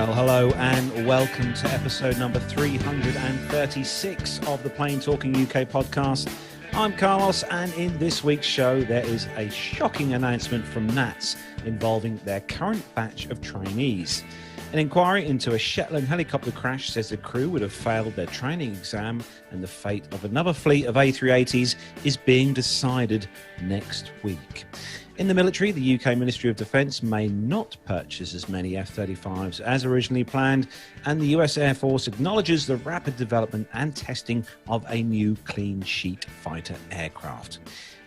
Well, hello and welcome to episode number 336 of the Plain Talking UK podcast. I'm Carlos, and in this week's show there is a shocking announcement from NATS involving their current batch of trainees. An inquiry into a Shetland helicopter crash says the crew would have failed their training exam, and the fate of another fleet of A380s is being decided next week. In the military, the UK Ministry of Defence may not purchase as many F-35s as originally planned, and the US Air Force acknowledges the rapid development and testing of a new clean sheet fighter aircraft.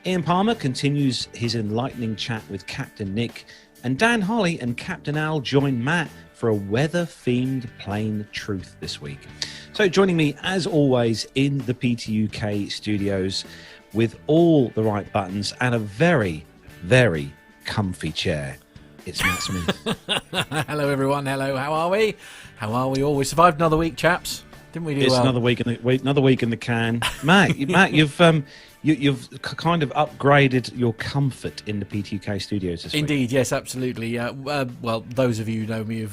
Ian Palmer continues his enlightening chat with Captain Nick, and Dan Holly and Captain Al join Matt for a weather-themed plain truth this week. So joining me, as always, in the PTUK studios with all the right buttons and a very comfy chair, it's Matt Smith. Hello everyone. Hello. How are we? Oh, we survived another week, chaps. Didn't we do It's well? another week in the can. Matt, you've kind of upgraded your comfort in the PTUK studios this week. Indeed, yes, absolutely. Well, those of you who know me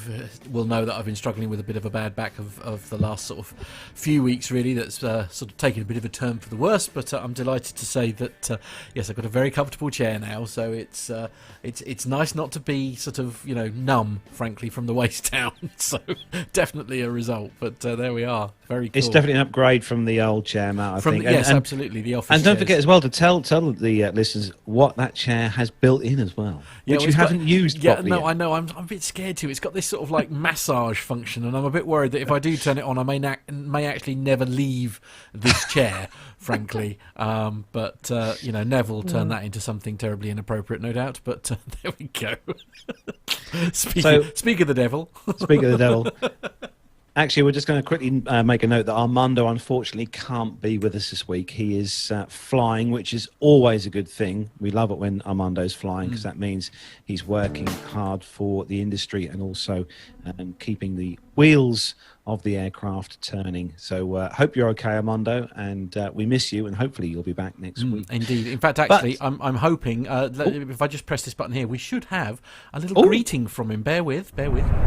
will know that I've been struggling with a bit of a bad back of the last sort of few weeks, really. That's sort of taken a bit of a turn for the worse. But I'm delighted to say that yes, I've got a very comfortable chair now. So it's nice not to be sort of numb, frankly, from the waist down. So definitely a result. But there we are. Very cool. It's definitely an upgrade from the old chair, Matt, I think. Yes, absolutely. The office. And don't forget as well to tell the listeners what that chair has built in as well, which you haven't used properly. No, yet. I know. I'm a bit scared too. It's got this sort of like massage function, and I'm a bit worried that if I do turn it on, I may actually never leave this chair, frankly. But Neville turned that into something terribly inappropriate, no doubt. But there we go. Speak of the devil. Speak of the devil. Actually, we're just going to quickly make a note that Armando unfortunately can't be with us this week. He is flying, which is always a good thing. We love it when Armando's flying because that means he's working hard for the industry and also keeping the wheels of the aircraft turning. So hope you're okay, Armando, and we miss you, and hopefully you'll be back next week. Indeed. In fact, actually, I'm hoping, if I just press this button here, we should have a little greeting from him. Bear with.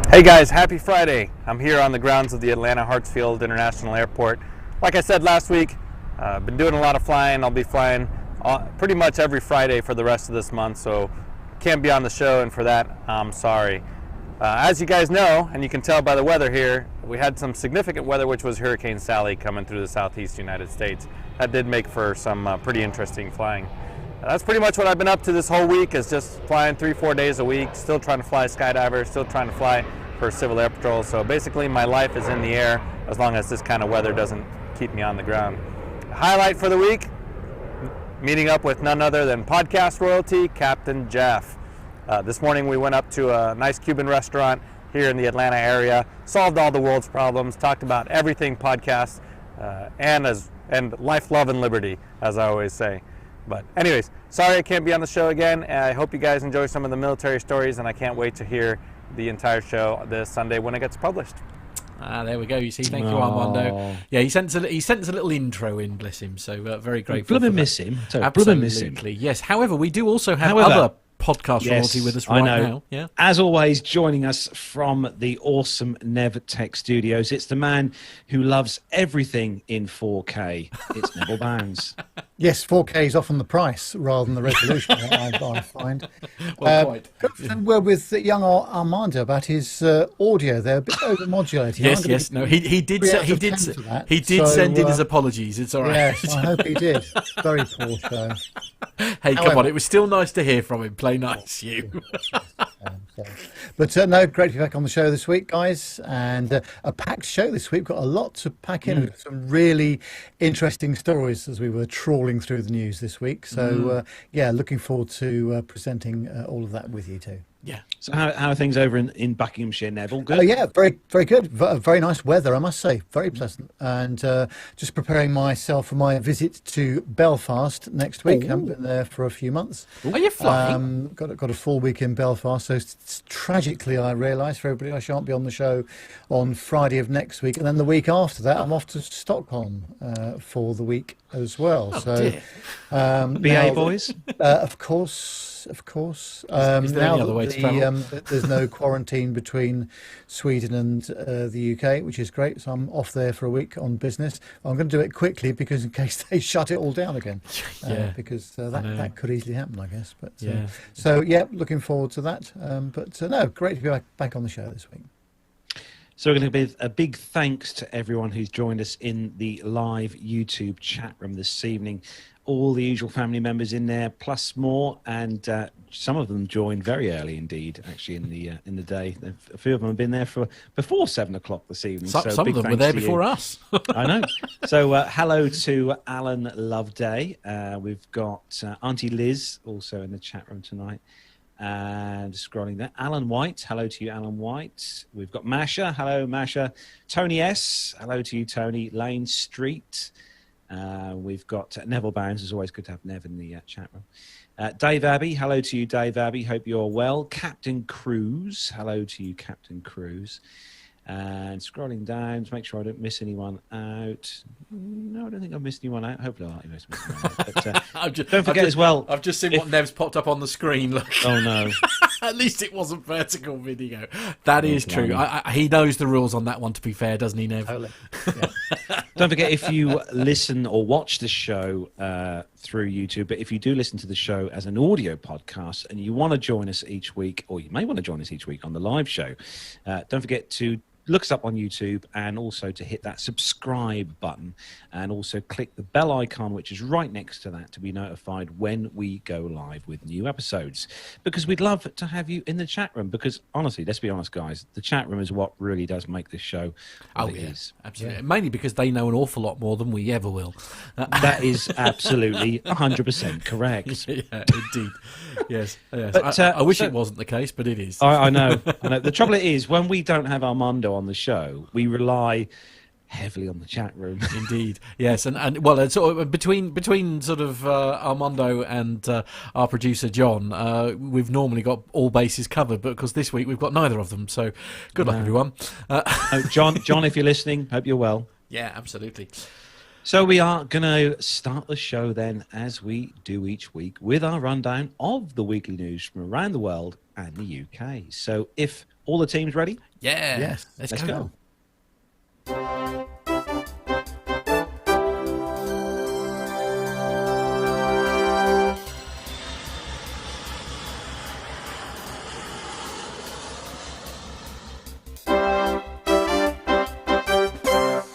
Hey guys, happy Friday. I'm here on the grounds of the Atlanta Hartsfield International Airport. Like I said last week, been doing a lot of flying. I'll be flying pretty much every Friday for the rest of this month, so can't be on the show, and for that, I'm sorry. As you guys know, and you can tell by the weather here, we had some significant weather, which was Hurricane Sally coming through the southeast United States. That did make for some pretty interesting flying. That's pretty much what I've been up to this whole week, is just flying 3-4 days a week, still trying to fly skydiver, still trying to fly for Civil Air Patrol. So basically my life is in the air as long as this kind of weather doesn't keep me on the ground. Highlight for the week, meeting up with none other than podcast royalty, Captain Jeff. This morning we went up to a nice Cuban restaurant here in the Atlanta area, solved all the world's problems, talked about everything podcast, and life, love, and liberty, as I always say. But anyways, sorry I can't be on the show again. I hope you guys enjoy some of the military stories, and I can't wait to hear the entire show this Sunday when it gets published. There we go. You see, thank you, Armando. Yeah, he sent us a little intro in, bless him. So very grateful. Blubber miss him. Absolutely, yes. However, we do also have other podcast royalty with us right now. Yeah. As always, joining us from the awesome Nev Tech Studios, it's the man who loves everything in 4K. It's Neville Bounds. Yes, 4K is often the price rather than the resolution, I find. Quite. We're with young Armando about his audio. They're a bit overmodulated. Yes. No, he did send in his apologies. It's all right. Yes, I hope he did. Very poor show. Hey, come on. It was still nice to hear from him. Play nice, you. But no, great to be back on the show this week, guys. And a packed show this week. We've got a lot to pack in. Some really interesting stories as we were trawling through the news this week. So, looking forward to presenting all of that with you too. Yeah. So how are things over in Buckinghamshire, Neville? Good? Yeah, very, very good. Very nice weather, I must say. Very pleasant. And just preparing myself for my visit to Belfast next week. I haven't been there for a few months. Are you flying? Got a full week in Belfast. So tragically, I realise for everybody, I shan't be on the show on Friday of next week. And then the week after that, I'm off to Stockholm for the week as well. Dear. BA boys? Of course. Yes, of course. Is there now any other way to travel? There's no quarantine between Sweden and the UK, which is great. So I'm off there for a week on business. I'm going to do it quickly because in case they shut it all down again, because that could easily happen, I guess. But so looking forward to that. No, great to be back on the show this week. So we're going to give a big thanks to everyone who's joined us in the live YouTube chat room this evening. All the usual family members in there, plus more, and some of them joined very early indeed. Actually, in the day, a few of them have been there before 7 o'clock this evening. Some of them were there before us. I know. So hello to Alan Loveday. We've got Auntie Liz also in the chat room tonight. And scrolling there, Alan White. Hello to you, Alan White. We've got Masha. Hello, Masha. Tony S. Hello to you, Tony. Lane Street. We've got Neville Bounds. It's always good to have Nev in the chat room. Dave Abbey. Hello to you, Dave Abbey. Hope you're well. Captain Cruz. Hello to you, Captain Cruz. And scrolling down to make sure I don't miss anyone out. No, I don't think I've missed anyone out. Hopefully I missed anyone out. But, don't forget as well. I've just seen what Nev's popped up on the screen. Look. Oh, no. At least it wasn't vertical video. That is true. He knows the rules on that one, to be fair, doesn't he, Nev? Totally. Yeah. Don't forget, if you listen or watch the show through YouTube, but if you do listen to the show as an audio podcast and you want to join us each week, or you may want to join us each week on the live show, don't forget to look us up on YouTube and also to hit that subscribe button and also click the bell icon, which is right next to that, to be notified when we go live with new episodes. Because we'd love to have you in the chat room, because honestly, let's be honest, guys, the chat room is what really does make this show what it is. Absolutely. Yeah. Mainly because they know an awful lot more than we ever will. That is absolutely 100% correct. Yeah, indeed. Yes. But, I wish it wasn't the case, but it is. I know. The trouble is, when we don't have Armando on the show, we rely heavily on the chat room. Indeed, yes, and well, it's sort of between sort of Armando and our producer John, we've normally got all bases covered, but because this week we've got neither of them. So, good luck, everyone. John, if you're listening, hope you're well. Yeah, absolutely. So we are going to start the show then, as we do each week, with our rundown of the weekly news from around the world and the UK. So, if all the teams ready? Yeah. Yes. Let's go.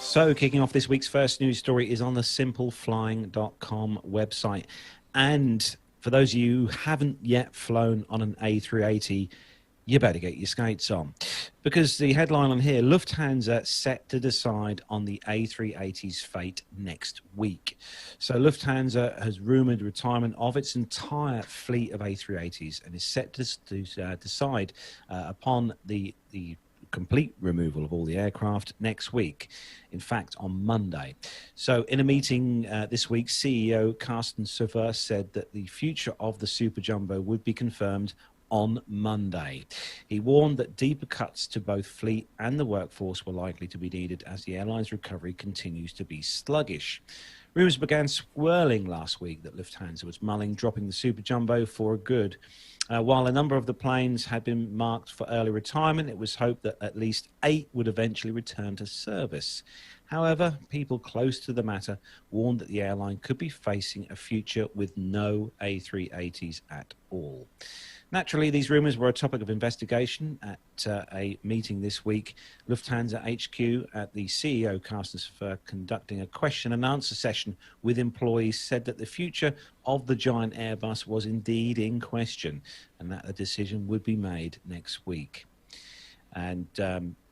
So, kicking off this week's first news story is on the simpleflying.com website. And for those of you who haven't yet flown on an A380, you better get your skates on. Because the headline on here, Lufthansa set to decide on the A380's fate next week. So Lufthansa has rumoured retirement of its entire fleet of A380s and is set to decide upon the complete removal of all the aircraft next week, in fact on Monday. So in a meeting this week, CEO Carsten Suffer said that the future of the Super Jumbo would be confirmed on Monday. He warned that deeper cuts to both fleet and the workforce were likely to be needed as the airline's recovery continues to be sluggish. Rumours began swirling last week that Lufthansa was mulling dropping the Super Jumbo for good. While a number of the planes had been marked for early retirement, it was hoped that at least 8 would eventually return to service. However, people close to the matter warned that the airline could be facing a future with no A380s at all. Naturally, these rumours were a topic of investigation at a meeting this week. Lufthansa HQ at the CEO Carsten Suffer conducting a question and answer session with employees said that the future of the giant Airbus was indeed in question and that a decision would be made next week. And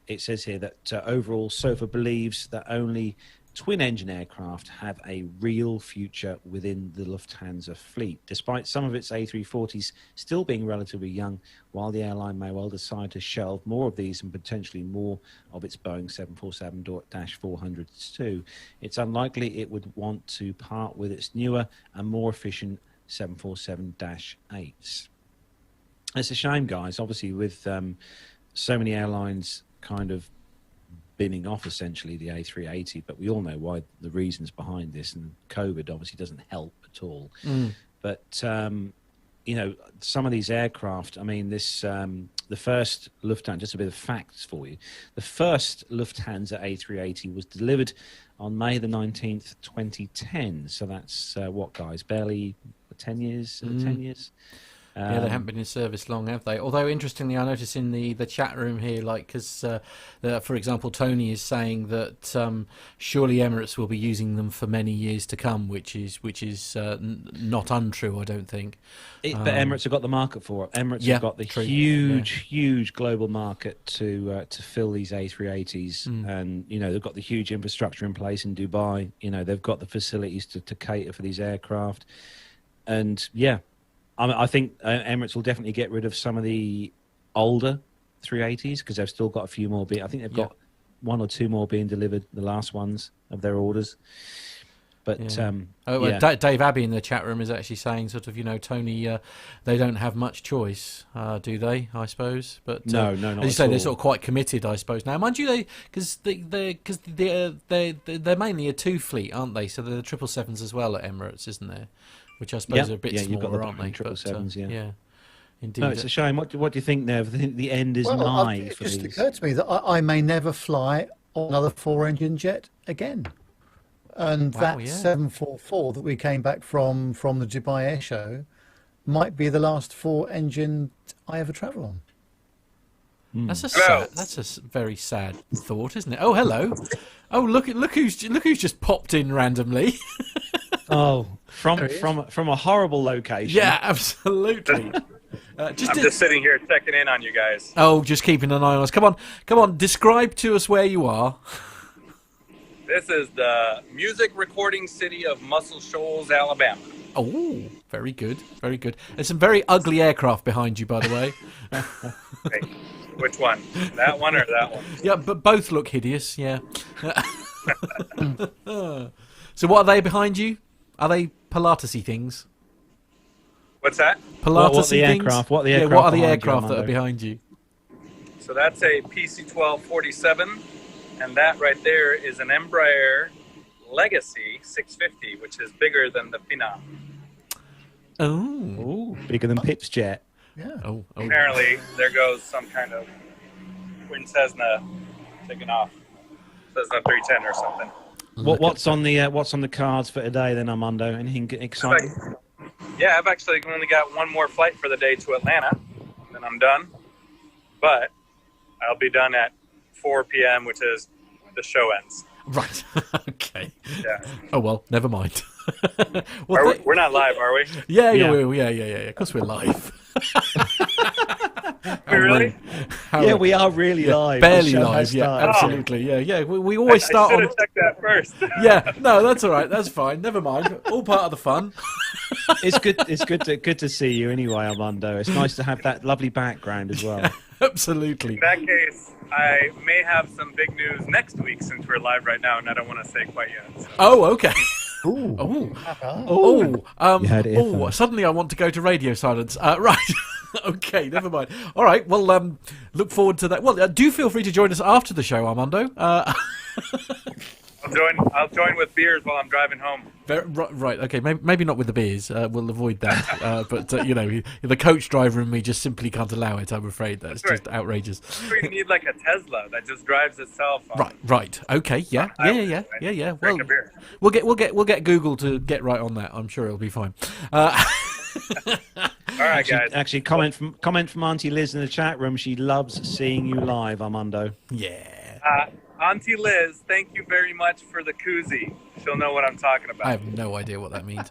it says here that overall Suffer believes that only twin-engine aircraft have a real future within the Lufthansa fleet, despite some of its A340s still being relatively young, while the airline may well decide to shelve more of these and potentially more of its Boeing 747-400s too. It's unlikely it would want to part with its newer and more efficient 747-8s. It's a shame, guys, obviously, with so many airlines kind of binning off essentially the A380, but we all know why, the reasons behind this, and COVID obviously doesn't help at all. But some of these aircraft, I mean, the first Lufthansa, just a bit of facts for you. The first Lufthansa A380 was delivered on May the 19th, 2010. So that's what, guys? Barely 10 years? 10 years? Yeah, they haven't been in service long, have they? Although, interestingly, I notice in the chat room here, because, for example, Tony is saying that surely Emirates will be using them for many years to come, which is not untrue, I don't think. But Emirates have got the market for it. Emirates have got the huge global market to fill these A380s, and they've got the huge infrastructure in place in Dubai. They've got the facilities to cater for these aircraft, and I think Emirates will definitely get rid of some of the older 380s because they've still got a few more. I think they've got one or two more being delivered, the last ones of their orders. But Dave Abbey in the chat room is actually saying Tony, they don't have much choice, do they? I suppose, but no, not as you say, all. they're sort of quite committed, I suppose. Now, mind you, they're mainly a two fleet, aren't they? So they're the 777s as well at Emirates, isn't there? Which I suppose are a bit smaller, you've got the aren't they? 777s, yeah, indeed. No, it's a shame. What do you think there? The end is nigh for these. It just occurred to me that I may never fly on another 4-engine jet again. And that 744 that we came back from the Dubai Air Show might be the last 4-engine I ever travel on. That's a very sad thought, isn't it? Oh, hello. Oh, look who's just popped in randomly. Oh, from a horrible location. Yeah, absolutely. I'm just sitting here checking in on you guys. Oh, just keeping an eye on us. Come on. Describe to us where you are. This is the music recording city of Muscle Shoals, Alabama. Oh, very good, very good. There's some very ugly aircraft behind you, by the way. Hey, which one? That one or that one? Yeah, but both look hideous. Yeah. So, what are they behind you? Are they Pilates-y things? What's that? Pilates-y things? What are the aircraft? What are the aircraft that are behind you? So that's a PC-1247, and that right there is an Embraer Legacy 650, which is bigger than the Phenom. Oh, bigger than Pip's jet. Yeah. Oh. Apparently, there goes some kind of twin Cessna taking off. Cessna 310 or something. What's on the cards for today then, Armando? Anything exciting? I've actually only got one more flight for the day to Atlanta, then I'm done. But I'll be done at 4 p.m., which is the show ends. Right. Okay. Yeah. Oh well, never mind. We're not live, are we? Yeah. Of course we're live. We really? Yeah, we are really live. Barely live. Yeah, absolutely. Yeah. We always start I on. should have checked that first. Yeah. No, that's all right. That's fine. Never mind. All part of the fun. It's good to see you anyway, Armando. It's nice to have that lovely background as well. Absolutely. In that case, I may have some big news next week since we're live right now, and I don't want to say quite yet. So. Oh, okay. Ooh. Suddenly I want to go to radio silence. Right. Okay, never mind. All right, well, look forward to that. Well, do feel free to join us after the show, Armando. I'll join with beers while I'm driving home. Right, okay, maybe not with the beers. We'll avoid that. But, the coach driver and me just simply can't allow it, I'm afraid. That's just outrageous. You need like a Tesla that just drives itself. Right. Okay, yeah. Well, we'll get Google to get right on that. I'm sure it'll be fine. All right, guys. Actually, comment from Auntie Liz in the chat room. She loves seeing you live, Armando. Yeah. Auntie Liz, thank you very much for the koozie. She'll know what I'm talking about. I have no idea what that means.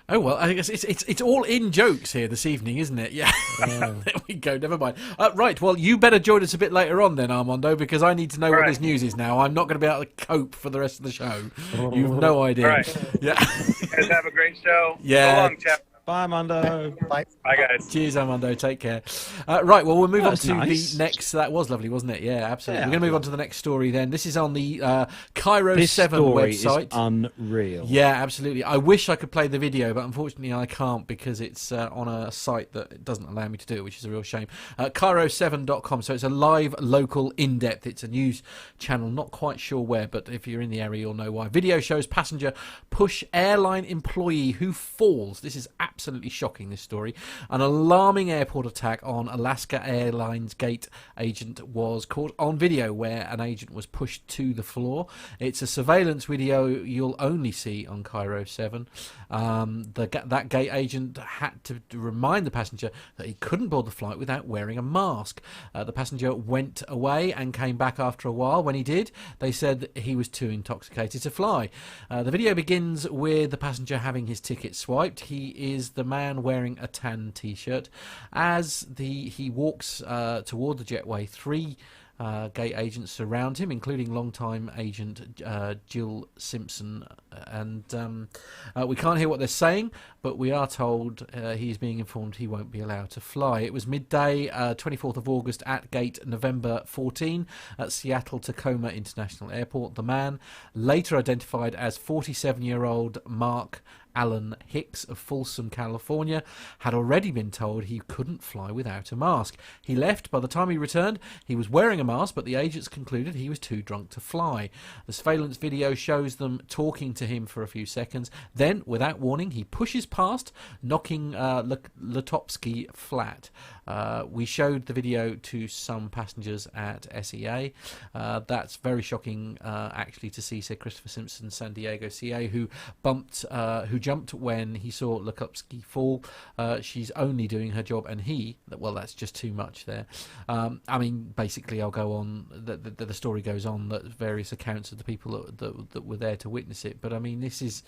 Oh well, I guess it's all in jokes here this evening, isn't it? Yeah. There we go. Never mind. Right. Well, you better join us a bit later on then, Armando, because I need to know what this news is now. I'm not going to be able to cope for the rest of the show. You've no idea. All right. Yeah. You guys have a great show. Yeah. So long, chap. Bye, Armando. Bye, guys. Cheers, Armando. Take care. Right, well, we'll move on to nice. the next. That was lovely, wasn't it? Yeah, absolutely. Yeah. We're going to move on to the next story then. This is on the Cairo This 7 story website. is unreal. Yeah, absolutely. I wish I could play the video, but unfortunately I can't because it's on a site that doesn't allow me to do it, which is a real shame. Cairo7.com. So it's a live, local, in-depth. It's a news channel, not quite sure where, but if you're in the area, you'll know why. Video shows passenger push airline employee who falls. This is absolutely absolutely shocking, this story. An alarming airport attack on Alaska Airlines gate agent was caught on video, where an agent was pushed to the floor. It's a surveillance video you'll only see on Cairo 7. That gate agent had to remind the passenger that he couldn't board the flight without wearing a mask. The passenger went away and came back after a while. When he did, they said that he was too intoxicated to fly. The video begins with the passenger having his ticket swiped. He is the man wearing a tan t-shirt. As he walks toward the jetway, three gate agents surround him, including long-time agent Jill Simpson, and we can't hear what they're saying, but we are told he's being informed he won't be allowed to fly. It was midday, 24th of August, at gate November 14 at Seattle Tacoma International Airport. The man, later identified as 47-year-old Mark Alan Hicks of Folsom, California, had already been told he couldn't fly without a mask. He left. By the time he returned, he was wearing a mask, but the agents concluded he was too drunk to fly. The surveillance video shows them talking to him for a few seconds. Then, without warning, he pushes past, knocking Letopsky flat. We showed the video to some passengers at SEA. That's very shocking, actually, to see, said Christopher Simpson, San Diego CA, who jumped when he saw Lekopsky fall. She's only doing her job, and that's just too much there. I mean, basically, I'll go on. The story goes on that various accounts of the people that were there to witness it. But I mean, this is.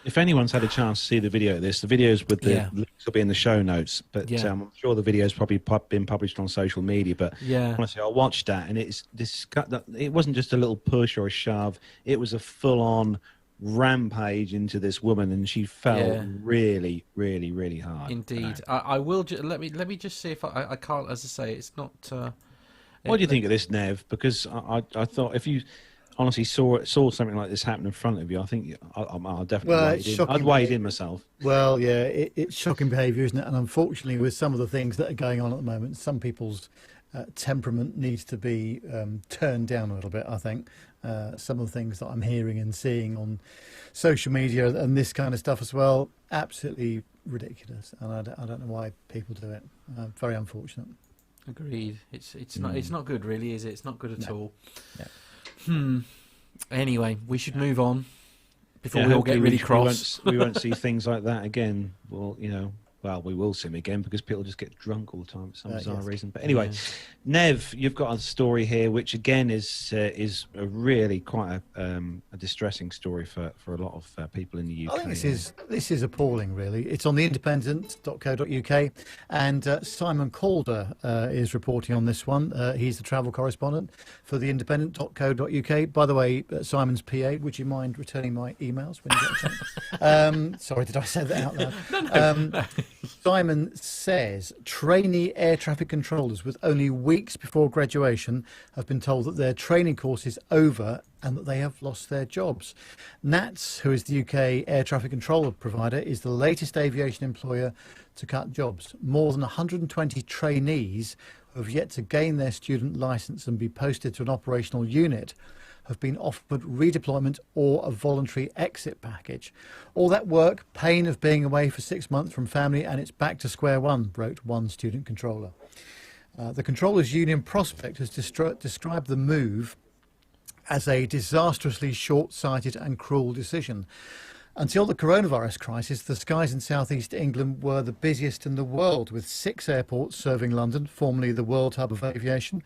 If anyone's had a chance to see the video of this, the videos with the links will be in the show notes. But I'm sure the video's probably been published on social media. But honestly, I watched that, and it wasn't just a little push or a shove. It was a full-on rampage into this woman, and she fell really, really, really hard. Indeed. I will. Let me just see if I can't. As I say, it's not. What do you think of this, Nev? Because I thought if you honestly saw something like this happen in front of you, I think I'll definitely I'd wade in myself. Well, yeah, it's shocking behaviour, isn't it? And unfortunately, with some of the things that are going on at the moment, some people's temperament needs to be turned down a little bit, I think. Some of the things that I'm hearing and seeing on social media and this kind of stuff as well, absolutely ridiculous. And I don't know why people do it. Very unfortunate. Agreed. It's not good, really, is it? It's not good at all. No. Anyway, we should move on before we all get really cross. We won't see things like that again. Well, we will see them again because people just get drunk all the time for some bizarre reason. But anyway, Nev, you've got a story here which again is a really quite a distressing story for a lot of people in the UK. I think this is appalling, really. It's on the independent.co.uk, and Simon Calder is reporting on this one. He's the travel correspondent for the independent.co.uk. By the way, Simon's PA, would you mind returning my emails when you get a chance? Sorry, did I say that out loud? No. Simon says trainee air traffic controllers with only weeks before graduation have been told that their training course is over and that they have lost their jobs. NATS, who is the UK air traffic controller provider, is the latest aviation employer to cut jobs. More than 120 trainees who have yet to gain their student licence and be posted to an operational unit have been offered redeployment or a voluntary exit package. All that work, pain of being away for 6 months from family, and it's back to square one, wrote one student controller. The Controllers Union Prospect has described the move as a disastrously short-sighted and cruel decision. Until the coronavirus crisis, the skies in southeast England were the busiest in the world, with 6 airports serving London, formerly the world hub of aviation,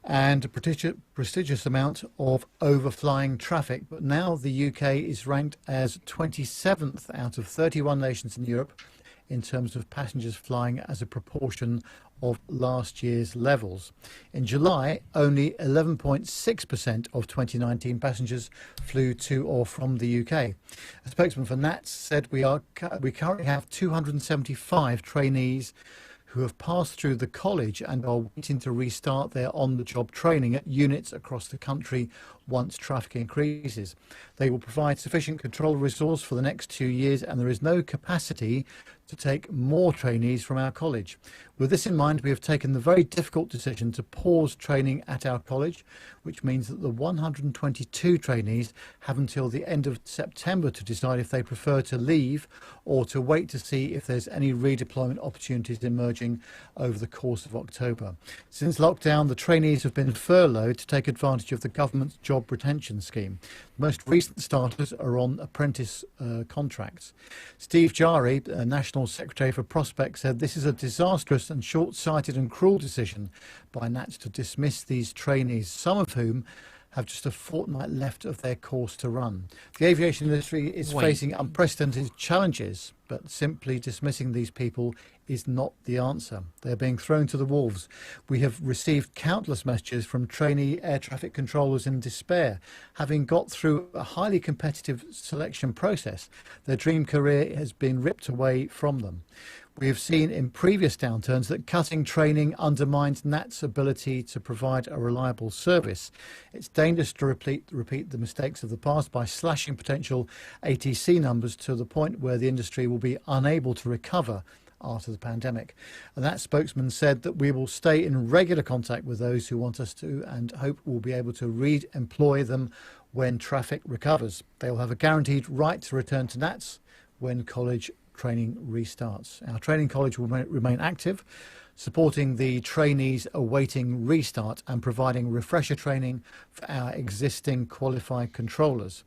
and a prestigious amount of overflying traffic. But now the UK is ranked as 27th out of 31 nations in Europe in terms of passengers flying as a proportion of last year's levels. In July, only 11.6% of 2019 passengers flew to or from the UK. A spokesman for NATS said we currently have 275 trainees who have passed through the college and are waiting to restart their on-the-job training at units across the country once traffic increases. They will provide sufficient control resource for the next 2 years, and there is no capacity to take more trainees from our college. With this in mind, we have taken the very difficult decision to pause training at our college, which means that the 122 trainees have until the end of September to decide if they prefer to leave or to wait to see if there's any redeployment opportunities emerging over the course of October. Since lockdown, the trainees have been furloughed to take advantage of the government's job retention scheme. The most recent starters are on apprentice contracts. Steve Jari, National Secretary for Prospect, said this is a disastrous and short-sighted and cruel decision by NATS to dismiss these trainees, some of whom have just a fortnight left of their course to run. The aviation industry is facing unprecedented challenges, but simply dismissing these people is not the answer. They're being thrown to the wolves. We have received countless messages from trainee air traffic controllers in despair. Having got through a highly competitive selection process, their dream career has been ripped away from them. We have seen in previous downturns that cutting training undermines NAT's ability to provide a reliable service. It's dangerous to repeat the mistakes of the past by slashing potential ATC numbers to the point where the industry will be unable to recover after the pandemic. And that spokesman said that we will stay in regular contact with those who want us to and hope we'll be able to re-employ them when traffic recovers. They will have a guaranteed right to return to NATS when college training restarts. Our training college will remain active, supporting the trainees awaiting restart and providing refresher training for our existing qualified controllers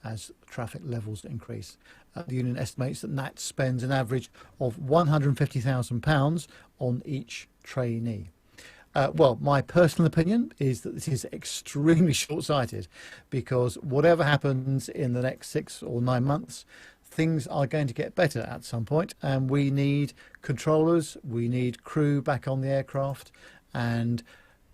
as traffic levels increase. The union estimates that NAT spends an average of £150,000 on each trainee. Well, my personal opinion is that this is extremely short-sighted, because whatever happens in the next 6 or 9 months, things are going to get better at some point, and we need controllers, we need crew back on the aircraft, and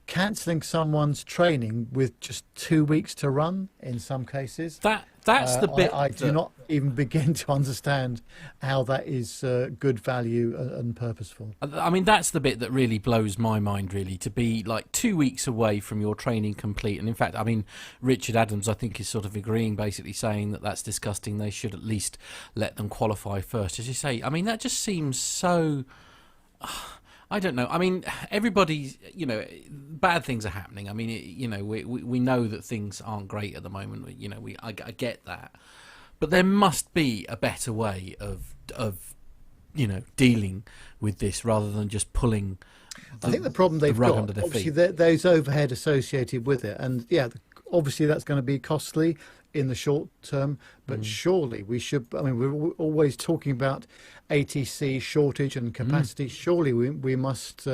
cancelling someone's training with just 2 weeks to run in some cases. That's the bit I do not even begin to understand how that is good value and purposeful. I mean, that's the bit that really blows my mind, really, to be like 2 weeks away from your training complete. And in fact, I mean, Richard Adams, I think, is sort of agreeing, basically saying that that's disgusting. They should at least let them qualify first. As you say, I mean, that just seems so... I don't know. I mean, everybody's, bad things are happening. I mean, we know that things aren't great at the moment. I get that, but there must be a better way of dealing with this rather than just pulling. I think the problem they've got, obviously, there's overhead associated with it, and obviously that's going to be costly in the short term, but surely we should, I mean, we're always talking about ATC shortage and capacity. Surely we must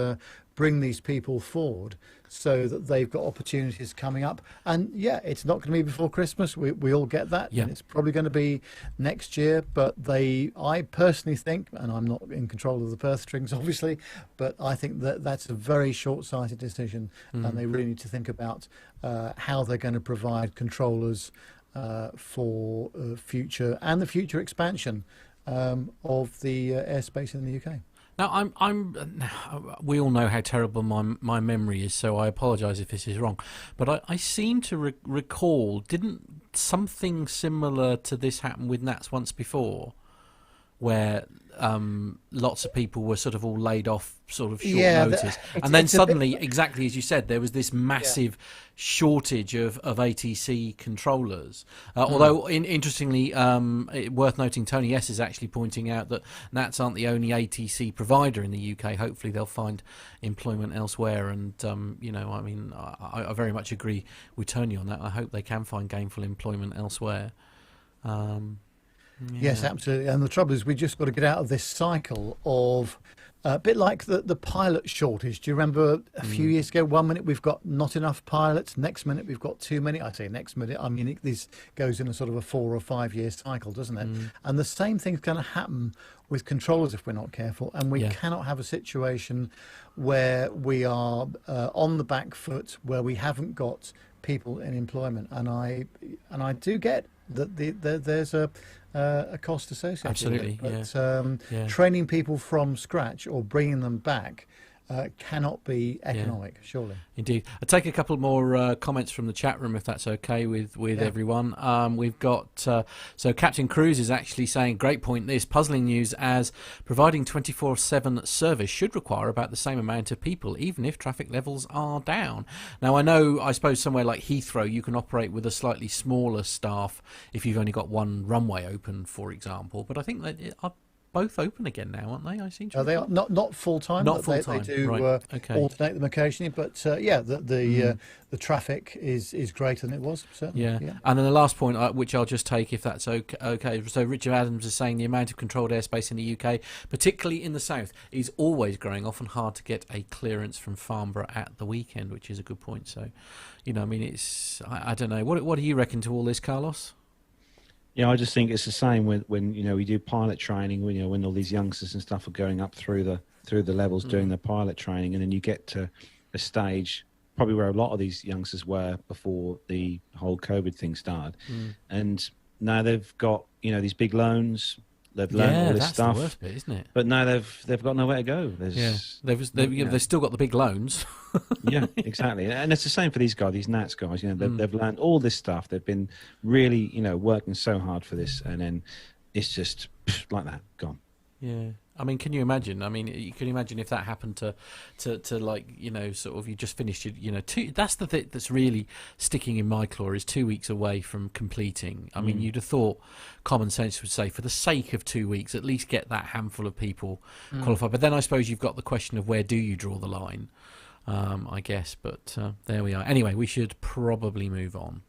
bring these people forward so that they've got opportunities coming up. And it's not going to be before Christmas. We all get that. And it's probably going to be next year. But I personally think, and I'm not in control of the purse strings, obviously, but I think that that's a very short-sighted decision. And they really need to think about how they're going to provide controllers for future and the future expansion of the airspace in the UK. Now, we all know how terrible my memory is, so I apologise if this is wrong. But I seem to recall, didn't something similar to this happen with NATS once before, where lots of people were sort of all laid off sort of short notice, and then suddenly, exactly as you said, there was this massive shortage of ATC controllers. Although, interestingly, worth noting, Tony S is actually pointing out that NATS aren't the only ATC provider in the UK. Hopefully they'll find employment elsewhere, and I mean, I very much agree with Tony on that. I hope they can find gainful employment elsewhere. Yes, absolutely. And the trouble is, we just got to get out of this cycle of a bit like the pilot shortage. Do you remember a few years ago, 1 minute we've got not enough pilots, next minute we've got too many? I say next minute, I mean, this goes in a sort of a 4 or 5 year cycle, doesn't it? And the same thing's going to happen with controllers if we're not careful. And we cannot have a situation where we are on the back foot, where we haven't got people in employment. And I do get that there's a cost associated Absolutely, with it. But training people from scratch or bringing them back cannot be economic, surely. Indeed. I'll take a couple more comments from the chat room, if that's okay with everyone. We've got, so Captain Cruz is actually saying, great point this, puzzling news as providing 24/7 service should require about the same amount of people, even if traffic levels are down. Now, I suppose somewhere like Heathrow, you can operate with a slightly smaller staff if you've only got one runway open, for example. But I think that are both open again now, aren't they? I seem to. They are not full time. Not full time. They do alternate them occasionally, but the traffic is greater than it was. Certainly. Yeah. And then the last point, which I'll just take if that's okay. So Richard Adams is saying the amount of controlled airspace in the UK, particularly in the south, is always growing. Often hard to get a clearance from Farnborough at the weekend, which is a good point. So, it's I don't know. What do you reckon to all this, Carlos? Yeah, I just think it's the same when we do pilot training. When all these youngsters and stuff are going up through the levels doing the pilot training, and then you get to a stage probably where a lot of these youngsters were before the whole COVID thing started, and now they've got these big loans. They've learned all this stuff, the worst bit, isn't it? But now they've got nowhere to go. They've still got the big loans. Yeah, exactly. And it's the same for these Nats guys. They've learned all this stuff. They've been really, working so hard for this, and then it's just like that, gone. Yeah. I mean, can you imagine? You can imagine if that happened to like, sort of you just finished that's the thing that's really sticking in my claw is 2 weeks away from completing. I mean, you'd have thought common sense would say for the sake of 2 weeks, at least get that handful of people qualified. But then I suppose you've got the question of where do you draw the line, I guess. But there we are. Anyway, we should probably move on.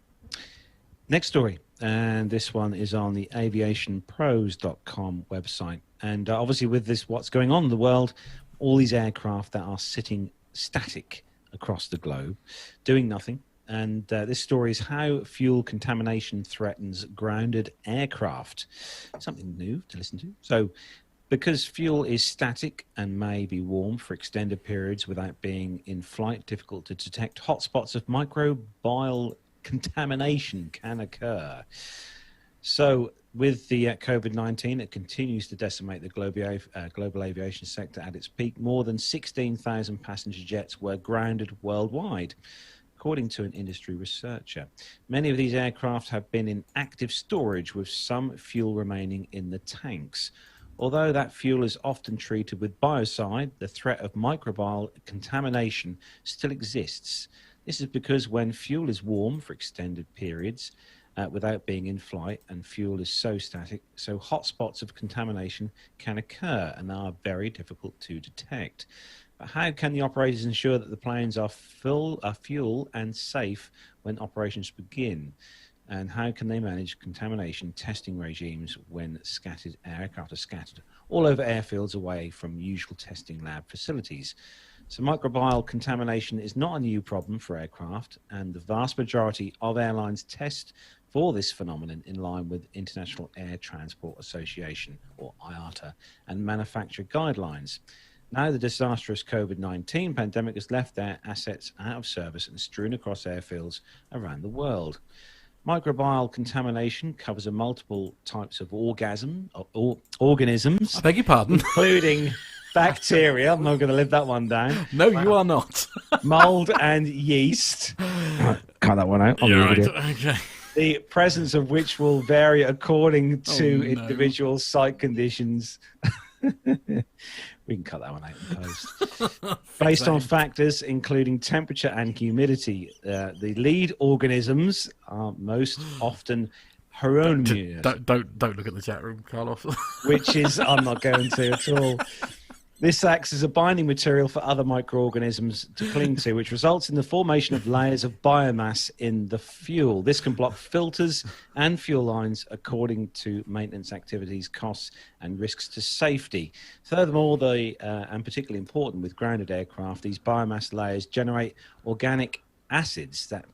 Next story, and this one is on the aviationpros.com website. And obviously with this, what's going on in the world, all these aircraft that are sitting static across the globe, doing nothing. And this story is how fuel contamination threatens grounded aircraft. Something new to listen to. So because fuel is static and may be warm for extended periods without being in flight, difficult to detect, hotspots of microbial contamination can occur. So with the COVID-19, it continues to decimate the global aviation sector at its peak. More than 16,000 passenger jets were grounded worldwide, according to an industry researcher. Many of these aircraft have been in active storage with some fuel remaining in the tanks. Although that fuel is often treated with biocide, the threat of microbial contamination still exists. This is because when fuel is warm for extended periods, without being in flight, and fuel is so static, so hotspots of contamination can occur and are very difficult to detect. But how can the operators ensure that the planes are fuel and safe when operations begin? And how can they manage contamination testing regimes when aircraft are scattered all over airfields away from usual testing lab facilities? So microbial contamination is not a new problem for aircraft, and the vast majority of airlines test for this phenomenon in line with International Air Transport Association, or IATA, and manufacturer guidelines. Now the disastrous COVID-19 pandemic has left their assets out of service and strewn across airfields around the world. Microbial contamination covers multiple types of organisms. I beg your pardon. Including bacteria. I'm not going to live that one down. No, you are not. Mold and yeast. Cut that one out. Okay. The presence of which will vary according to individual site conditions. We can cut that one out in post. Based on factors including temperature and humidity, the lead organisms are most often Hieronymus. Don't look at the chat room, Carlos. Which is, I'm not going to at all. This acts as a binding material for other microorganisms to cling to, which results in the formation of layers of biomass in the fuel. This can block filters and fuel lines according to maintenance activities, costs, and risks to safety. Furthermore, and particularly important with grounded aircraft, these biomass layers generate organic acids that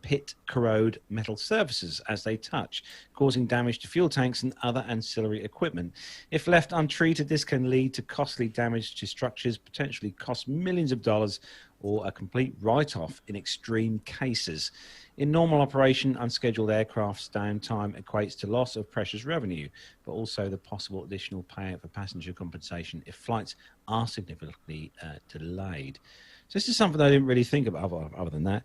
corrode metal surfaces as they touch, causing damage to fuel tanks and other ancillary equipment. If left untreated, this can lead to costly damage to structures, potentially cost millions of dollars, or a complete write-off in extreme cases. In normal operation, unscheduled aircraft's downtime equates to loss of precious revenue, but also the possible additional payout for passenger compensation if flights are significantly delayed. So this is something I didn't really think about, other than that,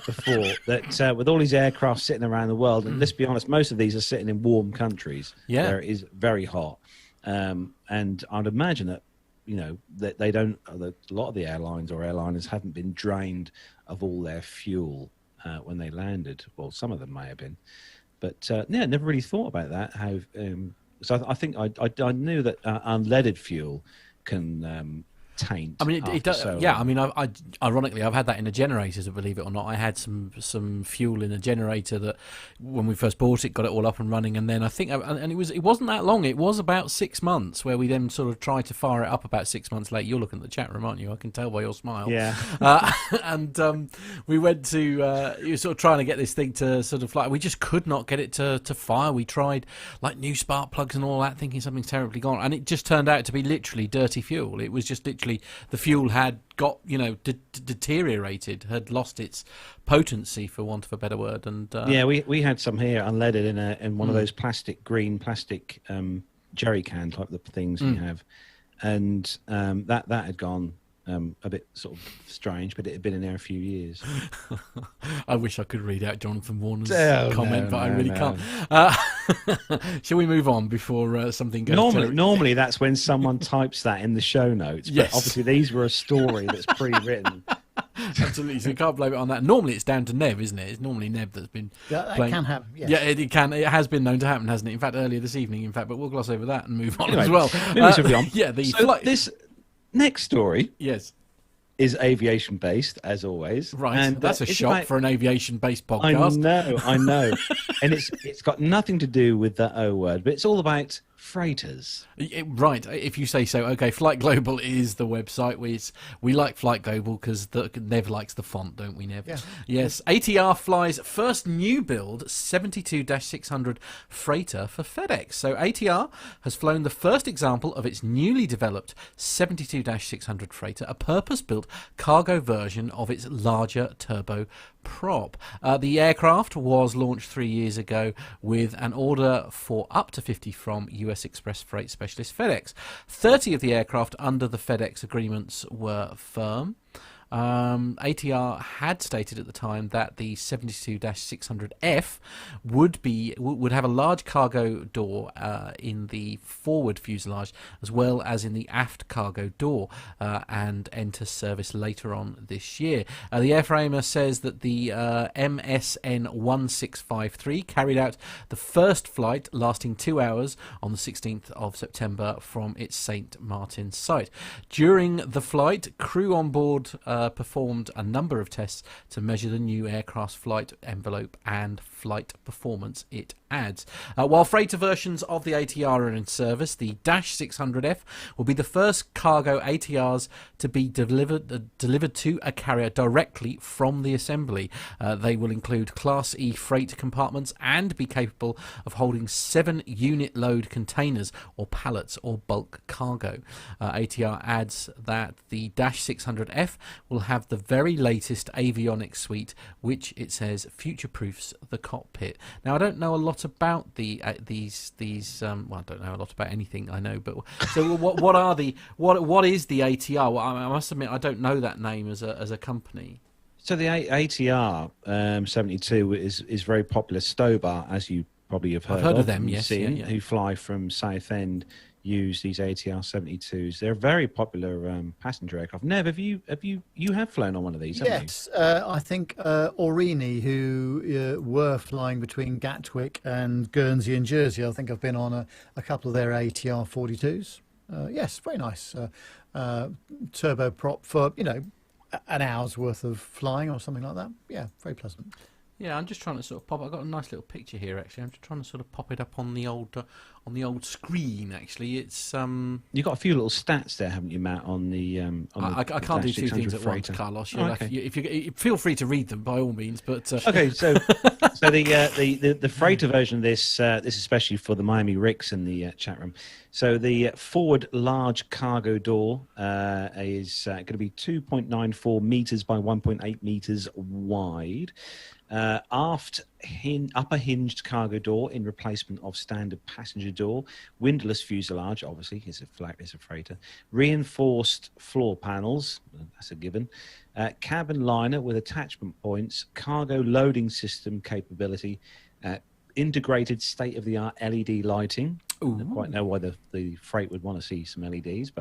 before. That with all these aircraft sitting around the world, and let's be honest, most of these are sitting in warm countries where it is very hot. And I'd imagine that, that they don't. A lot of the airlines or airliners haven't been drained of all their fuel when they landed. Well, some of them may have been, but never really thought about that. How? So I think I knew that unleaded fuel can taint. I mean, it does. So Yeah, I mean, I ironically, I've had that in a generator. So believe it or not, I had some fuel in a generator that, when we first bought it, got it all up and running, and then I think, and it wasn't that long. It was about 6 months where we then sort of tried to fire it up. About 6 months later, you're looking at the chat room, aren't you? I can tell by your smile. Yeah. And we went to you were sort of trying to get this thing to sort of fly. We just could not get it to fire. We tried like new spark plugs and all that, thinking something's terribly gone, and it just turned out to be literally dirty fuel. It was just literally the fuel had got deteriorated, had lost its potency, for want of a better word. And we had some here unleaded in one of those green plastic jerry can type of things we have, and that had gone a bit sort of strange, but it had been in there a few years. I wish I could read out Jonathan Warner's Oh, comment, but I really can't. Shall we move on before something goes? Normally that's when someone types that in the show notes, but obviously these were a story that's pre-written. Absolutely, so you can't blame it on that. Normally it's down to Nev, isn't it? It's normally Nev that's been playing. Can happen, yes. Yeah, it can. It has been known to happen, hasn't it? In fact, earlier this evening, but we'll gloss over that and move on anyway, as well. Yeah, this next story is aviation based, as always. Right, and that's a shock for an aviation based podcast. I know. And it's got nothing to do with the O word, but it's all about freighters. Right, if you say so. Okay, Flight Global is the website. We like Flight Global because Nev likes the font, don't we, Nev? Yeah. Yes. ATR flies first new build 72-600 freighter for FedEx. So ATR has flown the first example of its newly developed 72-600 freighter, a purpose-built cargo version of its larger turbo prop. The aircraft was launched 3 years ago with an order for up to 50 from US Express freight specialist FedEx. 30 of the aircraft under the FedEx agreements were firm. ATR had stated at the time that the 72-600F would have a large cargo door in the forward fuselage as well as in the aft cargo door and enter service later on this year. The airframer says that the MSN 1653 carried out the first flight lasting 2 hours on the 16th of September from its St. Martin site. During the flight, crew on board performed a number of tests to measure the new aircraft's flight envelope and flight performance it adds. While freighter versions of the ATR are in service, the -600F will be the first cargo ATRs to be delivered to a carrier directly from the assembly. They will include Class E freight compartments and be capable of holding 7 unit load containers or pallets or bulk cargo. ATR adds that the -600F will have the very latest avionics suite, which it says future-proofs the cockpit. Now, I don't know a lot about these. I don't know a lot about anything. I know, but so what is the ATR? Well, I must admit, I don't know that name as a company. So the ATR 72 is very popular. Stobar, as you probably have heard, I've heard of them. Yes, who fly from Southend, use these ATR 72s. They're very popular passenger aircraft. Nev, you have flown on one of these, haven't you? Yes, I think Aurigny, who were flying between Gatwick and Guernsey and Jersey. I think I've been on a couple of their ATR 42s. Yes, very nice turbo prop for an hour's worth of flying or something like that. Yeah, very pleasant. Yeah, I'm just trying to sort of pop. I've got a nice little picture here. Actually, I'm just trying to sort of pop it up on the old on the old screen. Actually, it's You've got a few little stats there, haven't you, Matt? On the I can't do two things at once, Carlos. Okay. If you feel free to read them by all means, but okay. So the freighter version of this this is especially for the Miami Ricks in the chat room. So the forward large cargo door is going to be 2.94 meters by 1.8 meters wide. Upper hinged cargo door in replacement of standard passenger door. Windowless fuselage, obviously, it's a freighter. Reinforced floor panels, that's a given. Cabin liner with attachment points. Cargo loading system capability. Integrated state-of-the-art LED lighting. Ooh. I don't quite know why the freight would want to see some LEDs,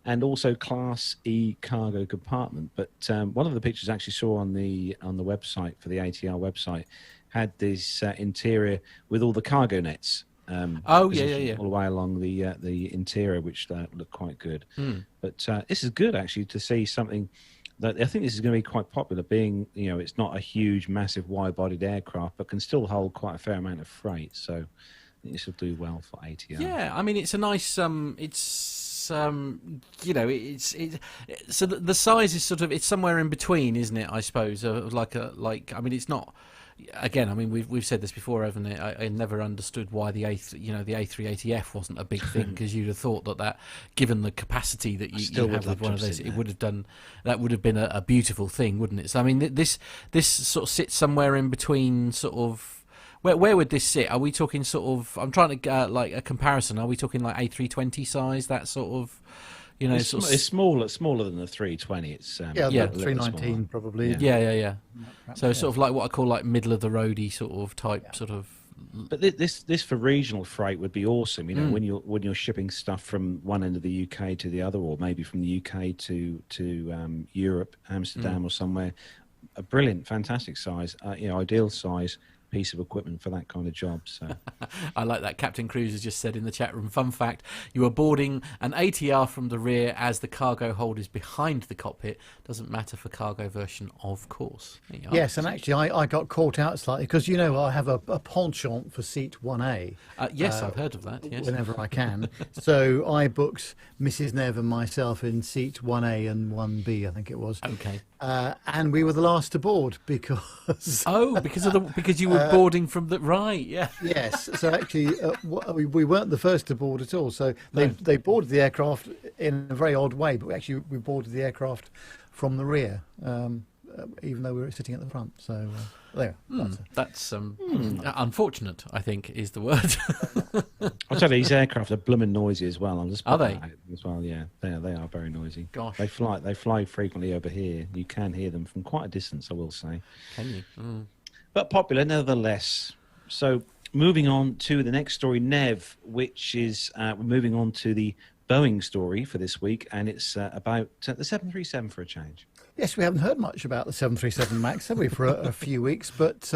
and also Class E cargo compartment. But one of the pictures I actually saw on the website for the ATR website had this interior with all the cargo nets. All the way along the interior, which looked quite good. But this is good actually to see something. That I think this is going to be quite popular, being it's not a huge, massive, wide-bodied aircraft, but can still hold quite a fair amount of freight. So I think this will do well for ATR. Yeah, I mean it's a nice. So the size is it's somewhere in between, isn't it? I suppose I mean it's not. Again, I mean we've said this before, haven't it? I never understood why the A380F wasn't a big thing, because you'd have thought that given the capacity that you have with one of those, it would have been a beautiful thing, wouldn't it? So I mean this sort of sits somewhere in between, sort of. Where would this sit? Are we talking sort of? I'm trying to get like a comparison. Are we talking like A320 size? That sort of. It's smaller than the 320. It's the 319 probably. Yeah. So sort of like what I call like middle of the roady sort of type sort of. But this for regional freight would be awesome. When you're shipping stuff from one end of the UK to the other, or maybe from the UK to Europe, Amsterdam or somewhere. A brilliant, fantastic size. Ideal size piece of equipment for that kind of job. So I like that. Captain Cruz has just said in the chat room, fun fact, you are boarding an ATR from the rear as the cargo hold is behind the cockpit. Doesn't matter for cargo version, of course. Yes, and actually I got caught out slightly because I have a penchant for seat 1A. Yes, I've heard of that, yes. Whenever I can. So I booked Mrs. Nev and myself in seat 1A and 1B, I think it was. Okay. And we were the last to board because because you were boarding from the right, yeah. Yes, so actually we weren't the first to board at all. So they boarded the aircraft in a very odd way, but we boarded the aircraft from the rear, even though we were sitting at the front. So there. That's unfortunate, I think, is the word. I'll tell you, these aircraft are blooming noisy as well. Are they? As well, yeah. They are very noisy. Gosh. They fly frequently over here. You can hear them from quite a distance, I will say. Can you? But popular nevertheless. So moving on to the next story, Nev, which is we're moving on to the Boeing story for this week, and it's about the 737 for a change. Yes, we haven't heard much about the 737 MAX, have we, for a few weeks? But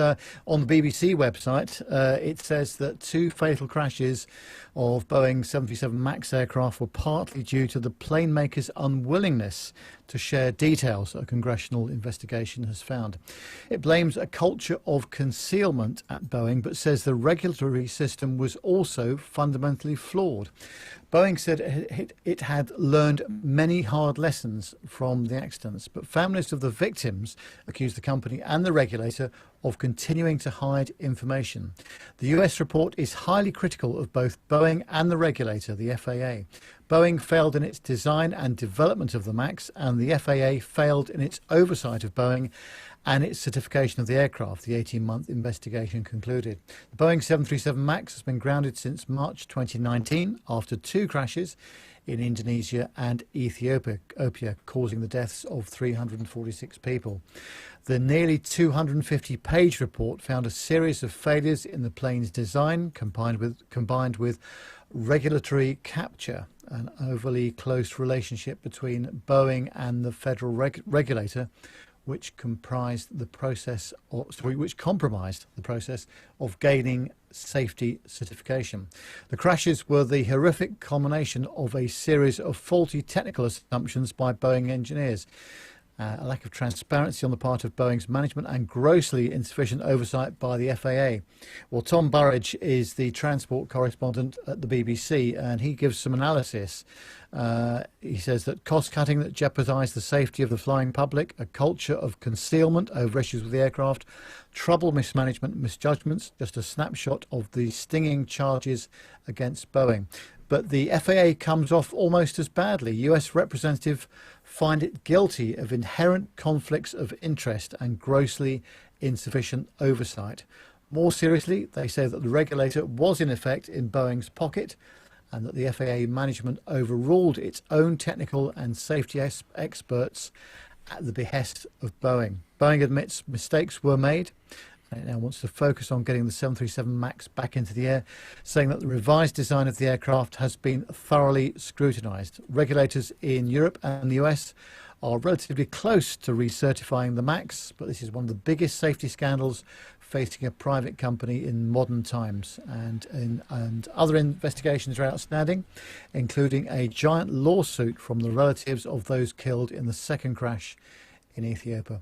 on the BBC website, it says that 2 fatal crashes of Boeing 737 MAX aircraft were partly due to the plane maker's unwillingness to share details, a congressional investigation has found. It blames a culture of concealment at Boeing, but says the regulatory system was also fundamentally flawed. Boeing said it had learned many hard lessons from the accidents, but families of the victims accused the company and the regulator of continuing to hide information. The US report is highly critical of both Boeing and the regulator, the FAA. Boeing failed in its design and development of the MAX, and the FAA failed in its oversight of Boeing and its certification of the aircraft, the 18-month investigation concluded. The Boeing 737 MAX has been grounded since March 2019 after 2 crashes in Indonesia and Ethiopia, causing the deaths of 346 people. The nearly 250-page report found a series of failures in the plane's design combined with regulatory capture, an overly close relationship between Boeing and the federal regulator, which compromised the process of gaining safety certification. The crashes were the horrific culmination of a series of faulty technical assumptions by Boeing engineers. a lack of transparency on the part of Boeing's management, and grossly insufficient oversight by the FAA. Well, Tom Burridge is the transport correspondent at the BBC, and he gives some analysis. He says that cost-cutting that jeopardised the safety of the flying public, a culture of concealment over issues with the aircraft, trouble, mismanagement, misjudgments, just a snapshot of the stinging charges against Boeing. But the FAA comes off almost as badly. US representative find it guilty of inherent conflicts of interest and grossly insufficient oversight. More seriously, they say that the regulator was in effect in Boeing's pocket, and that the FAA management overruled its own technical and safety experts at the behest of Boeing. Boeing admits mistakes were made, and it now wants to focus on getting the 737 MAX back into the air, saying that the revised design of the aircraft has been thoroughly scrutinised. Regulators in Europe and the US are relatively close to recertifying the MAX, but this is one of the biggest safety scandals facing a private company in modern times. And other investigations are outstanding, including a giant lawsuit from the relatives of those killed in the second crash in Ethiopia.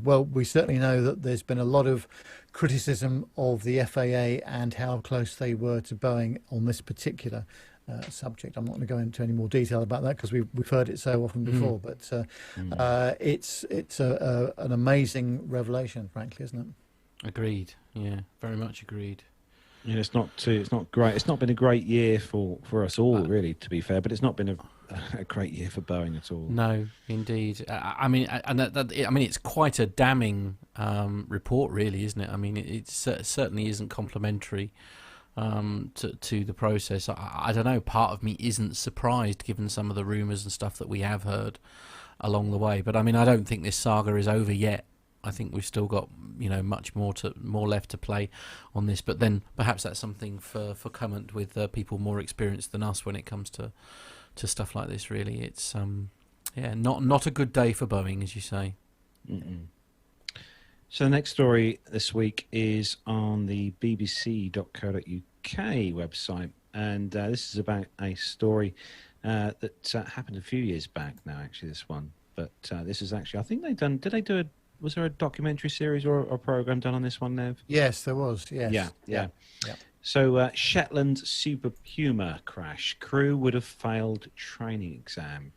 Well, we certainly know that there's been a lot of criticism of the FAA and how close they were to Boeing on this particular subject. I'm not going to go into any more detail about that because we've heard it so often before. But it's an amazing revelation, frankly, isn't it? Agreed. Yeah, very much agreed. Yeah, it's not great. It's not been a great year for us all, really, to be fair. But it's not been a great year for Boeing at all. No, indeed. I mean, it's quite a damning report, really, isn't it? I mean, it certainly isn't complimentary to the process. I don't know. Part of me isn't surprised, given some of the rumours and stuff that we have heard along the way. But I mean, I don't think this saga is over yet. I think we've still got, much more left to play on this. But then perhaps that's something for comment with people more experienced than us when it comes to stuff like this. Really, it's not a good day for Boeing, as you say. Mm-mm. So the next story this week is on the bbc.co.uk website, and this is about a story that happened a few years back now. Actually, this one, but this is actually, I think was there a documentary series or a program done on this one, Nev? Yes, there was. Yes. Yeah. So Shetland Super Puma crash. Crew would have failed training exam.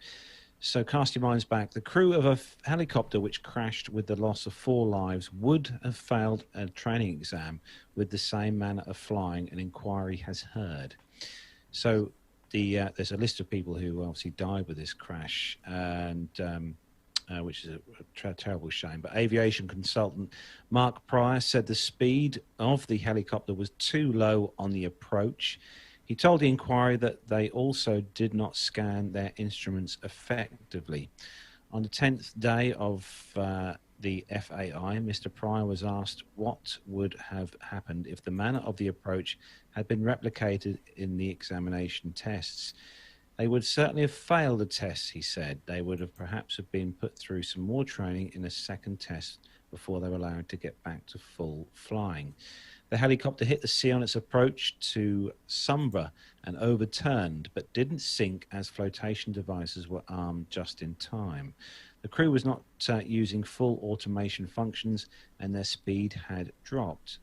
So cast your minds back. The crew of a helicopter which crashed with the loss of 4 lives would have failed a training exam with the same manner of flying, an inquiry has heard. So there's a list of people who obviously died with this crash, and which is a terrible shame. But aviation consultant Mark Pryor said the speed of the helicopter was too low on the approach. He told the inquiry that they also did not scan their instruments effectively. On the 10th day of the FAI, Mr. Pryor was asked what would have happened if the manner of the approach had been replicated in the examination tests. They would certainly have failed the tests, he said. They would have perhaps been put through some more training in a second test before they were allowed to get back to full flying. The helicopter hit the sea on its approach to Sumbra and overturned, but didn't sink as flotation devices were armed just in time. The crew was not using full automation functions, and their speed had dropped.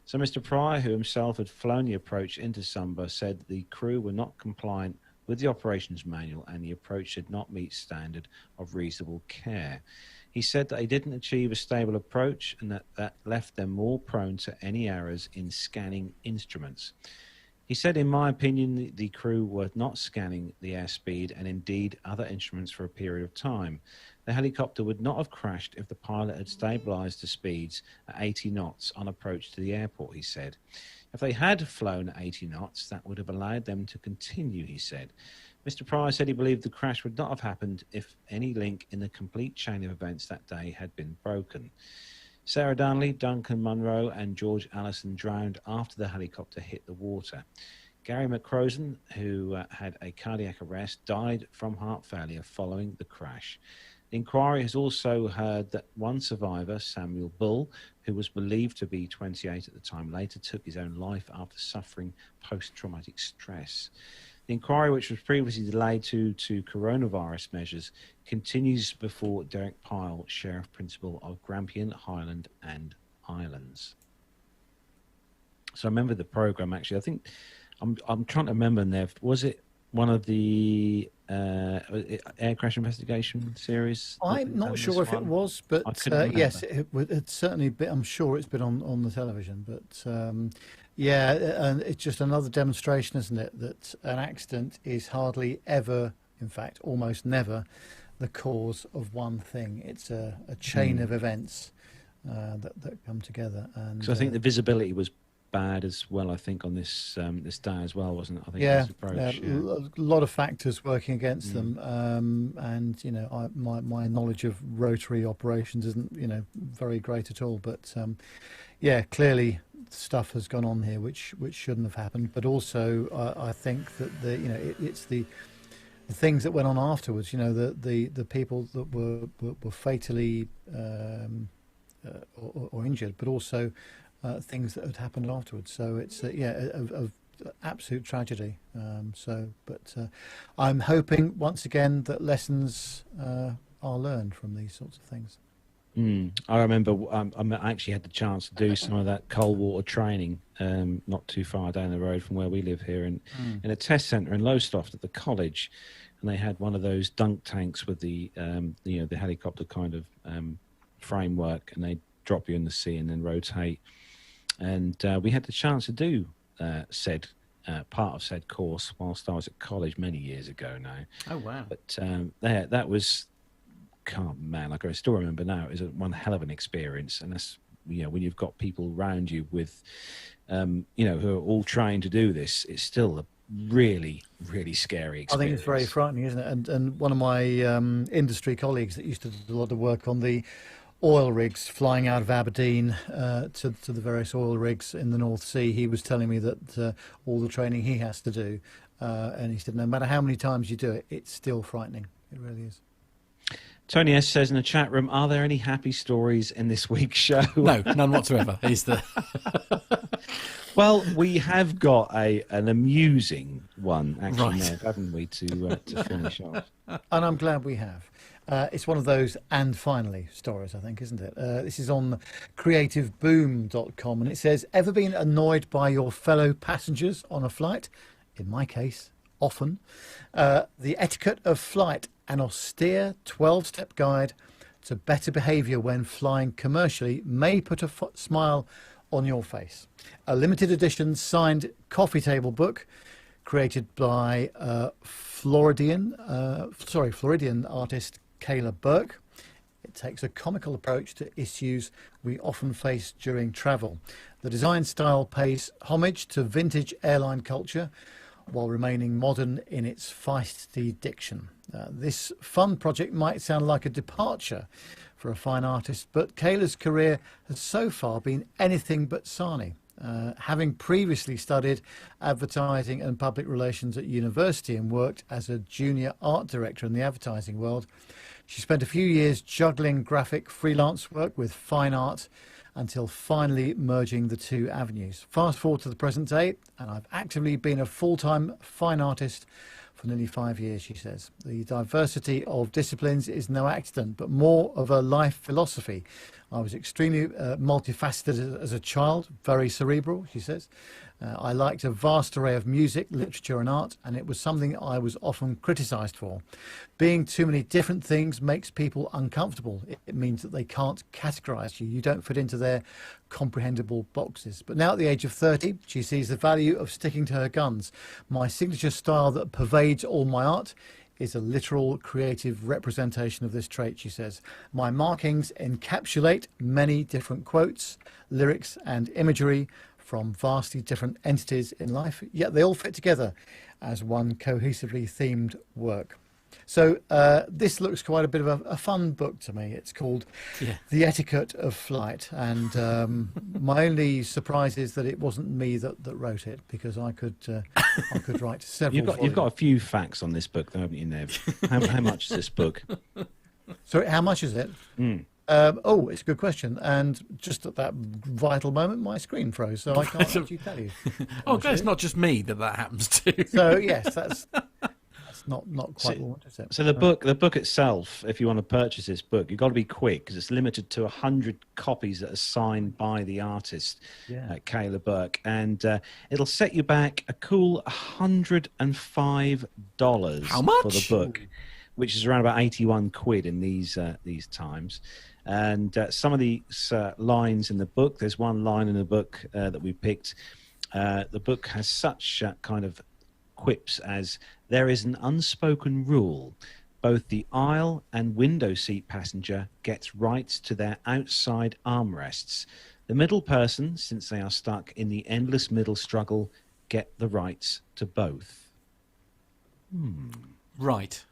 So Mr. Pryor, who himself had flown the approach into Sumbra, said the crew were not compliant with the operations manual and the approach did not meet standard of reasonable care. He said that they didn't achieve a stable approach and that left them more prone to any errors in scanning instruments. He said, in my opinion, the crew were not scanning the airspeed and indeed other instruments for a period of time. The helicopter would not have crashed if the pilot had stabilized the speeds at 80 knots on approach to the airport, he said. If they had flown at 80 knots, that would have allowed them to continue, he said. Mr. Pryor said he believed the crash would not have happened if any link in the complete chain of events that day had been broken. Sarah Darnley, Duncan Munro and George Allison drowned after the helicopter hit the water. Gary McCrozen, who had a cardiac arrest, died from heart failure following the crash. The inquiry has also heard that one survivor, Samuel Bull, who was believed to be 28 at the time, later took his own life after suffering post-traumatic stress. The The inquiry, which was previously delayed to coronavirus measures, continues before Derek Pyle, Sheriff Principal of Grampian, Highland and Islands. So I remember the programme, actually. I think I'm trying to remember, Nev. Was it one of the air crash investigation series? I'm not sure if it was, but yes, it's certainly been, I'm sure it's been on the television. But yeah, and it's just another demonstration, isn't it, that an accident is hardly ever, in fact, almost never, the cause of one thing. It's a chain of events that come together. And so I think the visibility was bad as well, I think, on this this day as well, wasn't it? I think yeah, this approach, a lot of factors working against them, and you know, my knowledge of rotary operations isn't, you know, very great at all, but yeah, clearly stuff has gone on here which shouldn't have happened. But also I think that you know, it's the things that went on afterwards, you know, the people that were fatally or injured, but also things that had happened afterwards. So it's of absolute tragedy. But I'm hoping once again that lessons are learned from these sorts of things. I remember I actually had the chance to do some of that cold water training not too far down the road from where we live here in a test centre in Lowestoft at the college, and they had one of those dunk tanks with the you know, the helicopter kind of framework, and they drop you in the sea and then rotate. And we had the chance to do said part of said course whilst I was at college many years ago now. Oh wow! But that was, man, like I still remember now. It was one hell of an experience, and that's, you know, when you've got people around you with, you know, who are all trying to do this, it's still a really, really scary experience. I think it's very frightening, isn't it? And one of my industry colleagues that used to do a lot of work on the oil rigs flying out of Aberdeen to the various oil rigs in the North Sea, he was telling me that all the training he has to do, and he said no matter how many times you do it, it's still frightening. It really is. Tony S says in the chat room, are there any happy stories in this week's show? No, none whatsoever. He's the Well, we have got an amusing one, actually, right, Ned, haven't we, to finish off? And I'm glad we have. It's one of those and finally stories, I think, isn't it? This is on creativeboom.com, and it says, ever been annoyed by your fellow passengers on a flight? In my case, often. The Etiquette of Flight, an austere 12-step guide to better behaviour when flying commercially, may put a smile on your face. A limited edition signed coffee table book created by Floridian artist Kayla Burke. It takes a comical approach to issues we often face during travel. The design style pays homage to vintage airline culture while remaining modern in its feisty diction. This fun project might sound like a departure for a fine artist, but Kayla's career has so far been anything but sarny. Having previously studied advertising and public relations at university and worked as a junior art director in the advertising world, she spent a few years juggling graphic freelance work with fine art until finally merging the two avenues. Fast forward to the present day, and I've actively been a full-time fine artist for nearly 5 years, she says. The diversity of disciplines is no accident, but more of a life philosophy. I was extremely multifaceted as a child, very cerebral, she says. I liked a vast array of music, literature and art, and it was something I was often criticised for. Being too many different things makes people uncomfortable. It means that they can't categorise you. You don't fit into their comprehensible boxes. But now at the age of 30, she sees the value of sticking to her guns. My signature style that pervades all my art is a literal creative representation of this trait, she says. My markings encapsulate many different quotes, lyrics and imagery from vastly different entities in life, yet they all fit together as one cohesively themed work. So this looks quite a bit of a fun book to me. It's called The Etiquette of Flight, and my only surprise is that it wasn't me that wrote it, because I could write several. You've got a few facts on this book, though, haven't you, Nev? How much is this book? Sorry, how much is it? It's a good question. And just at that vital moment, my screen froze, so I can't actually tell you. It's not just me that happens to. So yes, that's not quite what is it? So the book itself, if you want to purchase this book, you've got to be quick because it's limited to 100 copies that are signed by the artist, Kayla Burke, and it'll set you back a cool $105. How much? For the book, which is around about 81 quid in these times. And some of these lines in the book, there's one line in the book that we picked. The book has such kind of quips as, there is an unspoken rule. Both the aisle and window seat passenger gets rights to their outside armrests. The middle person, since they are stuck in the endless middle struggle, get the rights to both. Right.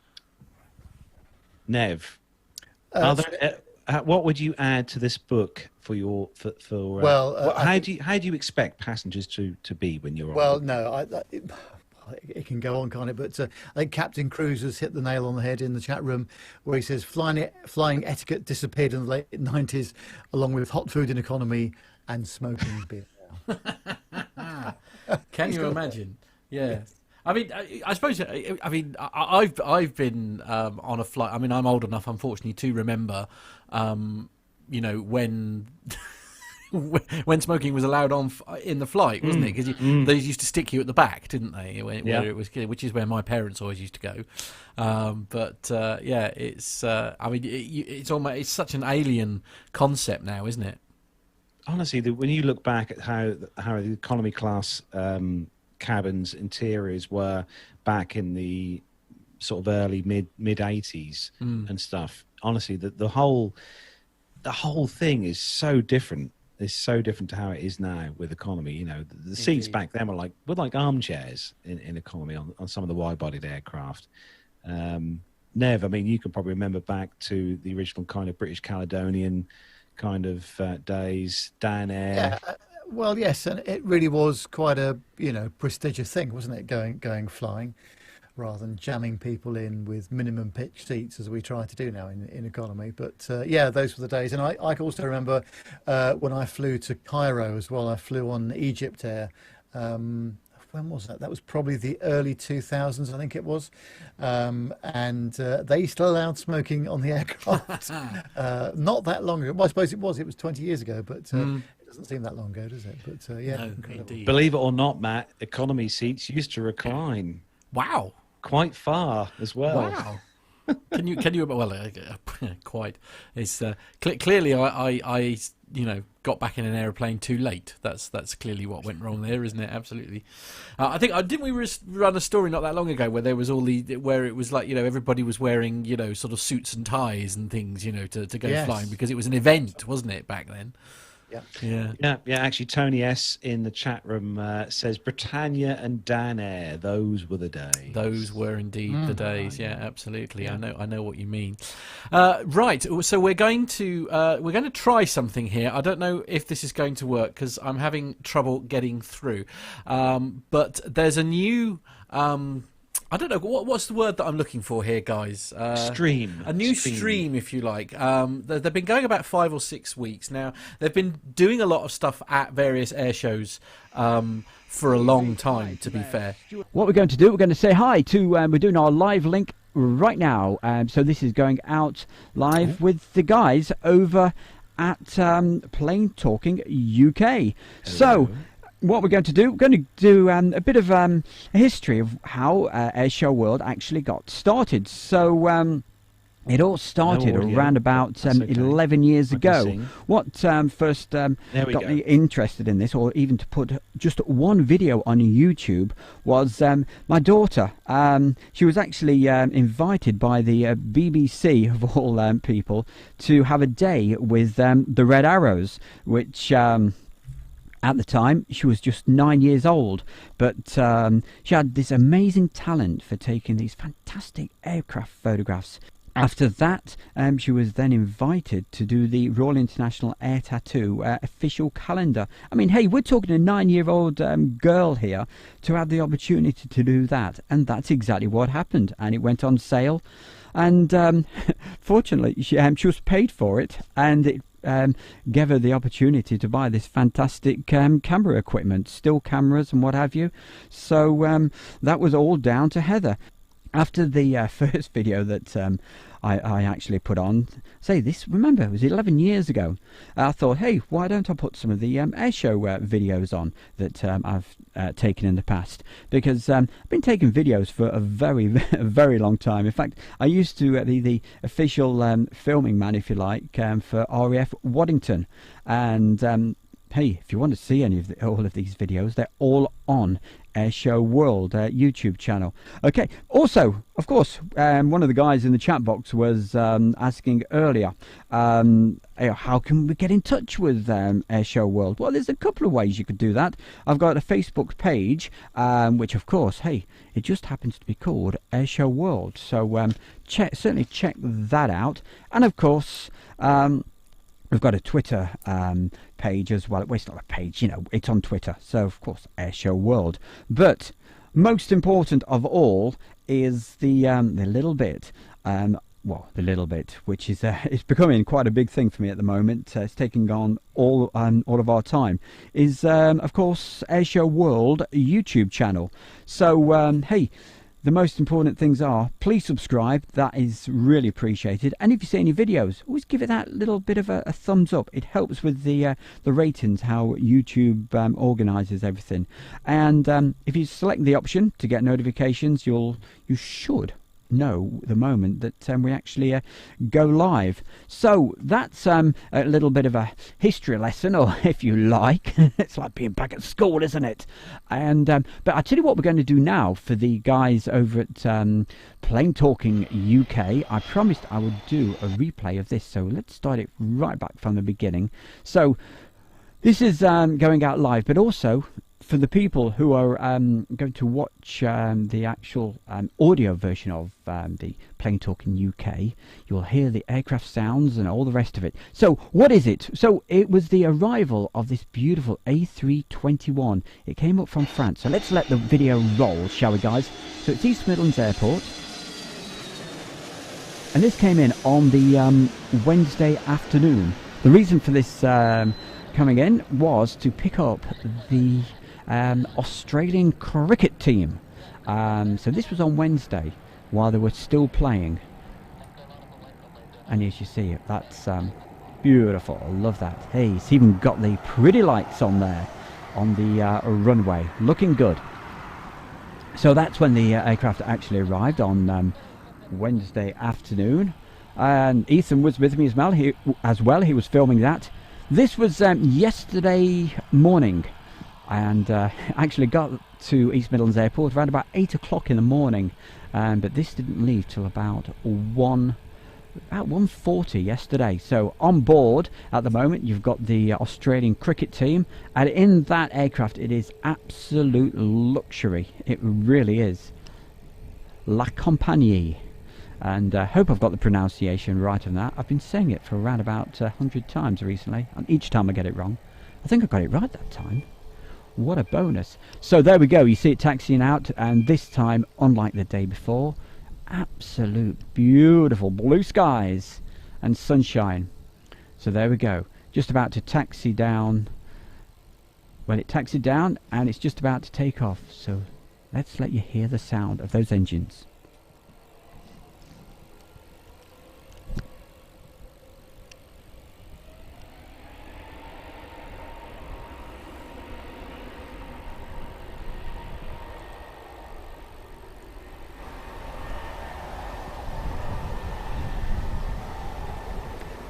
Nev, what would you add to this book for your how do you expect passengers to be when you're on? It can go on, can't it? But I think Captain Cruz has hit the nail on the head in the chat room, where he says flying etiquette disappeared in the late 90s, along with hot food in economy and smoking beer. Can you imagine? Yeah. I mean, I suppose. I mean, I've been on a flight. I mean, I'm old enough, unfortunately, to remember, when when smoking was allowed on in the flight, wasn't it? Because they used to stick you at the back, didn't they? Where it was, which is where my parents always used to go. It's. I mean, it's such an alien concept now, isn't it? Honestly, when you look back at how the economy class cabins interiors were back in the sort of early mid 80s and stuff, honestly, the whole thing is so different. It's so different to how it is now with economy. The seats back then were like armchairs in economy on some of the wide-bodied aircraft. Nev, I mean, you can probably remember back to the original kind of British Caledonian kind of days, Dan Air. Yeah, well, yes, and it really was quite a prestigious thing, wasn't it? Going flying, rather than jamming people in with minimum pitch seats as we try to do now in economy. But those were the days. And I also remember when I flew to Cairo as well. I flew on Egypt Air. When was that? That was probably the early 2000s, I think it was. And they still allowed smoking on the aircraft. Not that long ago. Well, I suppose it was 20 years ago, but it doesn't seem that long ago, does it? But No, indeed. Believe it or not, Matt, economy seats used to recline. Wow. Quite far as well. Wow. Can you? Well, quite. It's clearly I got back in an aeroplane too late. That's clearly what went wrong there, isn't it? Absolutely. I think didn't we run a story not that long ago where there was where it was like everybody was wearing sort of suits and ties and things to go flying because it was an event, wasn't it, back then? Yeah. Actually, Tony S in the chat room says Britannia and Dan Air. Those were the days. Those were indeed the days. Yeah, absolutely. Yeah. I know what you mean. Right. So we're going to try something here. I don't know if this is going to work because I'm having trouble getting through. But there's a new. I don't know what's the word that I'm looking for here, guys. Stream. A new stream, if you like. They've been going about 5 or 6 weeks now. They've been doing a lot of stuff at various air shows for a long time. To be fair, what we're going to do, we're going to say hi to. We're doing our live link right now. So this is going out live with the guys over at Plane Talking UK. Hello. So. What we're going to do, a bit of a history of how Airshow World actually got started. So it all started around about 11 years ago. What first got me interested in this, or even to put just one video on YouTube, was my daughter. She was actually invited by the BBC, of all people, to have a day with the Red Arrows, which... at the time, she was just 9 years old, but she had this amazing talent for taking these fantastic aircraft photographs. After that, she was then invited to do the Royal International Air Tattoo official calendar. I mean, hey, we're talking a 9-year-old girl here to have the opportunity to do that, and that's exactly what happened. And it went on sale, and fortunately, she was paid for it, and it gave her the opportunity to buy this fantastic camera equipment, still cameras and what have you. So that was all down to Heather. After the first video that I actually put on, remember, it was 11 years ago, I thought, hey, why don't I put some of the airshow videos on that I've taken in the past? Because I've been taking videos for a very, very long time. In fact, I used to be the official filming man, if you like, for RAF Waddington. And hey, if you want to see all of these videos, they're all on Airshow World YouTube channel. Okay, also, of course, one of the guys in the chat box was asking earlier, how can we get in touch with Airshow World? Well, there's a couple of ways you could do that. I've got a Facebook page, which, of course, hey, it just happens to be called Airshow World. So certainly check that out. And, of course, we've got a Twitter page as well. Well, it's not a page, it's on Twitter. So, of course, Airshow World. But most important of all is the little bit, which is it's becoming quite a big thing for me at the moment. It's taking on all of our time. Is, of course, Airshow World YouTube channel. So, hey, the most important things are, please subscribe. That is really appreciated. And if you see any videos, always give it that little bit of a thumbs up. It helps with the ratings, how YouTube organises everything. And if you select the option to get notifications, you should know the moment that we actually go live. So that's a little bit of a history lesson, or if you like, it's like being back at school, isn't it? And but I tell you what we're going to do now for the guys over at Plane Talking UK. I promised I would do a replay of this, so let's start it right back from the beginning. So this is going out live, but also for the people who are going to watch the actual audio version of the Plane Talking UK, you'll hear the aircraft sounds and all the rest of it. So what is it? So it was the arrival of this beautiful A321. It came up from France. So let's let the video roll, shall we, guys? So it's East Midlands Airport. And this came in on the Wednesday afternoon. The reason for this coming in was to pick up the Australian cricket team. So this was on Wednesday while they were still playing, and as you see, that's beautiful. I love that. Hey, it's even got the pretty lights on there on the runway, looking good. So that's when the aircraft actually arrived on Wednesday afternoon, and Ethan was with me as well. He was filming that. This was yesterday morning, and actually got to East Midlands Airport around about 8 o'clock in the morning, but this didn't leave till about 1:40 yesterday. So on board at the moment you've got the Australian cricket team, and in that aircraft it is absolute luxury. It really is. La Compagnie. And I hope I've got the pronunciation right on that. I've been saying it for around about 100 times recently, and each time I get it wrong. I think I got it right that time. What a bonus. So there we go, you see it taxiing out, and this time, unlike the day before, absolute beautiful blue skies and sunshine. So there we go, just about to taxi down. Well, it taxied down and it's just about to take off, so let's let you hear the sound of those engines.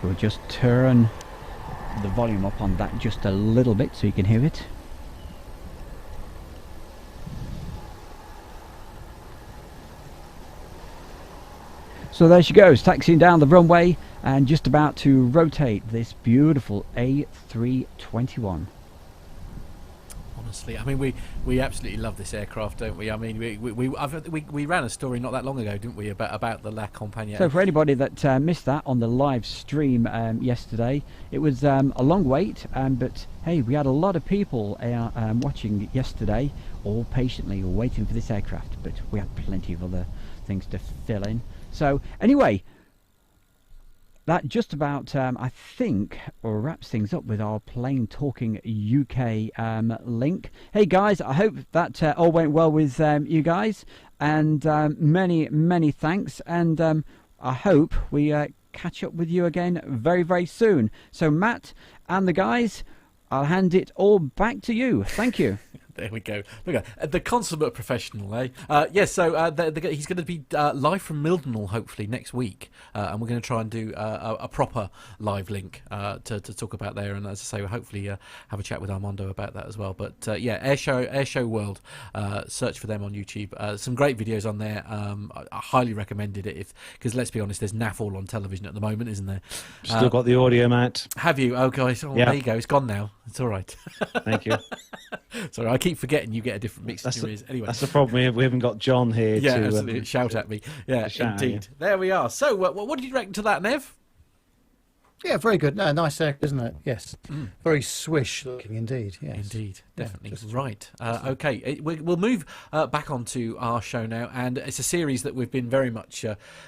We'll just turn the volume up on that just a little bit so you can hear it. So there she goes, taxiing down the runway and just about to rotate this beautiful A321. honestly. I mean, we absolutely love this aircraft, don't we? I mean, we ran a story not that long ago, didn't we, about the La Compagne. So for anybody that missed that on the live stream yesterday, it was a long wait, but hey, we had a lot of people watching yesterday, all patiently waiting for this aircraft, but we had plenty of other things to fill in. So anyway, that just about, I think, wraps things up with our Plane Talking UK link. Hey guys, I hope that all went well with you guys, and many thanks, and I hope we catch up with you again very, very soon. So Matt and the guys, I'll hand it all back to you. Thank you. There we go. Look at the consummate professional, eh? Yes, so he's going to be live from Mildenhall, hopefully, next week. And we're going to try and do a proper live link to talk about there. And as I say, we'll hopefully have a chat with Armando about that as well. But yeah, Airshow World, search for them on YouTube. Some great videos on there. I highly recommended it, because let's be honest, there's naff all on television at the moment, isn't there? Still got the audio, Matt. Have you? Oh, guys. Oh, yeah. There you go. It's gone now. It's all right. Thank you. Sorry, I keep forgetting you get a different mix of series. Anyway, that's the problem. We haven't got John here. Yeah, to absolutely. Shout at me. Yeah, indeed. Yeah. There we are. So, what did you reckon to that, Nev? Yeah, very good. No, nice air, isn't it? Yes. Very swish looking indeed. Yes. Indeed, definitely. Yeah, right. Okay, we'll move back onto our show now, and it's a series that we've been very much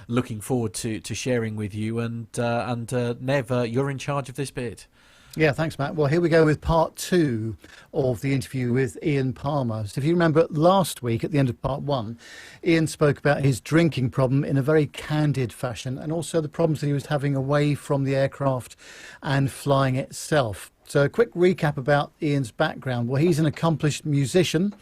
looking forward to sharing with you. And Nev, you're in charge of this bit. Yeah, thanks, Matt. Well, here we go with part 2 of the interview with Ian Palmer. So if you remember last week at the end of part 1, Ian spoke about his drinking problem in a very candid fashion, and also the problems that he was having away from the aircraft and flying itself. So a quick recap about Ian's background. Well, he's an accomplished musician.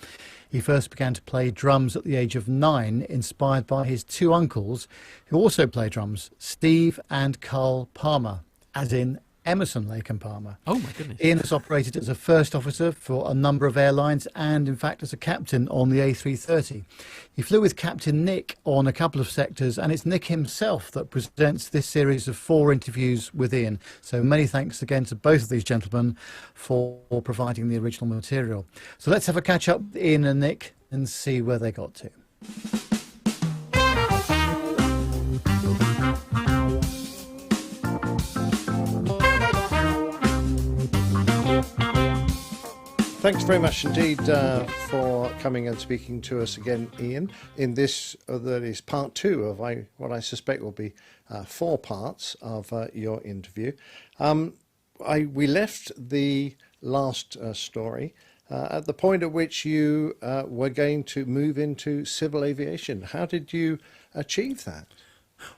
He first began to play drums at the age of 9, inspired by his 2 uncles who also play drums, Steve and Carl Palmer, as in Emerson, Lake and Palmer. Oh my goodness. Ian has operated as a first officer for a number of airlines, and in fact as a captain on the A330. He flew with Captain Nick on a couple of sectors, and it's Nick himself that presents this series of 4 interviews with Ian. So many thanks again to both of these gentlemen for providing the original material. So let's have a catch up with Ian and Nick and see where they got to. Thanks very much indeed for coming and speaking to us again, Ian, in this that is part 2 of what I suspect will be 4 parts of your interview. We left the last story at the point at which you were going to move into civil aviation. How did you achieve that?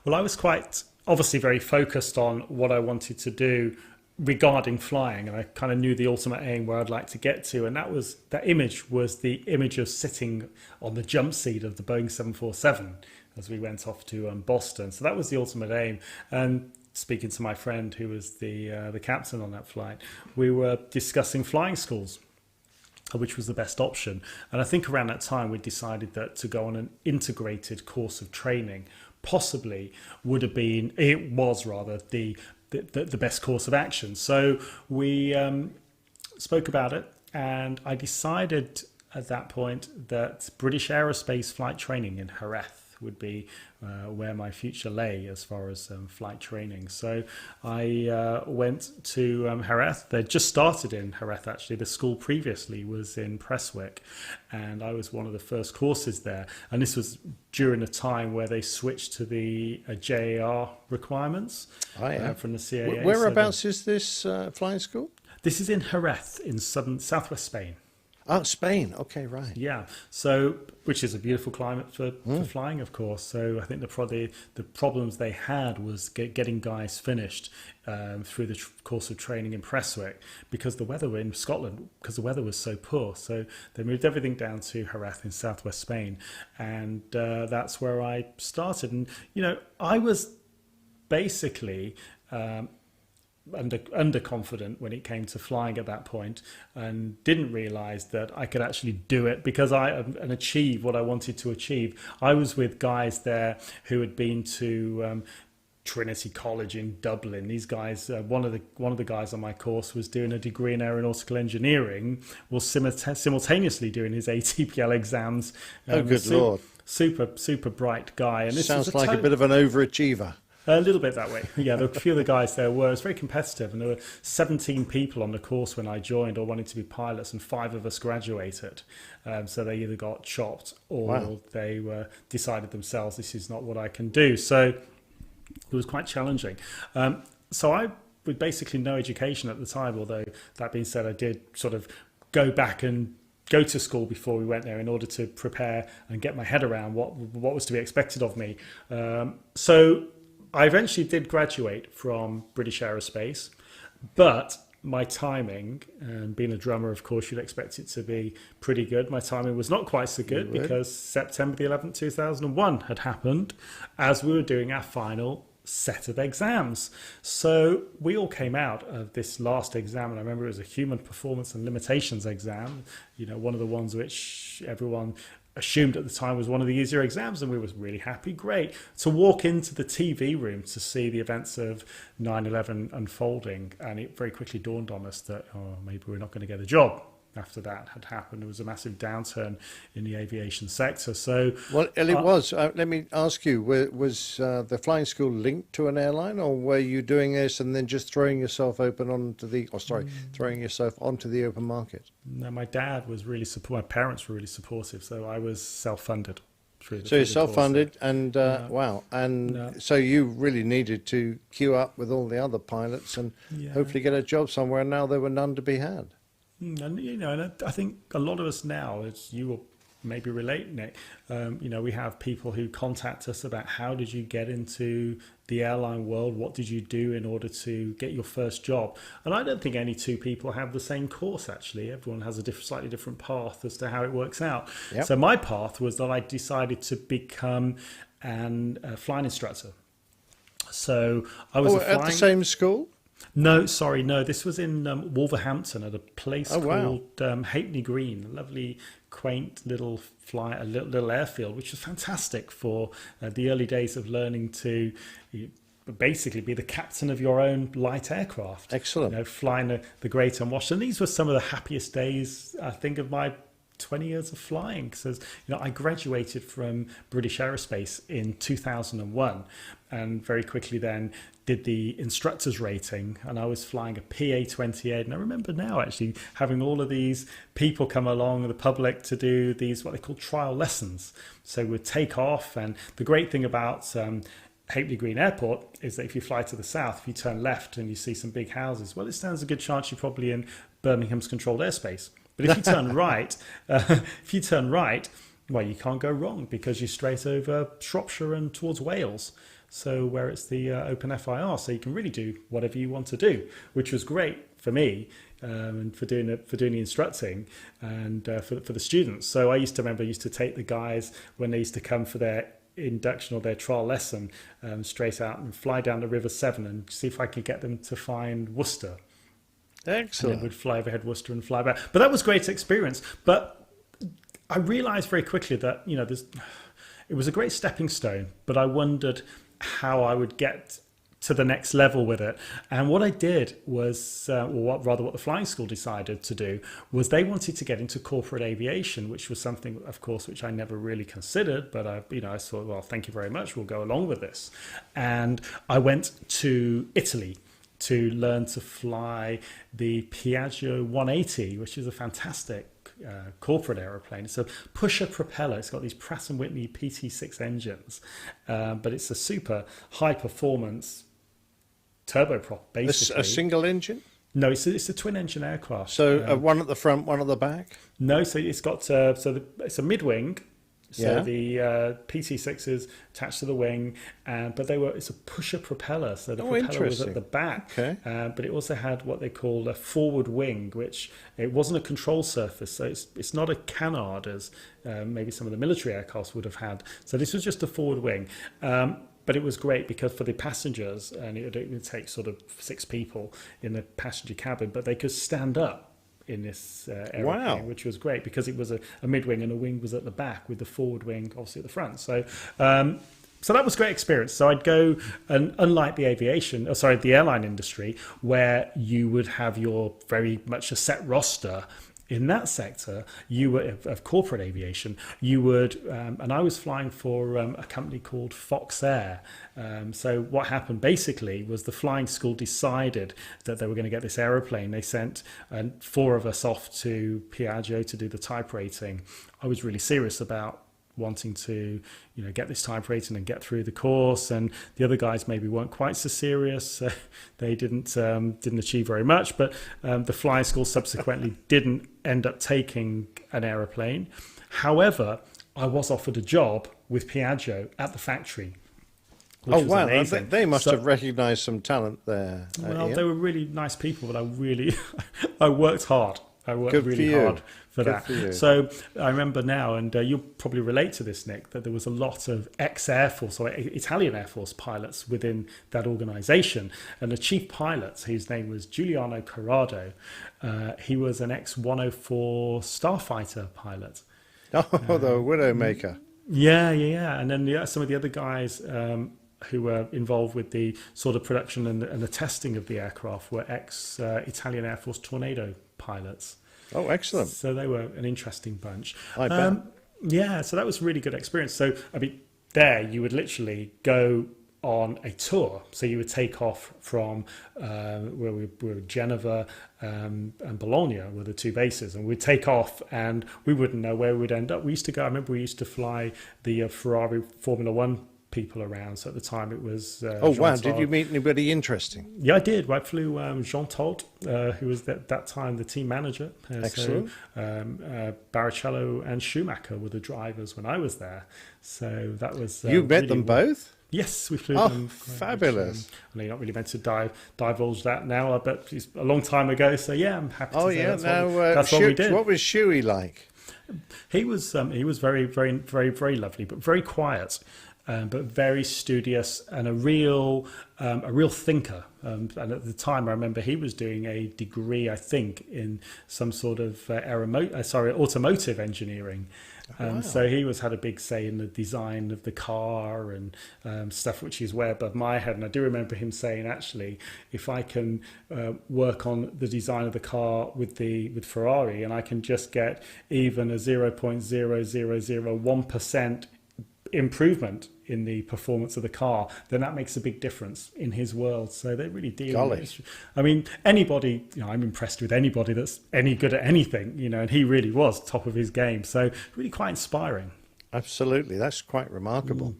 Well, I was quite obviously very focused on what I wanted to do regarding flying, and I kind of knew the ultimate aim where I'd like to get to, and that image was the image of sitting on the jump seat of the Boeing 747 as we went off to Boston. So that was the ultimate aim. And speaking to my friend who was the captain on that flight, we were discussing flying schools, which was the best option. And I think around that time we decided that to go on an integrated course of training possibly would have been, it was rather the best course of action. So we spoke about it, and I decided at that point that British Aerospace flight training in Jerez would be where my future lay as far as flight training. So I went to Jerez. They'd just started in Jerez, actually. The school previously was in Prestwick, and I was one of the first courses there. And this was during a time where they switched to the JAR requirements from the CAA. Whereabouts is this flying school? This is in Jerez in southwest Spain. Oh, Spain. Okay, right. Yeah. So, which is a beautiful climate for flying, of course. So I think the problems they had was getting guys finished through the course of training in Prestwick, because the weather in Scotland, because the weather was so poor. So they moved everything down to Jerez in southwest Spain, and that's where I started. And I was basically underconfident when it came to flying at that point, and didn't realize that I could actually do it and achieve what I wanted to achieve. I was with guys there who had been to Trinity College in Dublin. These guys, one of the guys on my course was doing a degree in aeronautical engineering, was simultaneously doing his ATPL exams. Good Lord. Super bright guy. And this sounds like a bit of an overachiever. A little bit that way. Yeah, there were a few of the guys there were. It was very competitive, and there were 17 people on the course when I joined or wanted to be pilots, and 5 of us graduated. So they either got chopped or they decided themselves, this is not what I can do. So it was quite challenging. So I, with basically no education at the time, although that being said, I did sort of go back and go to school before we went there in order to prepare and get my head around what was to be expected of me. So I eventually did graduate from British Aerospace, but my timing, and being a drummer, of course, you'd expect it to be pretty good. My timing was not quite so good because September the 11th, 2001 had happened as we were doing our final set of exams. So we all came out of this last exam, and I remember it was a human performance and limitations exam, one of the ones which everyone assumed at the time was one of the easier exams, and we was really happy. Great to walk into the TV room to see the events of 9/11 unfolding, and it very quickly dawned on us that maybe we're not going to get a job after that had happened. There was a massive downturn in the aviation sector. So it was. Let me ask you: was the flying school linked to an airline, or were you doing this and then just throwing yourself throwing yourself onto the open market? No, my dad was really supportive. My parents were really supportive, so I was self-funded. So you're self-funded, and so you really needed to queue up with all the other pilots and hopefully get a job somewhere. And now there were none to be had. And and I think a lot of us now, as you will maybe relate, Nick, we have people who contact us about how did you get into the airline world? What did you do in order to get your first job? And I don't think any two people have the same course, actually. Everyone has a slightly different path as to how it works out. Yep. So my path was that I decided to become a flying instructor. So I was at the same school? No, this was in Wolverhampton at a place called Halfpenny Green, a lovely, quaint little little airfield, which was fantastic for the early days of learning to basically be the captain of your own light aircraft. Excellent. Flying the Great Unwashed. And these were some of the happiest days, I think, of my 20 years of flying, because I graduated from British Aerospace in 2001, and very quickly then did the instructor's rating, and I was flying a PA-28, and I remember now actually having all of these people come along, the public, to do these what they call trial lessons. So we'd take off, and the great thing about Halfpenny Green Airport is that if you fly to the south, if you turn left and you see some big houses, well, it stands a good chance you're probably in Birmingham's controlled airspace. But if you turn right, well, you can't go wrong because you're straight over Shropshire and towards Wales. So where it's the open FIR, so you can really do whatever you want to do, which was great for me and for doing the instructing and for the students. So I used to take the guys when they used to come for their induction or their trial lesson straight out and fly down the River Severn and see if I could get them to find Worcester. Excellent. And then we'd fly overhead Worcester and fly back. But that was a great experience. But I realised very quickly that it was a great stepping stone. But I wondered how I would get to the next level with it. And what I did was, what the flying school decided to do was they wanted to get into corporate aviation, which was something, of course, which I never really considered. But I thought, well, thank you very much. We'll go along with this. And I went to Italy to learn to fly the Piaggio 180, which is a fantastic corporate aeroplane. It's a pusher propeller. It's got these Pratt & Whitney PT6 engines, but it's a super high performance turboprop, basically. A single engine? No, it's a twin engine aircraft. So one at the front, one at the back? No, so it's got it's a mid-wing. So the PT6 is attached to the wing, but it's a pusher propeller. So the propeller was at the back, but it also had what they call a forward wing, which it wasn't a control surface. So it's not a canard as maybe some of the military aircraft would have had. So this was just a forward wing. But it was great because for the passengers, and it would take sort of 6 people in the passenger cabin, but they could stand up in this aeroplane, which was great because it was a mid-wing and a wing was at the back with the forward wing obviously at the front. So So that was a great experience. So I'd go, and unlike the the airline industry, where you would have your very much a set roster. In that sector, you were of corporate aviation. You would, and I was flying for a company called Fox Air. So what happened basically was the flying school decided that they were going to get this aeroplane. They sent 4 of us off to Piaggio to do the type rating. I was really serious about wanting to, get this type rating and get through the course, and the other guys maybe weren't quite so serious, so they didn't achieve very much. But the flying school subsequently didn't end up taking an aeroplane. However, I was offered a job with Piaggio at the factory. Oh wow! They must have recognised some talent there. Well, Ian. they were really nice people, but I worked hard. I worked really hard for that. So I remember now, and you'll probably relate to this, Nick, that there was a lot of ex-Air Force or Italian Air Force pilots within that organisation. And the chief pilot, whose name was Giuliano Corrado, he was an ex-104 Starfighter pilot. Oh, the Widowmaker. Yeah. And then some of the other guys who were involved with the sort of production and the testing of the aircraft were ex-Italian Air Force Tornado pilots. Oh, excellent. So they were an interesting bunch. I bet. Yeah, so that was a really good experience. So, I mean, there you would literally go on a tour. So you would take off from where we were, Genova and Bologna were the 2 bases, and we'd take off and we wouldn't know where we'd end up. I remember we used to fly the Ferrari Formula One people around. So at the time it was wow, did you meet anybody interesting? Yeah, I did. I flew Jean Todt, who was at that time the team manager. Excellent. So Barrichello and Schumacher were the drivers when I was there. So that was you met them both? Yes, we flew them. Fabulous. I know you're not really meant to divulge that now, but it's a long time ago. So yeah, I'm happy to say that's what we did. What was Shuey like? He was very, very, very, very lovely, but very quiet. But very studious and a real thinker. And at the time, I remember he was doing a degree, I think, in some sort of automotive engineering. Wow. So he had a big say in the design of the car and stuff, which is way above my head. And I do remember him saying, actually, if I can work on the design of the car with Ferrari, and I can just get even a 0.0001% improvement in the performance of the car, then that makes a big difference in his world. So they really deal. Golly. I mean, anybody, I'm impressed with anybody that's any good at anything, and he really was top of his game. So really quite inspiring. Absolutely. That's quite remarkable.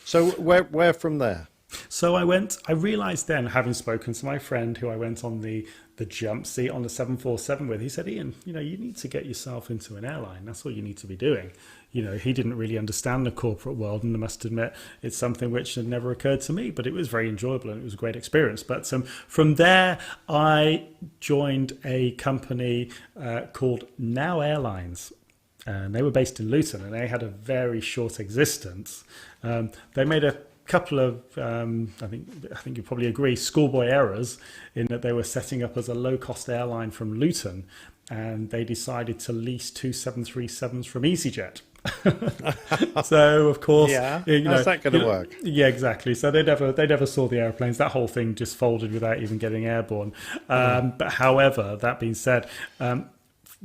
So where from there? So I realised then, having spoken to my friend who I went on the jump seat on the 747 with, he said, Ian, you need to get yourself into an airline. That's what you need to be doing. He didn't really understand the corporate world, and I must admit it's something which had never occurred to me, but it was very enjoyable and it was a great experience. But from there, I joined a company called Now Airlines. And they were based in Luton, and they had a very short existence. They made a couple of, I think you probably agree, schoolboy errors in that they were setting up as a low-cost airline from Luton, and they decided to lease 2 737s from EasyJet. So of course, how's that going to work? Yeah, exactly. So they never saw the airplanes. That whole thing just folded without even getting airborne. But however, that being said,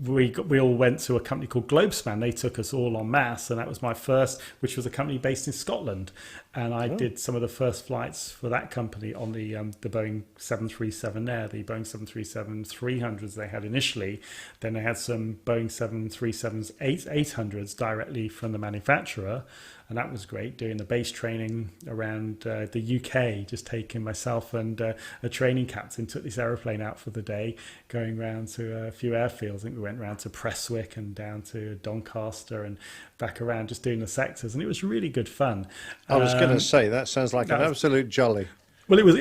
we all went to a company called Globespan. They took us all en masse, and that was my first, which was a company based in Scotland. And I did some of the first flights for that company on the Boeing 737 there, the Boeing 737-300s they had initially. Then they had some Boeing 737s 800s directly from the manufacturer. And that was great, doing the base training around the UK, just taking myself and a training captain, took this aeroplane out for the day, going around to a few airfields. I think we went around to Prestwick and down to Doncaster and back around, just doing the sectors. And it was really good fun. I was going to say, that sounds like an absolute jolly. Well, it was.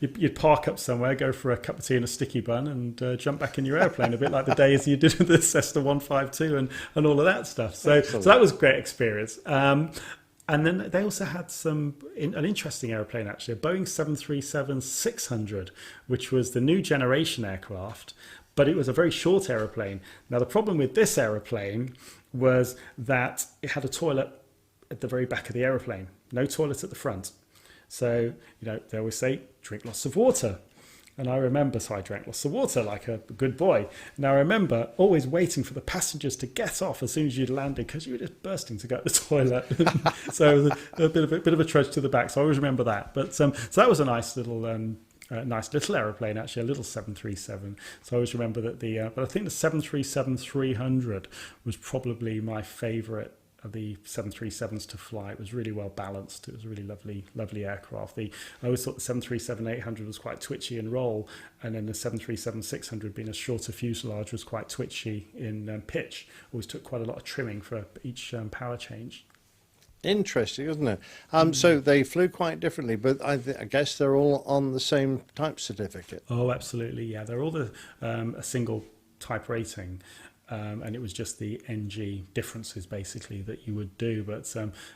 You'd park up somewhere, go for a cup of tea and a sticky bun, and jump back in your airplane, a bit like the days you did with the Cessna 152 and all of that stuff. So that was a great experience. And then they also had an interesting airplane, actually, a Boeing 737-600, which was the new generation aircraft, but it was a very short airplane. Now, the problem with this airplane was that it had a toilet at the very back of the aeroplane, no toilet at the front. So, they always say, drink lots of water. And I remember, so I drank lots of water like a good boy. And I remember always waiting for the passengers to get off as soon as you'd landed, because you were just bursting to go to the toilet. So it was a bit of a trudge to the back. So I always remember that. But so that was a nice little aeroplane, actually, a little 737. So I always remember that but I think the 737-300 was probably my favourite of the 737s to fly. It was really well balanced. It was a really lovely aircraft. I always thought the 737-800 was quite twitchy in roll, and then the 737-600, being a shorter fuselage, was quite twitchy in pitch. Always took quite a lot of trimming for each power change. Interesting, isn't it? So they flew quite differently, but I guess they're all on the same type certificate. Oh, absolutely, yeah. They're all a single type rating. And it was just the NG differences basically that you would do. But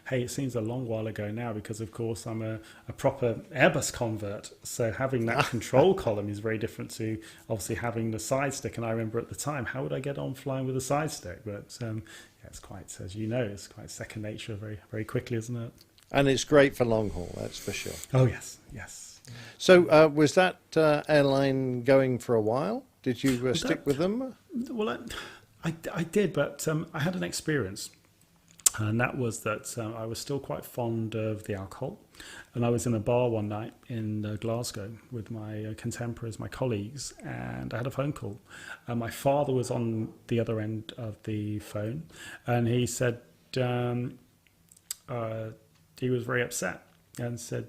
hey, it seems a long while ago now, because of course I'm a proper Airbus convert. So having that control column is very different to obviously having the side stick. And I remember at the time, how would I get on flying with a side stick? But yeah, it's quite, as you know, it's quite second nature very, very quickly, isn't it? And it's great for long haul, that's for sure. Oh, yes. So was that airline going for a while? Did you stick with them? Well, I did, but I had an experience, and that was that I was still quite fond of the alcohol, and I was in a bar one night in Glasgow with my contemporaries, my colleagues, and I had a phone call. My father was on the other end of the phone, and he said he was very upset and said,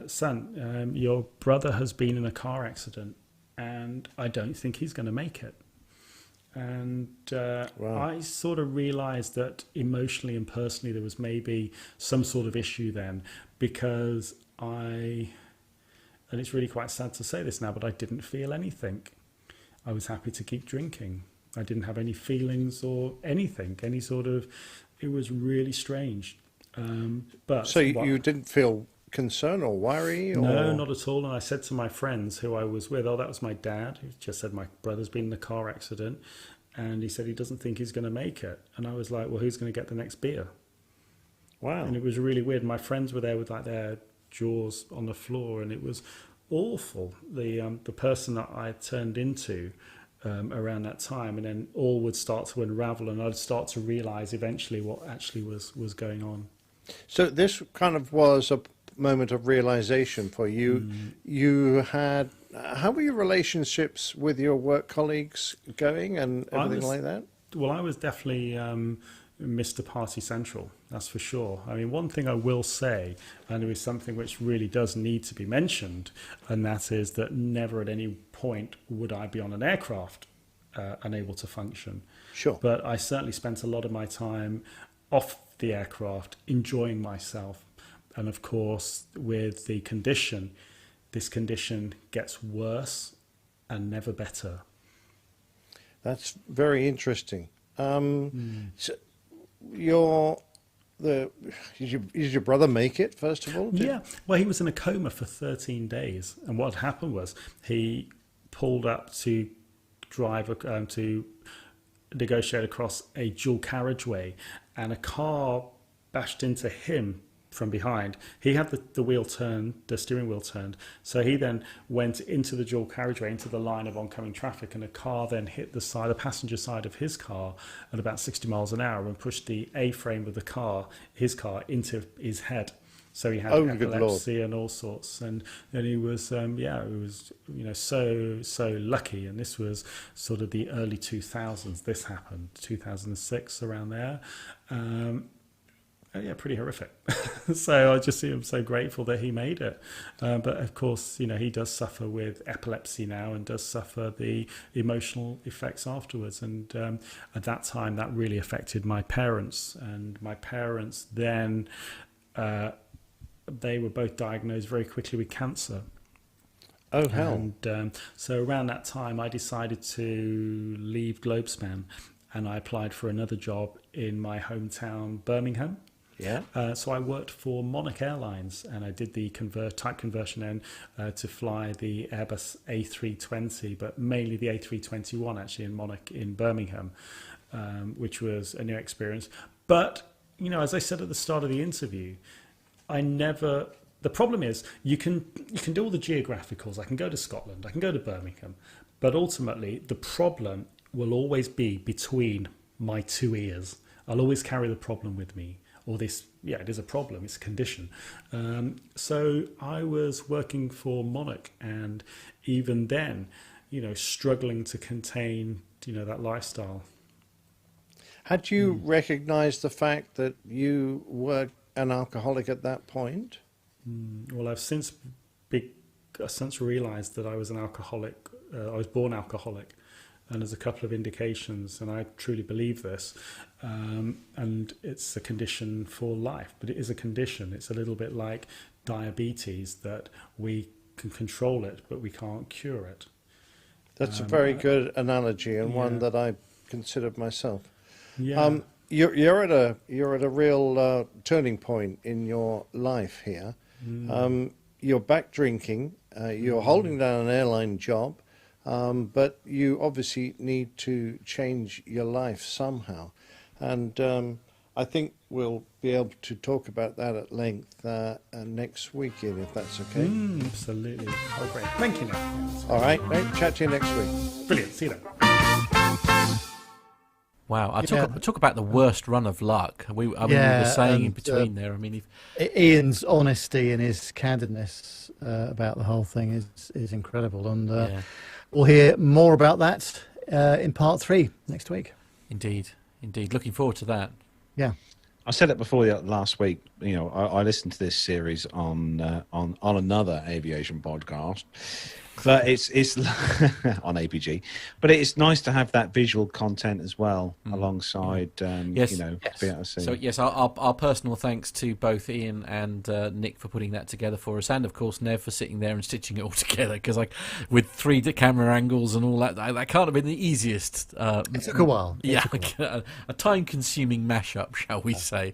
son, your brother has been in a car accident, and I don't think he's going to make it. And Wow. I sort of realized that emotionally and personally there was maybe some sort of issue then, because and it's really quite sad to say this now, but I didn't feel anything. I was happy to keep drinking. I didn't have any feelings or anything, it was really strange. But So you didn't feel concern or worry? Or... No, not at all. And I said to my friends who I was with, that was my dad, who just said my brother's been in a car accident, and he said he doesn't think he's going to make it. And I was like, well, who's going to get the next beer? Wow. And it was really weird. My friends were there with like their jaws on the floor, and it was awful. The person that I turned into around that time, and then all would start to unravel, and I'd start to realize eventually what actually was going on. So this kind of was a moment of realization for you. You had, how were your relationships with your work colleagues going and everything like that? Well, I was definitely Mr. Party Central, that's for sure. I mean, one thing I will say, and it is something which really does need to be mentioned, and that is that never at any point would I be on an aircraft unable to function. Sure. But I certainly spent a lot of my time off the aircraft enjoying myself. And of course, with the condition, this condition gets worse and never better. That's very interesting. So did your brother make it, first of all? Yeah, well, he was in a coma for 13 days. And what happened was he pulled up to drive, to negotiate across a dual carriageway, and a car bashed into him from behind. He had the wheel turned, the steering wheel turned. So he then went into the dual carriageway, into the line of oncoming traffic, and a car then hit the passenger side of his car at about 60 miles an hour and pushed the A-frame of his car into his head. So he had epilepsy and all sorts, and he was, it was, so lucky. And this was sort of the early 2000s. This happened, 2006, around there. Pretty horrific. So I just am so grateful that he made it. But of course, he does suffer with epilepsy now and does suffer the emotional effects afterwards. And at that time, that really affected my parents. And my parents then, they were both diagnosed very quickly with cancer. Oh, hell. And so around that time, I decided to leave Globespan, and I applied for another job in my hometown, Birmingham. Yeah. So I worked for Monarch Airlines, and I did the type conversion then to fly the Airbus A320, but mainly the A321 actually in Monarch in Birmingham, which was a new experience. But as I said at the start of the interview, the problem is you can do all the geographicals. I can go to Scotland, I can go to Birmingham, but ultimately the problem will always be between my two ears. I'll always carry the problem with me. Or this, it is a problem, it's a condition. So I was working for Monarch, and even then, struggling to contain, that lifestyle. Had you recognised the fact that you were an alcoholic at that point? Well, I've since realised that I was an alcoholic. I was born alcoholic. And there's a couple of indications, and I truly believe this, and it's a condition for life, but it is a condition. It's a little bit like diabetes, that we can control it, but we can't cure it. That's a very good analogy, and one that I considered myself. Yeah. You're at a real turning point in your life here. You're back drinking. You're holding down an airline job. But you obviously need to change your life somehow. And I think we'll be able to talk about that at length next week, Ian, if that's okay. Absolutely. Oh, great. Thank you, Nick. All right. Chat to you next week. Brilliant. See you then. Wow, talk about the worst run of luck. We were saying in between there. Ian's honesty and his candidness about the whole thing is incredible, and we'll hear more about that in part 3 next week. Indeed. Looking forward to that. Yeah. I said it before last week. I listened to this series on another aviation podcast, but it's on APG. But it's nice to have that visual content as well alongside. Yes. Be able to see. So yes, our personal thanks to both Ian and Nick for putting that together for us, and of course Nev for sitting there and stitching it all together. Because with 3 camera angles and all that can't have been the easiest. It took a while. A time-consuming mashup, shall we say?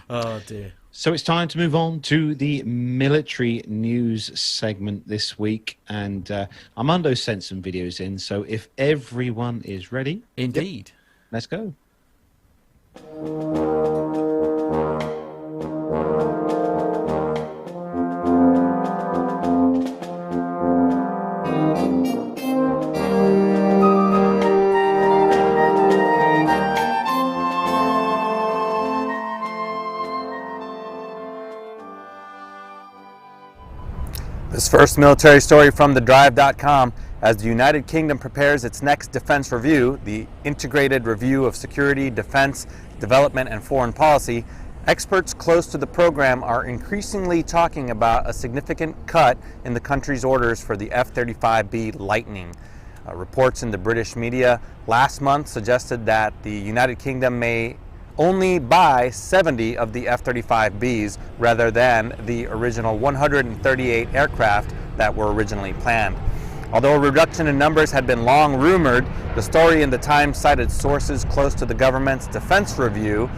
Oh dear. So it's time to move on to the military news segment this week, and Armando sent some videos in. So if everyone is ready, indeed, let's go. This first military story from thedrive.com. As the United Kingdom prepares its next defense review, the Integrated Review of Security, Defense, Development and Foreign Policy, experts close to the program are increasingly talking about a significant cut in the country's orders for the F-35B Lightning. Reports in the British media last month suggested that the United Kingdom may only buy 70 of the F-35Bs rather than the original 138 aircraft that were originally planned. Although a reduction in numbers had been long rumored, the story in the Times cited sources close to the government's defense review,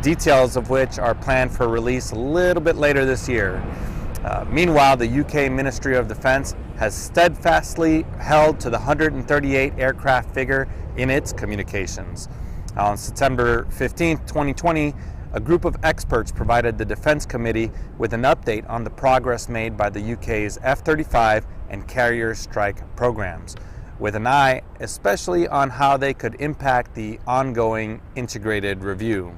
details of which are planned for release a little bit later this year. Meanwhile, the UK Ministry of Defence has steadfastly held to the 138 aircraft figure in its communications. On September 15, 2020, a group of experts provided the Defence Committee with an update on the progress made by the UK's F-35 and Carrier Strike programs, with an eye especially on how they could impact the ongoing integrated review.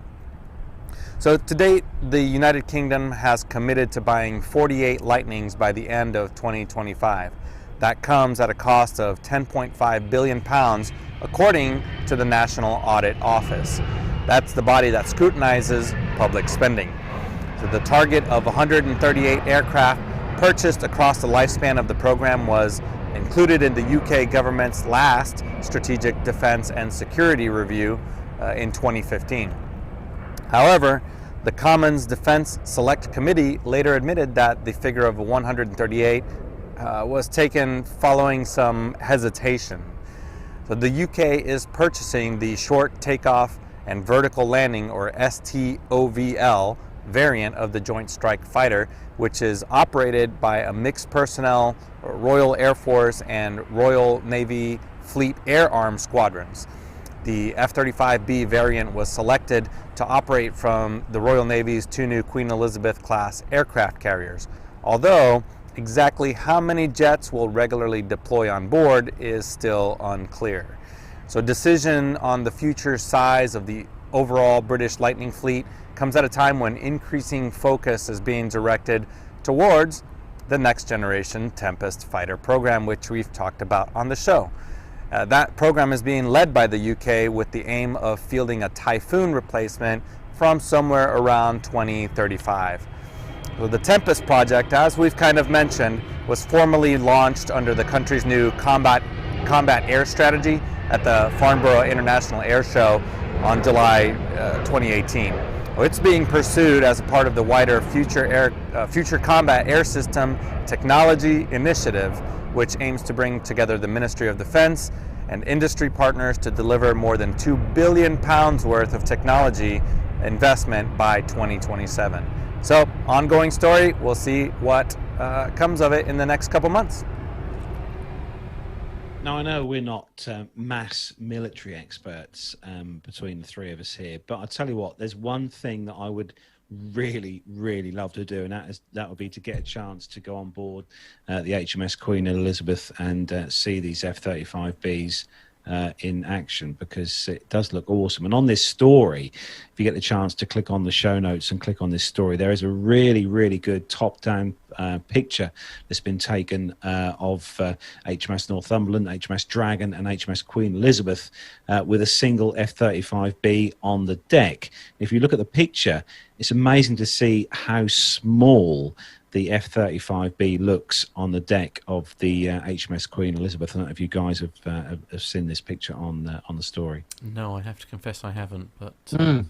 So to date, the United Kingdom has committed to buying 48 Lightnings by the end of 2025. That comes at a cost of £10.5 billion, according to the National Audit Office. That's the body that scrutinizes public spending. So the target of 138 aircraft purchased across the lifespan of the program was included in the UK government's last Strategic Defence and Security Review in 2015. However, the Commons Defence Select Committee later admitted that the figure of 138 was taken following some hesitation. So the UK is purchasing the Short Takeoff and Vertical Landing, or STOVL, variant of the Joint Strike Fighter, which is operated by a mixed personnel Royal Air Force and Royal Navy Fleet Air Arm squadrons. the F-35B variant was selected to operate from the Royal Navy's 2 new Queen Elizabeth class aircraft carriers. Although exactly how many jets will regularly deploy on board is still unclear. So decision on the future size of the overall British Lightning fleet comes at a time when increasing focus is being directed towards the next generation Tempest fighter program, which we've talked about on the show. That program is being led by the UK with the aim of fielding a Typhoon replacement from somewhere around 2035. So the Tempest project, as we've kind of mentioned, was formally launched under the country's new combat air strategy at the Farnborough International Air Show on July 2018. It's being pursued as a part of the wider Future Combat Air System Technology Initiative, which aims to bring together the Ministry of Defence and industry partners to deliver more than £2 billion worth of technology investment by 2027. So, ongoing story. We'll see what comes of it in the next couple months. Now, I know we're not mass military experts between the three of us here, but I'll tell you what, there's one thing that I would really, really love to do, and that would be to get a chance to go on board the HMS Queen Elizabeth and see these F-35Bs in action, because it does look awesome. And on this story, if you get the chance to click on the show notes and click on this story, there is a really, really good top-down picture that's been taken of HMS Northumberland, HMS Dragon and HMS Queen Elizabeth with a single F-35B on the deck. If you look at the picture, it's amazing to see how small the F-35B looks on the deck of the HMS Queen Elizabeth. I don't know if you guys have seen this picture on the story. No, I have to confess I haven't. But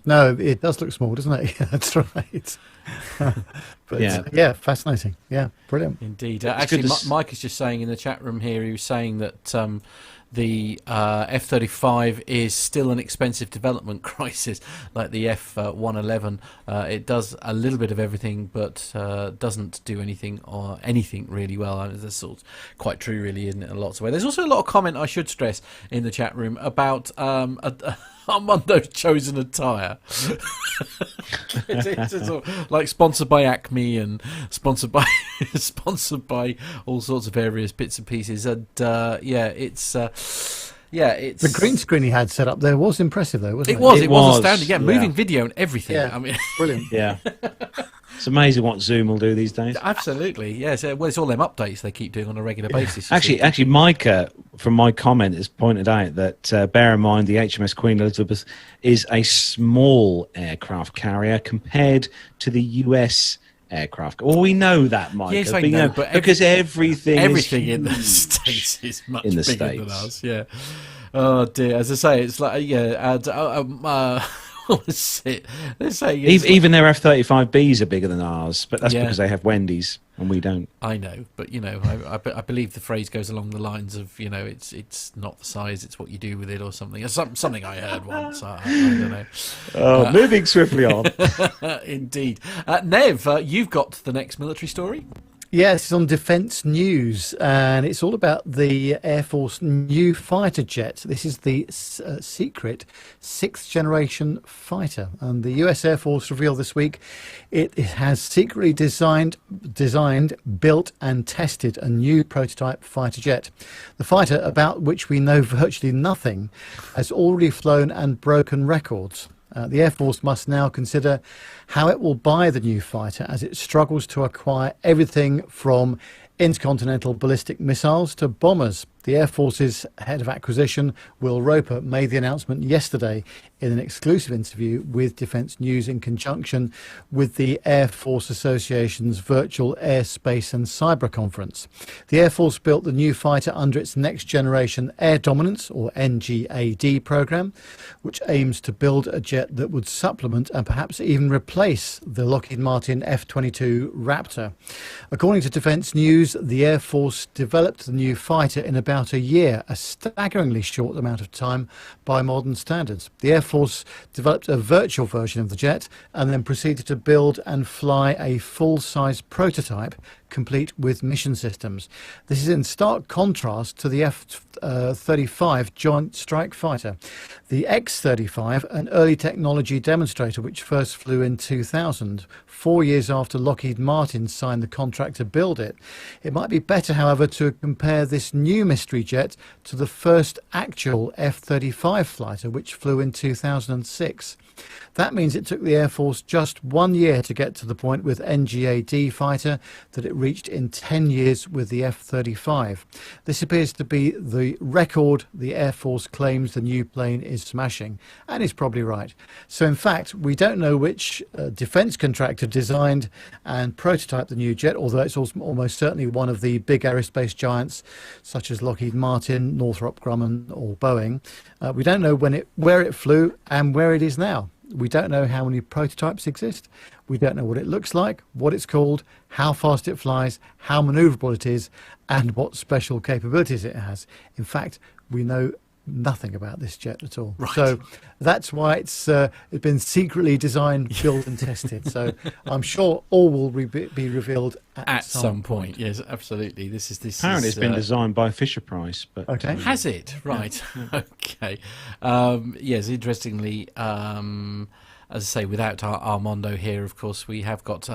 no, it does look small, doesn't it? Yeah, that's right. But yeah, fascinating. Yeah, brilliant. Indeed. Actually, Mike is just saying in the chat room here, he was saying that the F-35 is still an expensive development crisis, like the F-111. It does a little bit of everything, but doesn't do anything really well. I mean, that's sort of quite true, really, in lots of ways. There's also a lot of comment, I should stress, in the chat room about Armando's chosen attire. it's sort of like sponsored by Acme and sponsored by all sorts of various bits and pieces. And it's the green screen he had set up there was impressive, though, wasn't it? It was astounding. Yeah, moving video and everything. Yeah. I mean, brilliant. Yeah. It's amazing what Zoom will do these days. Absolutely, yes. Well, it's all them updates they keep doing on a regular basis. Actually, Micah, from my comment, has pointed out that bear in mind the HMS Queen Elizabeth is a small aircraft carrier compared to the US aircraft. Well, we know that, Micah. Yes, I know, but because everything in the States is much bigger than us. Yeah. Oh dear. As I say, it's like even their F-35Bs are bigger than ours, but that's because they have Wendy's and we don't. I know, but I believe the phrase goes along the lines of it's not the size, it's what you do with it, or something. Something I heard once. I don't know. Moving swiftly on. Indeed, Nev, you've got the next military story. Yes, it's on Defence News, and it's all about the Air Force new fighter jet. This is the secret 6th generation fighter, and the US Air Force revealed this week it has secretly designed, built and tested a new prototype fighter jet. The fighter, about which we know virtually nothing, has already flown and broken records. The Air Force must now consider how it will buy the new fighter as it struggles to acquire everything from intercontinental ballistic missiles to bombers. The Air Force's head of acquisition, Will Roper, made the announcement yesterday in an exclusive interview with Defence News in conjunction with the Air Force Association's virtual Airspace and Cyber Conference. The Air Force built the new fighter under its Next Generation Air Dominance, or NGAD, programme, which aims to build a jet that would supplement and perhaps even replace the Lockheed Martin F-22 Raptor. According to Defence News, the Air Force developed the new fighter in about a year, a staggeringly short amount of time by modern standards. The Air Force developed a virtual version of the jet and then proceeded to build and fly a full-size prototype complete with mission systems. This is in stark contrast to the F-35 Joint Strike Fighter. The X-35, an early technology demonstrator which first flew in 2000, 4 years after Lockheed Martin signed the contract to build it. It might be better, however, to compare this new mystery jet to the first actual F-35 fighter, which flew in 2006. That means it took the Air Force just 1 year to get to the point with NGAD fighter that it reached in 10 years with the F-35. This appears to be the record the Air Force claims the new plane is smashing, and is probably right. So in fact, we don't know which defence contractor designed and prototyped the new jet, although it's also almost certainly one of the big aerospace giants such as Lockheed Martin, Northrop Grumman or Boeing. We don't know where it flew and where it is now. We don't know how many prototypes exist. We don't know what it looks like, what it's called, how fast it flies, how manoeuvrable it is, and what special capabilities it has. In fact, we know nothing about this jet at all. Right. So that's why it's been secretly designed, built and tested. So I'm sure all will be revealed at some point. Yes, absolutely. This Apparently it's been designed by Fisher-Price. But okay. Has it? Right. Okay. Yes, interestingly, as I say, without Armando here, of course, we have got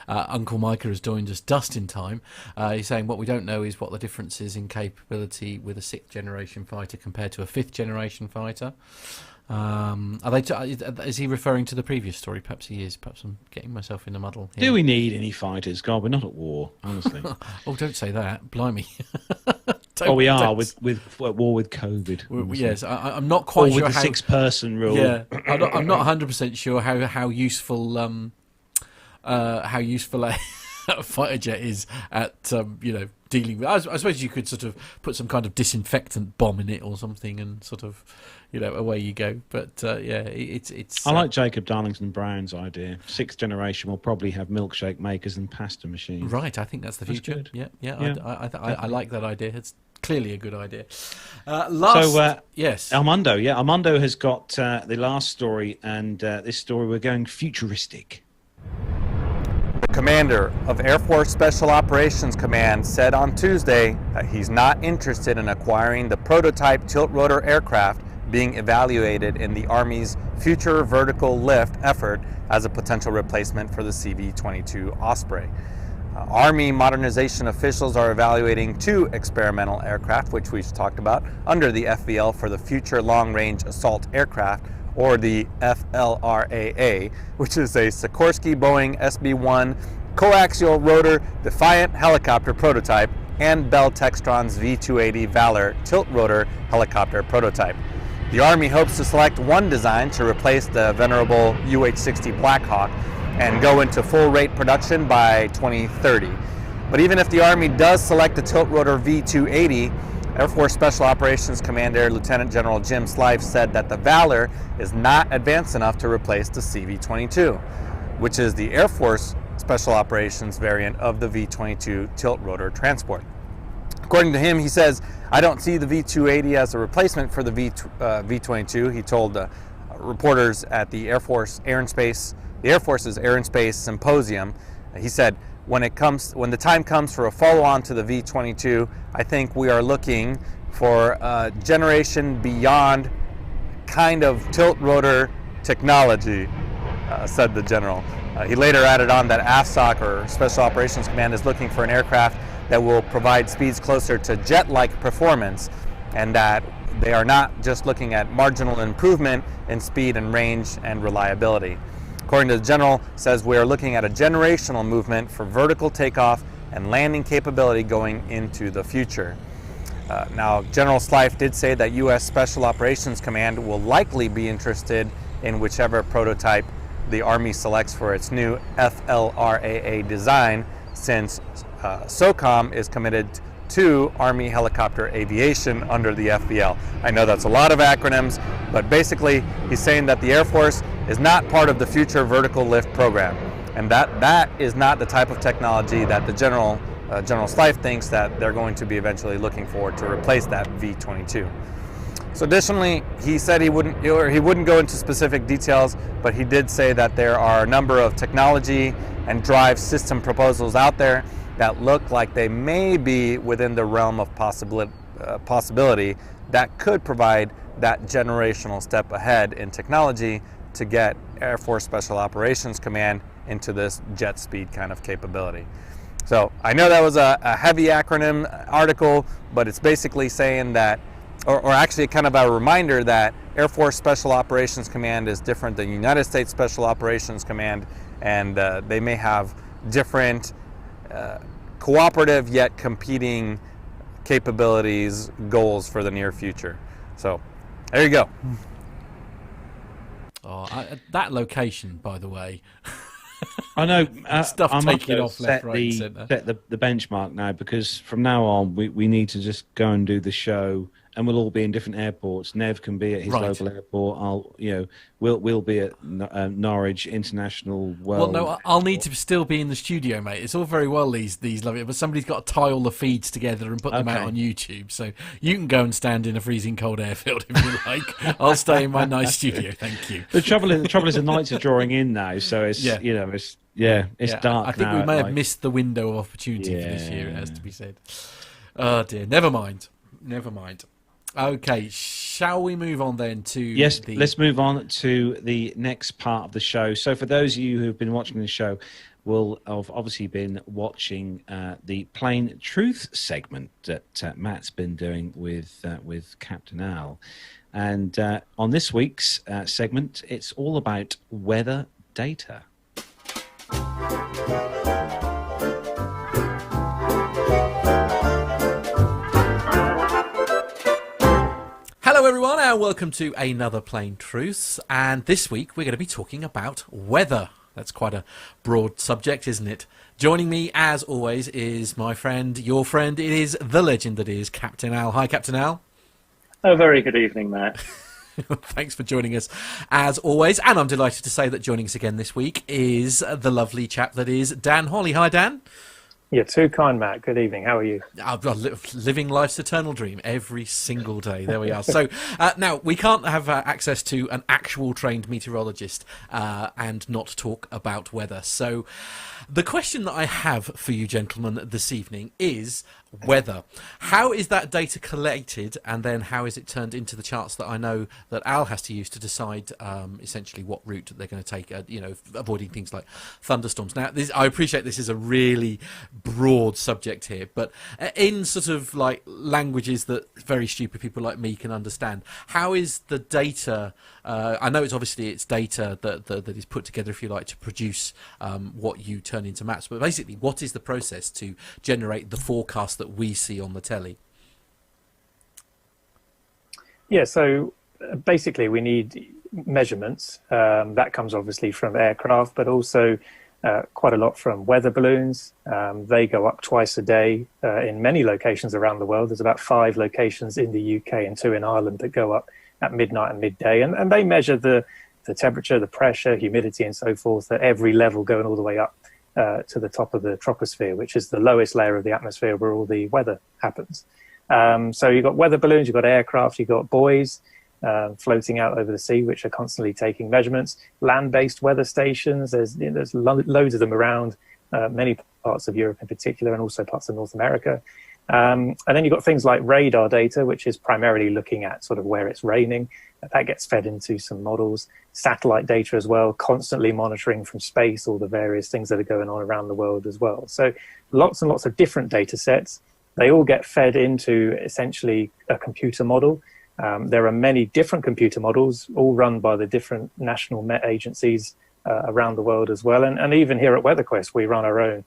Uncle Micah has joined us just in time. He's saying what we don't know is what the difference is in capability with a 6th generation fighter compared to a 5th generation fighter. Is he referring to the previous story? Perhaps he is. Perhaps I'm getting myself in a muddle here. do we need any fighters? God, we're not at war, honestly. Oh, don't say that. Blimey. We are with war with COVID. Yes, I'm not quite sure with the 6-person rule. Yeah, I'm not 100% sure how useful a fighter jet is at dealing with. I suppose you could sort of put some kind of disinfectant bomb in it or something, and sort of away you go. But it's. I like Jacob Darlington Brown's idea. 6th generation will probably have milkshake makers and pasta machines. Right, I think that's the future. Good. Yeah. I like that idea. It's clearly a good idea. Yes, Armando has got the last story, and this story we're going futuristic. The commander of Air Force Special Operations Command said on Tuesday that he's not interested in acquiring the prototype tilt-rotor aircraft being evaluated in the Army's Future Vertical Lift effort as a potential replacement for the CV-22 Osprey. Army modernization officials are evaluating 2 experimental aircraft, which we've talked about, under the FVL for the Future Long-Range Assault Aircraft, or the FLRAA, which is a Sikorsky-Boeing SB-1 coaxial rotor Defiant helicopter prototype and Bell Textron's V-280 Valor tilt-rotor helicopter prototype. The Army hopes to select one design to replace the venerable UH-60 Black Hawk and go into full-rate production by 2030. But even if the Army does select the tilt-rotor V-280, Air Force Special Operations Commander Lieutenant General Jim Slife said that the Valor is not advanced enough to replace the CV-22, which is the Air Force Special Operations variant of the V-22 tilt-rotor transport. According to him, he says, "I don't see the V-280 as a replacement for the V-22." He told reporters at the Air Force's Air and Space Symposium. He said, when the time comes for a follow-on to the V-22, I think we are looking for a generation beyond kind of tilt-rotor technology, said the general. He later added on that AFSOC, or Special Operations Command, is looking for an aircraft that will provide speeds closer to jet-like performance, and that they are not just looking at marginal improvement in speed and range and reliability. According to the general, says we are looking at a generational movement for vertical takeoff and landing capability going into the future. Now, General Slife did say that U.S. Special Operations Command will likely be interested in whichever prototype the Army selects for its new FLRAA design, since SOCOM is committed to Army helicopter aviation under the FVL. I know that's a lot of acronyms, but basically he's saying that the Air Force is not part of the Future Vertical Lift program, and that is not the type of technology that the General Slife thinks that they're going to be eventually looking for to replace that V-22. So additionally, he said he wouldn't go into specific details, but he did say that there are a number of technology and drive system proposals out there, that look like they may be within the realm of possibility that could provide that generational step ahead in technology to get Air Force Special Operations Command into this jet speed kind of capability. So I know that was a heavy acronym article, but it's basically saying that, or actually kind of a reminder that Air Force Special Operations Command is different than United States Special Operations Command, and they may have different cooperative yet competing capabilities, goals for the near future. So there you go. That location, by the way. I know stuff I'm taking gonna off left, right, and centre. Set the benchmark now, because from now on we need to just go and do the show, and we'll all be in different airports. Nev can be at his local airport. We'll be at Norwich International World. Well, no, I'll need to still be in the studio, mate. It's all very well these lovely, but somebody's got to tie all the feeds together and put them out on YouTube. So you can go and stand in a freezing cold airfield if you like. I'll stay in my nice studio, thank you. The trouble is the nights are drawing in now, so it's it's dark. I think now we may have missed the window of opportunity for this year. It has to be said. Oh dear, never mind. Okay, shall we move on then to... Yes, let's move on to the next part of the show. So for those of you who've been watching the show, will have obviously been watching the Plain Truth segment that Matt's been doing with Captain Al. And on this week's segment, it's all about weather data. Hello everyone and welcome to another Plain Truths, and this week we're going to be talking about weather. That's quite a broad subject, isn't it? Joining me as always is my friend, your friend, it is the legend that is Captain Al. Hi Captain Al. Oh, very good evening, Matt. Thanks for joining us as always, and I'm delighted to say that joining us again this week is the lovely chap that is Dan Hawley. Hi Dan. You're too kind, Matt. Good evening. How are you? I'm living life's eternal dream every single day. There we are. So now we can't have access to an actual trained meteorologist and not talk about weather. So the question that I have for you gentlemen this evening is weather. How is that data collated, and then how is it turned into the charts that I know that Al has to use to decide essentially what route they're going to take, avoiding things like thunderstorms. Now, I appreciate this is a really broad subject here, but in sort of like languages that very stupid people like me can understand, how is the data, I know it's data that is put together, if you like, to produce what you turn into maps, but basically what is the process to generate the forecast that we see on the telly? Yeah, so basically we need measurements. That comes obviously from aircraft, but also quite a lot from weather balloons. They go up twice a day in many locations around the world. There's about 5 locations in the UK and 2 in Ireland that go up at midnight and midday, and they measure the temperature, the pressure, humidity and so forth at every level, going all the way up to the top of the troposphere, which is the lowest layer of the atmosphere where all the weather happens. So you've got weather balloons, you've got aircraft, you've got buoys floating out over the sea, which are constantly taking measurements. Land-based weather stations, there's loads of them around many parts of Europe in particular, and also parts of North America. And then you've got things like radar data, which is primarily looking at sort of where it's raining. That gets fed into some models. Satellite data as well, constantly monitoring from space all the various things that are going on around the world as well. So lots and lots of different data sets. They all get fed into essentially a computer model. There are many different computer models, all run by the different national Met agencies around the world as well. And even here at WeatherQuest, we run our own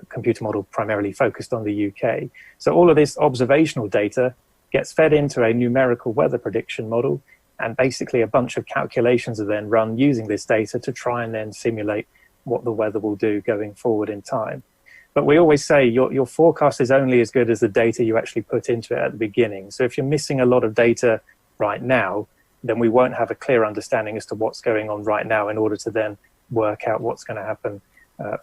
computer model primarily focused on the UK. So all of this observational data gets fed into a numerical weather prediction model, and basically a bunch of calculations are then run using this data to try and then simulate what the weather will do going forward in time. But we always say your forecast is only as good as the data you actually put into it at the beginning. So if you're missing a lot of data right now, then we won't have a clear understanding as to what's going on right now in order to then work out what's going to happen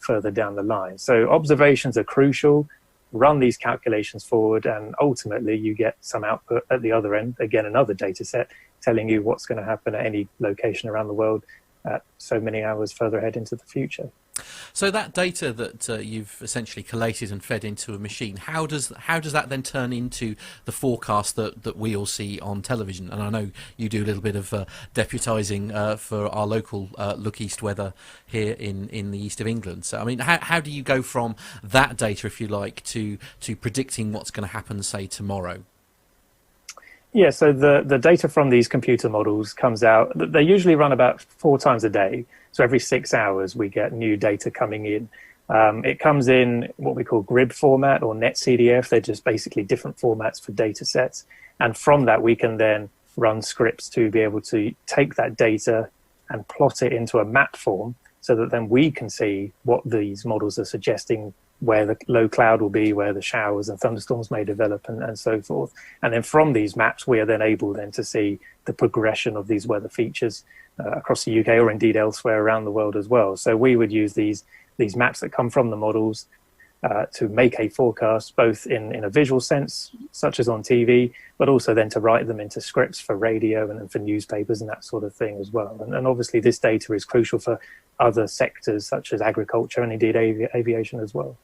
further down the line. So observations are crucial. Run these calculations forward, and ultimately you get some output at the other end, again another data set telling you what's going to happen at any location around the world at so many hours further ahead into the future. So that data that you've essentially collated and fed into a machine, how does that then turn into the forecast that we all see on television? And I know you do a little bit of deputising for our local Look East weather here in the east of England. So I mean, how do you go from that data, if you like, to predicting what's going to happen, say, tomorrow? Yeah, so the data from these computer models comes out. They usually run about 4 times a day. So every 6 hours, we get new data coming in. It comes in what we call GRIB format or NetCDF. They're just basically different formats for data sets. And from that, we can then run scripts to be able to take that data and plot it into a map form so that then we can see what these models are suggesting, where the low cloud will be, where the showers and thunderstorms may develop, and so forth. And then from these maps, we are then able then to see the progression of these weather features across the UK or indeed elsewhere around the world as well. So we would use these maps that come from the models to make a forecast, both in a visual sense, such as on TV, but also then to write them into scripts for radio and for newspapers and that sort of thing as well. And obviously this data is crucial for other sectors such as agriculture and indeed aviation as well.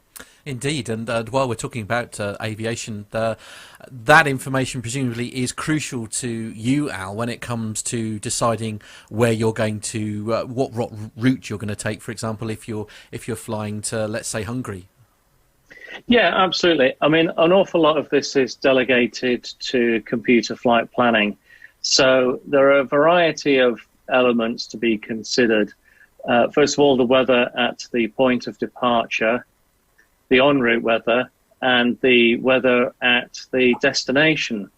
Indeed, and while we're talking about aviation, that information presumably is crucial to you, Al, when it comes to deciding where you're going to, what route you're going to take. For example, if you're flying to, let's say, Hungary. Yeah, absolutely. I mean, an awful lot of this is delegated to computer flight planning. So there are a variety of elements to be considered. First of all, the weather at the point of departure, the en route weather, and the weather at the destination.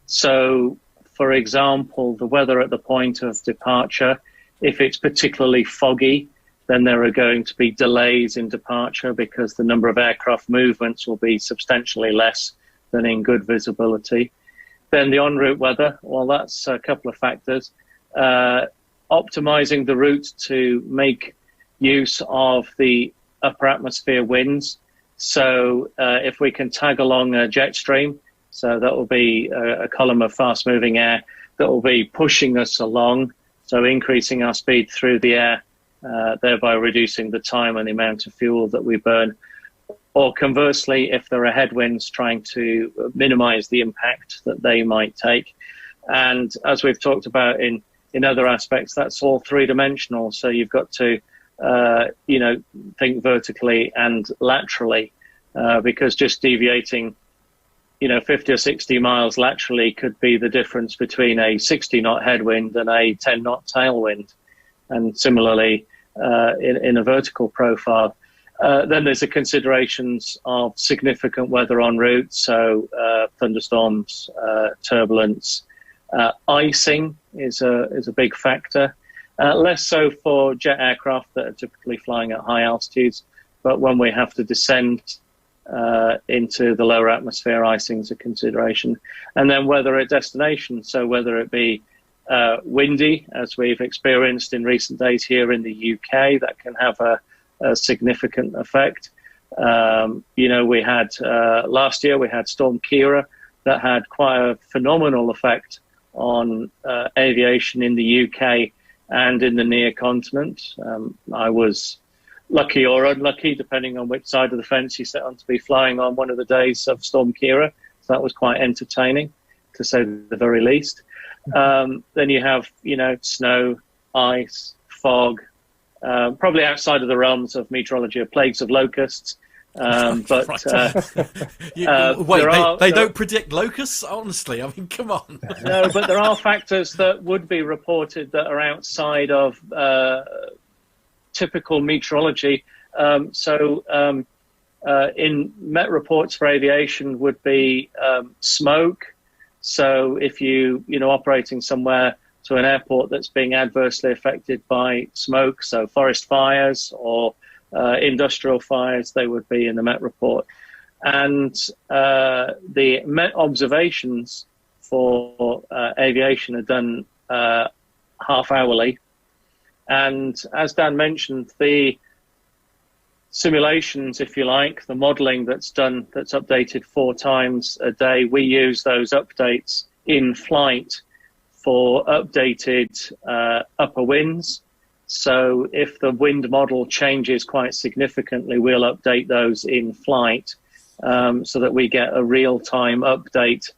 So, for example, the weather at the point of departure, if it's particularly foggy, then there are going to be delays in departure because the number of aircraft movements will be substantially less than in good visibility. Then the en route weather, well, that's a couple of factors. Optimizing the route to make use of the upper atmosphere winds. So if we can tag along a jet stream, so that will be a column of fast moving air that will be pushing us along, so increasing our speed through the air, thereby reducing the time and the amount of fuel that we burn. Or conversely, if there are headwinds, trying to minimize the impact that they might take. And as we've talked about in other aspects, that's all three-dimensional. So you've got to think vertically and laterally, because just deviating, 50 or 60 miles laterally could be the difference between a 60-knot headwind and a 10-knot tailwind. And similarly, in a vertical profile. Then there's the considerations of significant weather en route, so thunderstorms, turbulence, icing is a big factor. Less so for jet aircraft that are typically flying at high altitudes, but when we have to descend into the lower atmosphere, icing is a consideration. And then weather at destination, so whether it be windy, as we've experienced in recent days here in the UK, that can have a significant effect. We had last year we had Storm Kira that had quite a phenomenal effect on aviation in the UK and in the near continent. I was lucky or unlucky, depending on which side of the fence you sit on, to be flying on one of the days of Storm Kira. So that was quite entertaining, to say the very least. Then you have, snow, ice, fog, probably outside of the realms of meteorology of plagues of locusts. But they don't predict locusts, honestly. I mean, come on. No, but there are factors that would be reported that are outside of typical meteorology. In Met reports for aviation would be smoke. So if you operating somewhere to an airport that's being adversely affected by smoke, so forest fires or industrial fires, they would be in the Met report. And the Met observations for aviation are done half hourly. And as Dan mentioned, the simulations, if you like, the modeling that's done, that's updated 4 times a day, we use those updates in flight for updated upper winds. So if the wind model changes quite significantly, we'll update those in flight so that we get a real-time update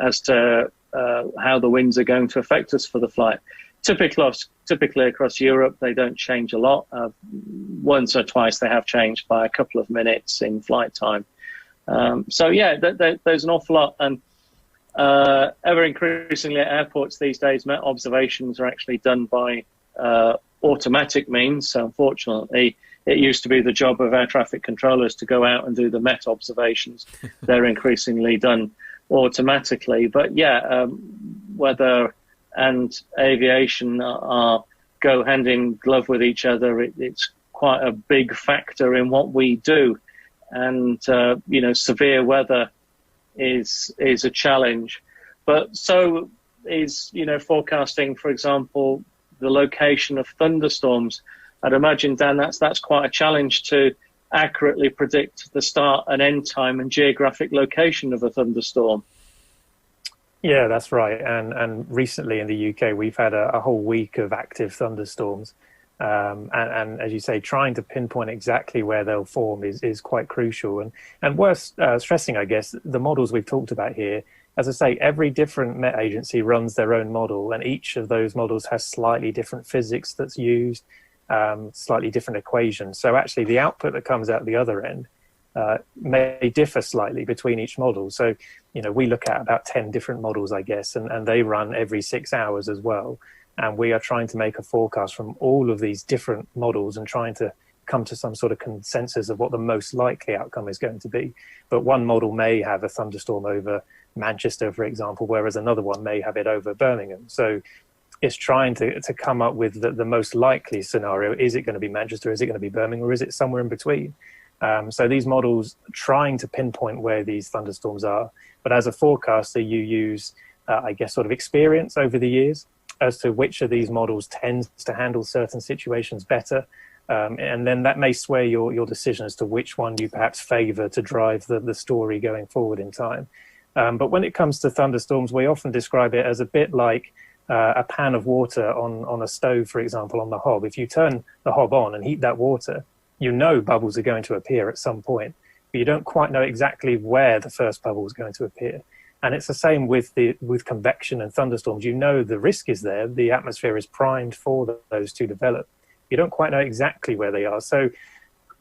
as to how the winds are going to affect us for the flight. Typically across Europe, they don't change a lot. Once or twice they have changed by a couple of minutes in flight time. So yeah, there's an awful lot. And ever increasingly at airports these days, Met observations are actually done by automatic means. So unfortunately, it used to be the job of air traffic controllers to go out and do the Met observations. They're increasingly done automatically. But yeah, weather and aviation go hand in glove with each other. It's quite a big factor in what we do. And, severe weather is a challenge. But so is, forecasting, for example, the location of thunderstorms. I'd imagine, Dan, that's quite a challenge to accurately predict the start and end time and geographic location of a thunderstorm. Yeah, that's right. And recently in the UK, we've had a whole week of active thunderstorms. And as you say, trying to pinpoint exactly where they'll form is quite crucial. And worth stressing, I guess, the models we've talked about here, as I say, every different Met agency runs their own model, and each of those models has slightly different physics that's used, slightly different equations. So actually the output that comes out the other end may differ slightly between each model. So, we look at about 10 different models, I guess, and they run every 6 hours as well. And we are trying to make a forecast from all of these different models and trying to come to some sort of consensus of what the most likely outcome is going to be. But one model may have a thunderstorm over Manchester, for example, whereas another one may have it over Birmingham. So it's trying to come up with the most likely scenario. Is it going to be Manchester? Is it going to be Birmingham? Or is it somewhere in between? So these models trying to pinpoint where these thunderstorms are. But as a forecaster, you use, sort of experience over the years as to which of these models tends to handle certain situations better. And then that may sway your decision as to which one you perhaps favor to drive the story going forward in time. But when it comes to thunderstorms, we often describe it as a bit like a pan of water on a stove, for example, on the hob. If you turn the hob on and heat that water, bubbles are going to appear at some point, but you don't quite know exactly where the first bubble is going to appear. And it's the same with convection and thunderstorms. The risk is there. The atmosphere is primed for those to develop. You don't quite know exactly where they are. So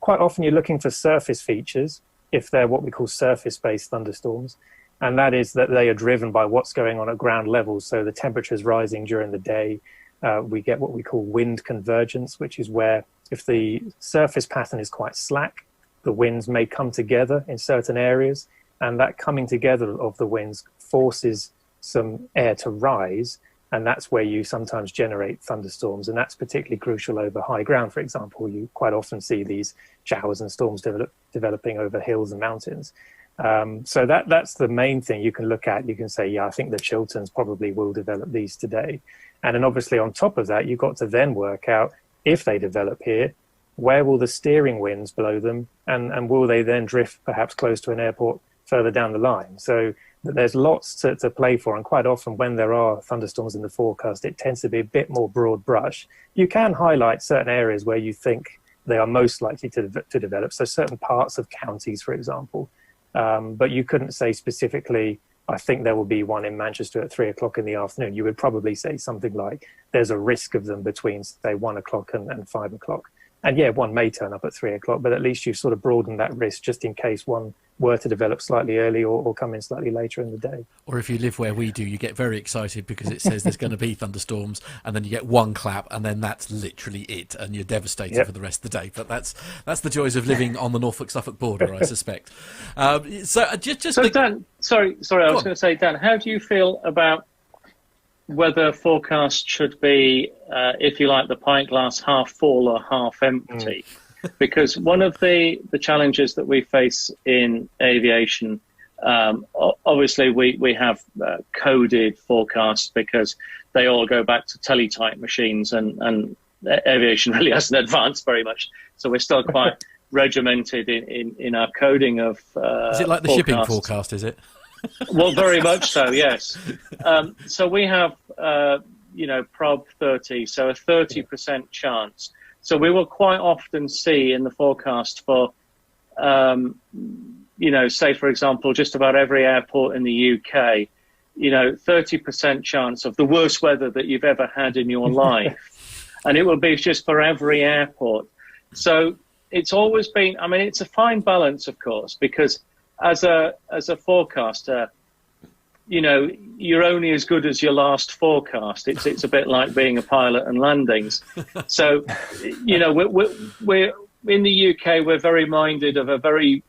quite often you're looking for surface features if they're what we call surface-based thunderstorms. And that is that they are driven by what's going on at ground level. So the temperature is rising during the day. We get what we call wind convergence, which is where if the surface pattern is quite slack, the winds may come together in certain areas. And that coming together of the winds forces some air to rise. And that's where you sometimes generate thunderstorms. And that's particularly crucial over high ground, for example. You quite often see these showers and storms developing over hills and mountains. So that's the main thing you can look at. You can say, I think the Chilterns probably will develop these today. And then obviously on top of that, you've got to then work out if they develop here, where will the steering winds blow them? And will they then drift perhaps close to an airport further down the line? So there's lots to play for. And quite often when there are thunderstorms in the forecast, it tends to be a bit more broad brush. You can highlight certain areas where you think they are most likely to develop. So certain parts of counties, for example. But you couldn't say specifically, I think there will be one in Manchester at 3 o'clock in the afternoon. You would probably say something like, there's a risk of them between, say, 1 o'clock and 5 o'clock. And yeah, one may turn up at 3 o'clock, but at least you've sort of broadened that risk just in case one were to develop slightly early or come in slightly later in the day. Or if you live where we do, you get very excited because it says there's going to be thunderstorms, and then you get one clap, and then that's literally it, and you're devastated for the rest of the day. But that's the joys of living on the Norfolk-Suffolk border, I suspect. Dan, I was going to say, Dan, how do you feel about whether forecast should be, if you like, the pint glass half full or half empty? Because one of the challenges that we face in aviation, obviously we have coded forecasts because they all go back to teletype machines, and aviation really hasn't advanced very much. So we're still quite regimented in our coding of is it like the shipping forecast, is it? Well, very much so, yes. So we have prob 30, so a 30% chance. So we will quite often see in the forecast for, say, for example, just about every airport in the UK, 30% chance of the worst weather that you've ever had in your life. And it will be just for every airport. So it's always been, it's a fine balance, of course, because as a forecaster, you're only as good as your last forecast. It's a bit like being a pilot and landings. So, we're in the UK, we're very minded of a very,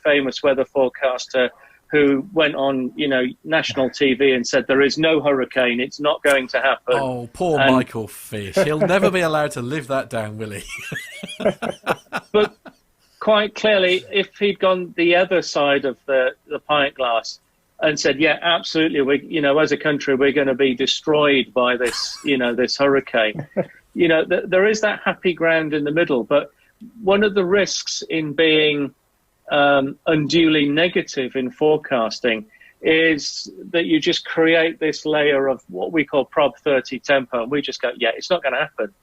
famous weather forecaster who went on, national TV and said, there is no hurricane, it's not going to happen. Oh, poor Michael Fish. He'll never be allowed to live that down, will he? But quite clearly, if he'd gone the other side of the pint glass and said, yeah, absolutely, we, as a country, we're going to be destroyed by this, this hurricane. There is that happy ground in the middle. But one of the risks in being unduly negative in forecasting is that you just create this layer of what we call prob 30 tempo. And we just go, yeah, it's not going to happen.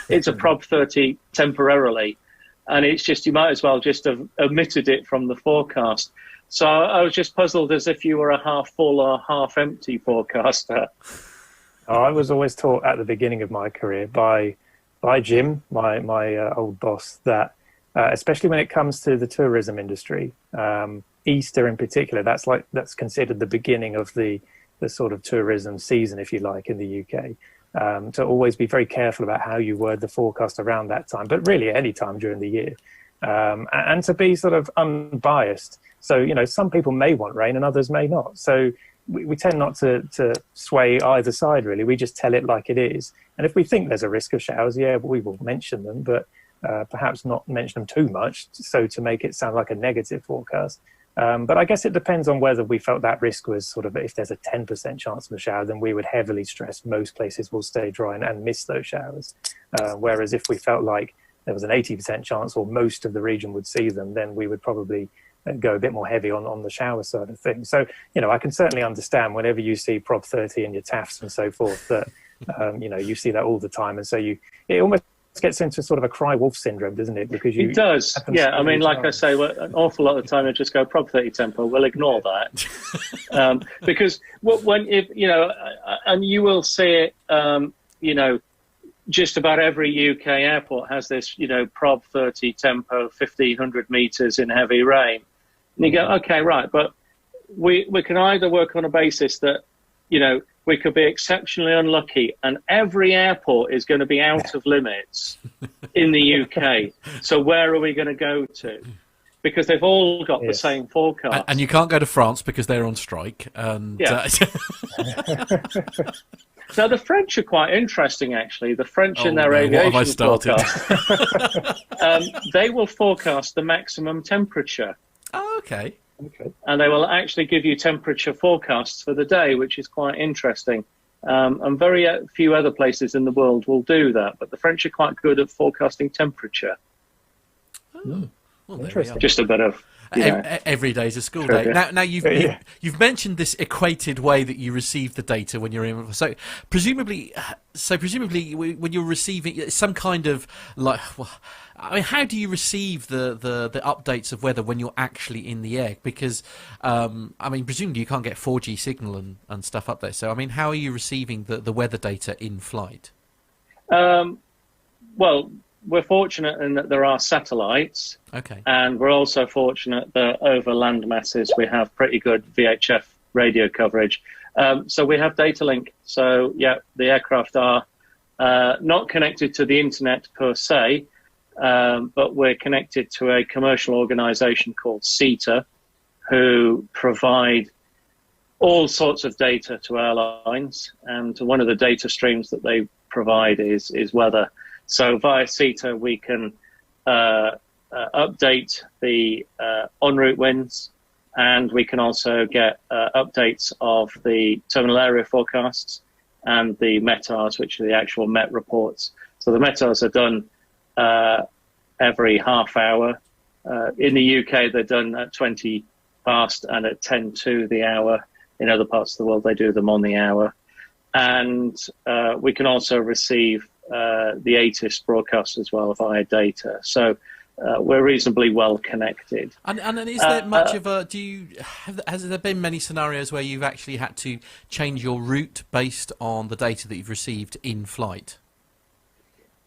It's a prob 30 temporarily. And it's just, you might as well just have omitted it from the forecast. So I was just puzzled as if you were a half full or half empty forecaster. I was always taught at the beginning of my career by Jim, my old boss, that especially when it comes to the tourism industry, Easter in particular, that's considered the beginning of the sort of tourism season, if you like, in the UK. To always be very careful about how you word the forecast around that time, but really any time during the year, and to be sort of unbiased. So, some people may want rain and others may not. So we tend not to sway either side, really. We just tell it like it is. And if we think there's a risk of showers, yeah, we will mention them, but perhaps not mention them too much, so to make it sound like a negative forecast. But I guess it depends on whether we felt that risk was sort of, if there's a 10% chance of a shower, then we would heavily stress most places will stay dry and miss those showers. Whereas if we felt like there was an 80% chance or most of the region would see them, then we would probably go a bit more heavy on the shower side of things. So, I can certainly understand whenever you see Prop 30 and your TAFs and so forth that, you see that all the time. And so it almost gets into sort of a cry wolf syndrome, doesn't it? Because it does. Yeah. Like I say, an awful lot of the time I just go Prop 30 tempo. We'll ignore that. Because and you will see it, just about every UK airport has this, Prop 30 tempo, 1,500 meters in heavy rain. And you go, okay, right, but we can either work on a basis that, we could be exceptionally unlucky and every airport is going to be out of limits in the UK. So where are we going to go to? Because they've all got the same forecast. And you can't go to France because they're on strike. And, yeah. Now, the French are quite interesting, actually. The French in their aviation forecast, they will forecast the maximum temperature. Oh, okay. And they will actually give you temperature forecasts for the day, which is quite interesting. And very few other places in the world will do that. But the French are quite good at forecasting temperature. Oh, well, interesting. Just a bit of... Every day is a school day. Now you've mentioned this equated way that you receive the data when you're in. So presumably when you're receiving some kind of how do you receive the updates of weather when you're actually in the air? Because presumably you can't get 4G signal and stuff up there. So how are you receiving the weather data in flight? Well, we're fortunate in that there are satellites. Okay. And we're also fortunate that over land masses we have pretty good VHF radio coverage. So we have data link. So, yeah, the aircraft are not connected to the internet per se, but we're connected to a commercial organisation called CETA, who provide all sorts of data to airlines. And one of the data streams that they provide is weather. So via CETA, we can update the en route winds, and we can also get updates of the terminal area forecasts and the METARs, which are the actual MET reports. So the METARs are done every half hour. In the UK, they're done at 20 past and at 10 to the hour. In other parts of the world, they do them on the hour. and we can also receive the ATIS broadcast as well via data. So we're reasonably well connected. And is there much of a? Has there been many scenarios where you've actually had to change your route based on the data that you've received in flight?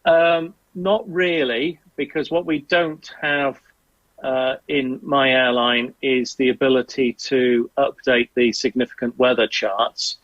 Not really, because what we don't have in my airline is the ability to update the significant weather charts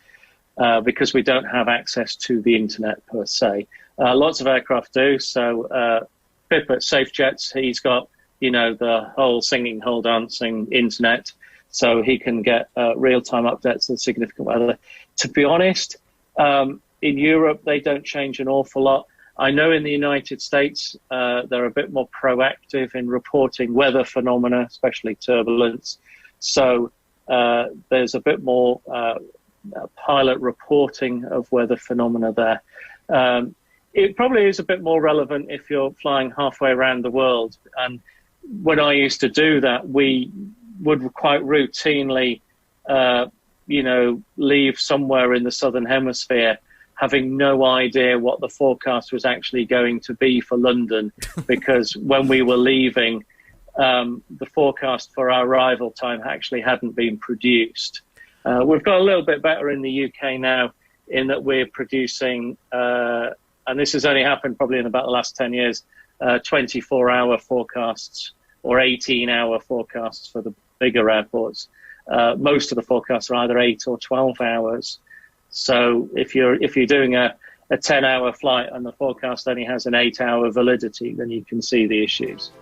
because we don't have access to the internet per se. Lots of aircraft do. So Pip at SafeJets, he's got, the whole singing, whole dancing internet, so he can get real-time updates of significant weather. To be honest, in Europe, they don't change an awful lot. I know in the United States, they're a bit more proactive in reporting weather phenomena, especially turbulence. So there's a bit more pilot reporting of weather phenomena there. It probably is a bit more relevant if you're flying halfway around the world. And when I used to do that, we would quite routinely, leave somewhere in the Southern Hemisphere having no idea what the forecast was actually going to be for London, because when we were leaving, the forecast for our arrival time actually hadn't been produced. We've got a little bit better in the UK now in that we're producing, and this has only happened probably in about the last 10 years, 24-hour forecasts or 18-hour forecasts for the bigger airports. Most of the forecasts are either 8 or 12 hours. So if you're doing a 10-hour flight and the forecast only has an 8-hour validity, then you can see the issues.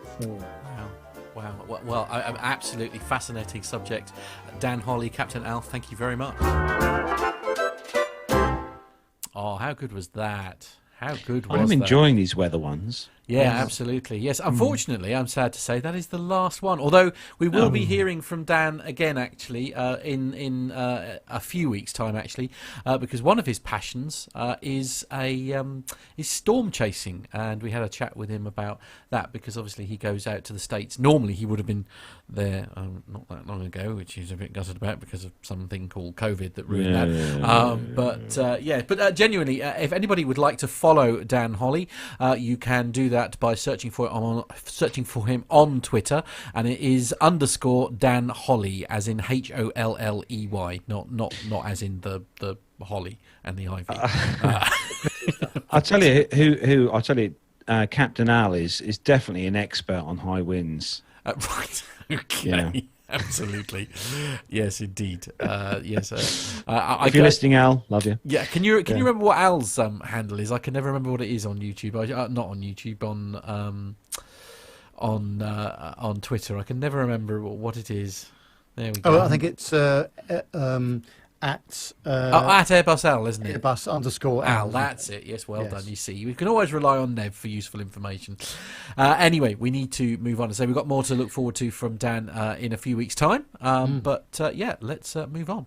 Wow. Well, an absolutely fascinating subject. Dan Holly, Captain Al, thank you very much. Oh, how good was that? How good was that? I'm enjoying these weather ones. Yeah, absolutely. Yes, unfortunately, I'm sad to say that is the last one. Although we will be hearing from Dan again, actually, in a few weeks' time, actually, because one of his passions is storm chasing, and we had a chat with him about that because obviously he goes out to the States. Normally, he would have been there not that long ago, which he's a bit gutted about because of something called COVID that ruined that. But genuinely, if anybody would like to follow Dan Holly, you can do that by searching for him on Twitter, and it is _ Dan Holly, as in HOLLEY, not as in the holly and the ivy. I'll tell you Captain Al is definitely an expert on high winds. Right. Okay. Yeah. Absolutely. Yes, indeed. Yes. If you're listening, Al, love you. Yeah. Can you remember what Al's handle is? I can never remember what it is on YouTube. Not on YouTube. On Twitter. I can never remember what it is. There we go. Oh, I think it's at Airbus Al, isn't it? Airbus _ Al, that's it. Yes, well done. You see, we can always rely on Nev for useful information. Anyway, we need to move on. So we've got more to look forward to from Dan in a few weeks' time. But let's move on.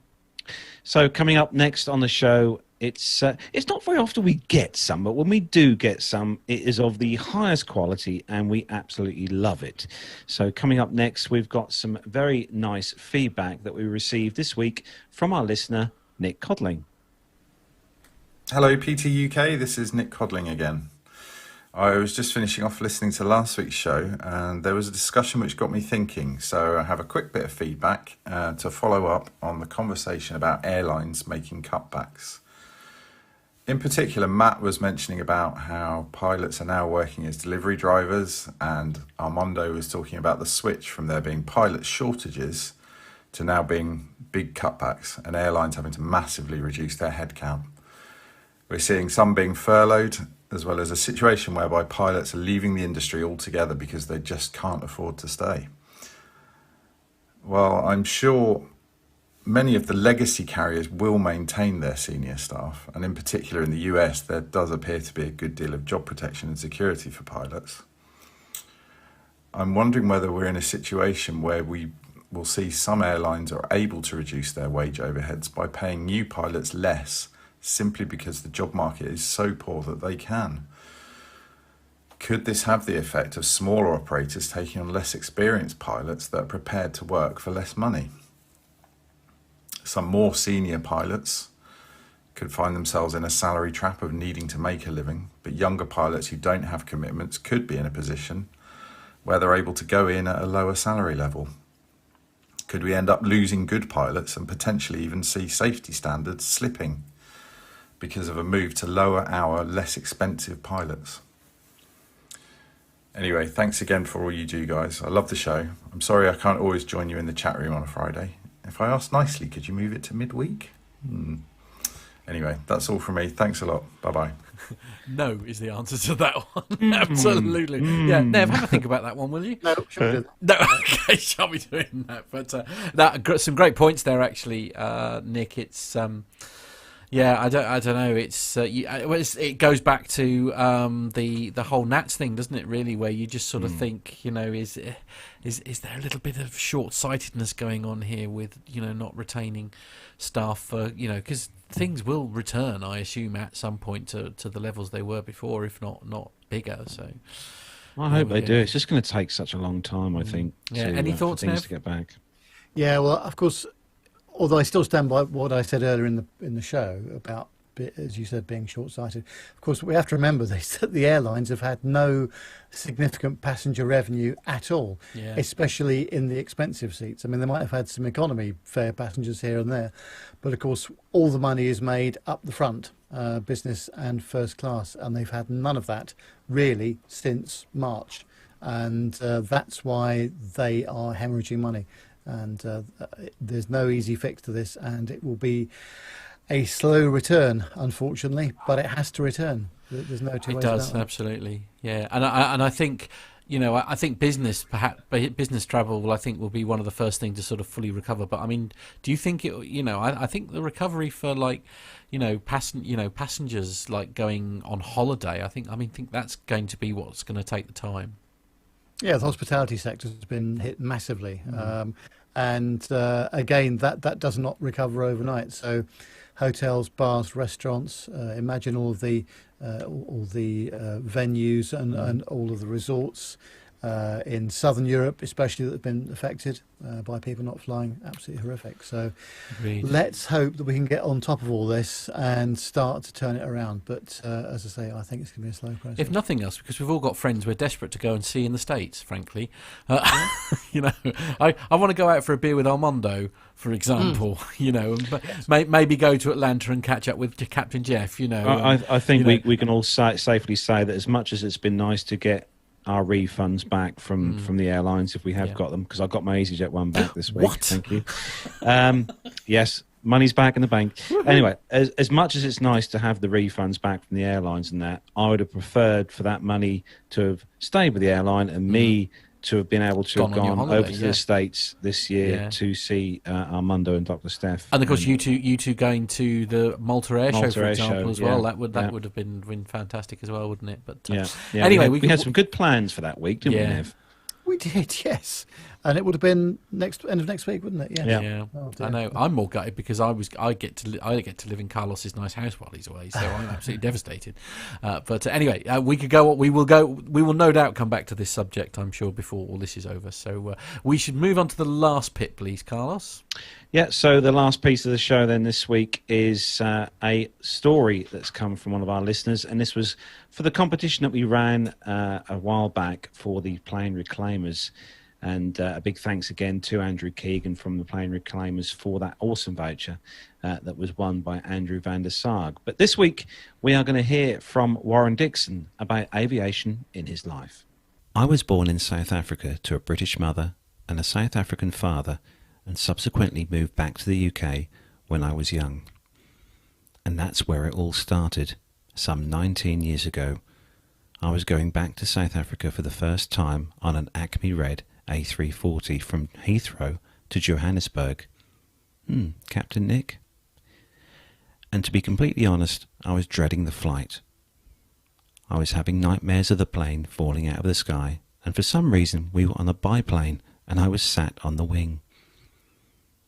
So coming up next on the show, it's not very often we get some, but when we do get some, it is of the highest quality, and we absolutely love it. So coming up next, we've got some very nice feedback that we received this week from our listener, Nick Codling. Hello, PT UK. This is Nick Codling again. I was just finishing off listening to last week's show, and there was a discussion which got me thinking. So I have a quick bit of feedback to follow up on the conversation about airlines making cutbacks. In particular, Matt was mentioning about how pilots are now working as delivery drivers, and Armando was talking about the switch from there being pilot shortages to now being big cutbacks and airlines having to massively reduce their headcount. We're seeing some being furloughed, as well as a situation whereby pilots are leaving the industry altogether because they just can't afford to stay. Well, I'm sure many of the legacy carriers will maintain their senior staff, and in particular in the US, there does appear to be a good deal of job protection and security for pilots. I'm wondering whether we're in a situation where we will see some airlines are able to reduce their wage overheads by paying new pilots less, simply because the job market is so poor that they can. Could this have the effect of smaller operators taking on less experienced pilots that are prepared to work for less money? Some more senior pilots could find themselves in a salary trap of needing to make a living, but younger pilots who don't have commitments could be in a position where they're able to go in at a lower salary level. Could we end up losing good pilots and potentially even see safety standards slipping because of a move to lower hour, less expensive pilots? Anyway, thanks again for all you do, guys. I love the show. I'm sorry I can't always join you in the chat room on a Friday. If I ask nicely, could you move it to midweek? Anyway, that's all from me. Thanks a lot. Bye-bye. No is the answer to that one. Absolutely. Yeah, Nev, have a think about that one, will you? No, sure. No, okay, shall be doing that. But some great points there, actually, Nick. It's yeah, I don't know. It goes back to the whole Nats thing, doesn't it? Really, where you just sort of think, is there a little bit of short-sightedness going on here with not retaining staff for because things will return, I assume, at some point to the levels they were before, if not bigger. So I hope they do. It's just going to take such a long time, I think. Yeah. Any thoughts, for things Nev? to get back? Yeah, well, of course, although I still stand by what I said earlier in the show about, as you said, being short-sighted. Of course, we have to remember that the airlines have had no significant passenger revenue at all, especially in the expensive seats. I mean, they might have had some economy fare passengers here and there, but of course, all the money is made up the front, business and first class, and they've had none of that really since March, and that's why they are hemorrhaging money. And there's no easy fix to this, and it will be a slow return, unfortunately, but it has to return. There's no two ways about it. It does, absolutely. Yeah, and I think I think business travel will be one of the first things to sort of fully recover. But I mean, do you think it? I think the recovery for passengers like going on holiday. I think that's going to be what's going to take the time. Yeah, the hospitality sector has been hit massively, and again, that does not recover overnight. So, hotels, bars, restaurants. Imagine all the venues and all of the resorts in southern Europe, especially, that have been affected by people not flying. Absolutely horrific. So, let's hope that we can get on top of all this and start to turn it around. But as I say, I think it's going to be a slow process. If nothing else, because we've all got friends we're desperate to go and see in the States, frankly. I want to go out for a beer with Armando, for example, and maybe go to Atlanta and catch up with Captain Jeff, I think we can all safely say that as much as it's been nice to get our refunds back from the airlines, if we have got them, because I got my EasyJet one back this week. What? Thank you. Yes, money's back in the bank. Anyway, as much as it's nice to have the refunds back from the airlines and that, I would have preferred for that money to have stayed with the airline and me to have been able to have gone over to the States this year to see Armando and Dr. Steph. And of course, you two going to the Malta Air Show, for example, as well. That would have been fantastic as well, wouldn't it? But anyway, we had some good plans for that week, didn't we, Nev? We did, yes. And it would have been end of next week, wouldn't it? Yeah. Oh, I know. I'm more gutted because I get to live in Carlos's nice house while he's away, so I'm absolutely devastated. But anyway, we will no doubt come back to this subject, I'm sure, before all this is over. So we should move on to the last pit, please, Carlos. Yeah. So the last piece of the show then this week is a story that's come from one of our listeners, and this was for the competition that we ran a while back for the plane reclaimers. And a big thanks again to Andrew Keegan from the Plane Reclaimers for that awesome voucher that was won by Andrew van der Sarg. But this week, we are going to hear from Warren Dixon about aviation in his life. I was born in South Africa to a British mother and a South African father, and subsequently moved back to the UK when I was young. And that's where it all started, some 19 years ago. I was going back to South Africa for the first time on an Acme Red A340 from Heathrow to Johannesburg. Captain Nick? And to be completely honest, I was dreading the flight. I was having nightmares of the plane falling out of the sky, and for some reason we were on a biplane and I was sat on the wing.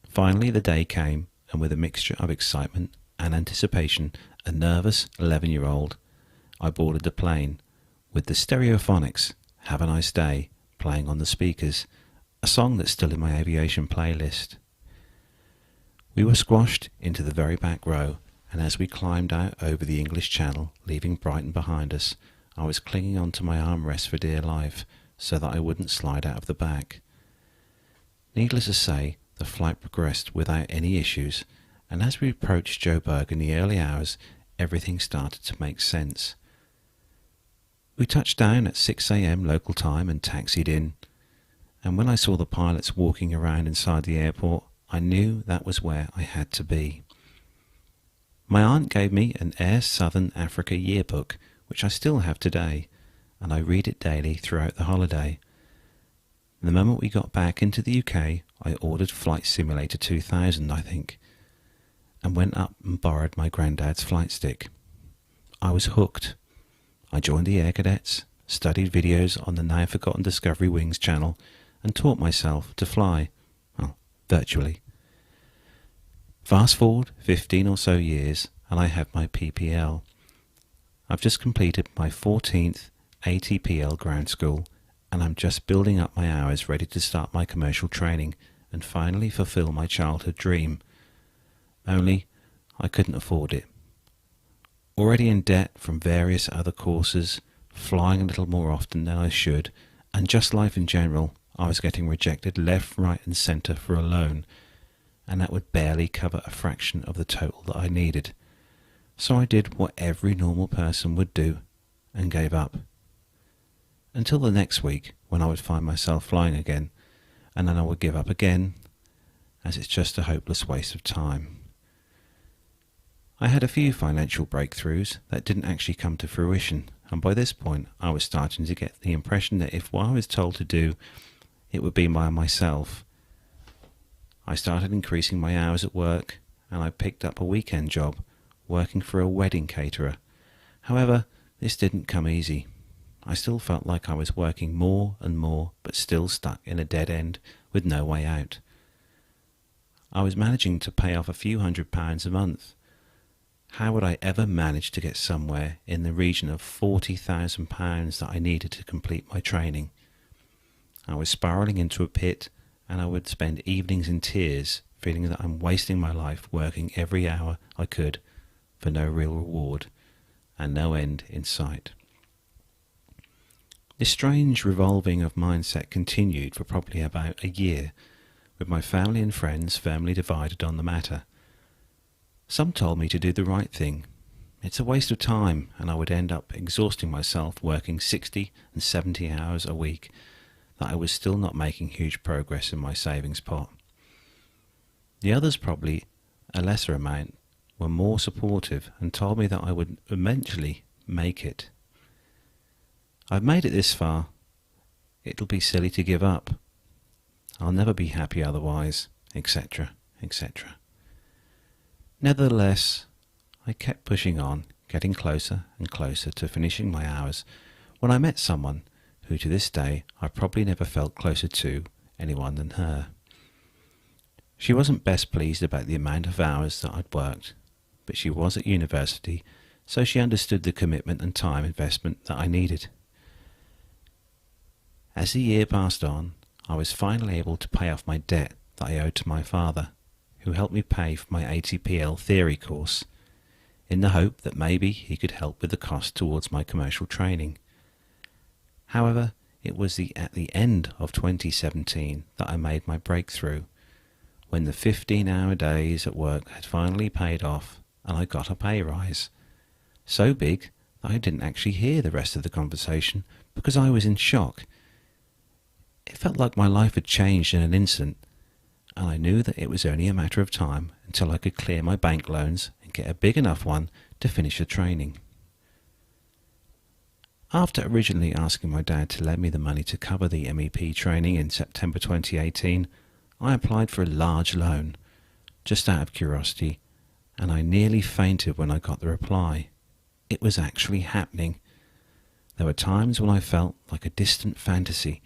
Finally the day came, and with a mixture of excitement and anticipation, a nervous 11-year-old, I boarded the plane with the Stereophonics' Have a Nice Day playing on the speakers, a song that's still in my aviation playlist. We were squashed into the very back row, and as we climbed out over the English Channel, leaving Brighton behind us, I was clinging onto my armrest for dear life so that I wouldn't slide out of the back. Needless to say, the flight progressed without any issues, and as we approached Joburg in the early hours, everything started to make sense. We touched down at 6 a.m. local time and taxied in, and when I saw the pilots walking around inside the airport, I knew that was where I had to be. My aunt gave me an Air Southern Africa yearbook, which I still have today, and I read it daily throughout the holiday. The moment we got back into the UK, I ordered Flight Simulator 2000, I think, and went up and borrowed my granddad's flight stick. I was hooked. I joined the Air Cadets, studied videos on the now forgotten Discovery Wings channel, and taught myself to fly, well, virtually. Fast forward 15 or so years, and I have my PPL. I've just completed my 14th ATPL ground school, and I'm just building up my hours ready to start my commercial training and finally fulfill my childhood dream. Only I couldn't afford it. Already in debt from various other courses, flying a little more often than I should, and just life in general, I was getting rejected left, right and centre for a loan, and that would barely cover a fraction of the total that I needed. So I did what every normal person would do, and gave up. Until the next week, when I would find myself flying again, and then I would give up again, as it's just a hopeless waste of time. I had a few financial breakthroughs that didn't actually come to fruition, and by this point I was starting to get the impression that if what I was told to do, it would be by myself. I started increasing my hours at work, and I picked up a weekend job, working for a wedding caterer. However, this didn't come easy. I still felt like I was working more and more, but still stuck in a dead end with no way out. I was managing to pay off a few £100s a month. How would I ever manage to get somewhere in the region of £40,000 that I needed to complete my training? I was spiralling into a pit, and I would spend evenings in tears, feeling that I'm wasting my life working every hour I could for no real reward and no end in sight. This strange revolving of mindset continued for probably about a year, with my family and friends firmly divided on the matter. Some told me to do the right thing. It's a waste of time, and I would end up exhausting myself working 60 and 70 hours a week, that I was still not making huge progress in my savings pot. The others, probably a lesser amount, were more supportive and told me that I would eventually make it. I've made it this far. It'll be silly to give up. I'll never be happy otherwise, etc., etc. Nevertheless, I kept pushing on, getting closer and closer to finishing my hours, when I met someone who to this day I've probably never felt closer to anyone than her. She wasn't best pleased about the amount of hours that I'd worked, but she was at university, so she understood the commitment and time investment that I needed. As the year passed on, I was finally able to pay off my debt that I owed to my father, who helped me pay for my ATPL theory course, in the hope that maybe he could help with the cost towards my commercial training. However, it was at the end of 2017 that I made my breakthrough, when the 15-hour days at work had finally paid off and I got a pay rise. So big that I didn't actually hear the rest of the conversation because I was in shock. It felt like my life had changed in an instant, and I knew that it was only a matter of time until I could clear my bank loans and get a big enough one to finish the training. After originally asking my dad to lend me the money to cover the MEP training in September 2018, I applied for a large loan, just out of curiosity, and I nearly fainted when I got the reply. It was actually happening. There were times when I felt like a distant fantasy,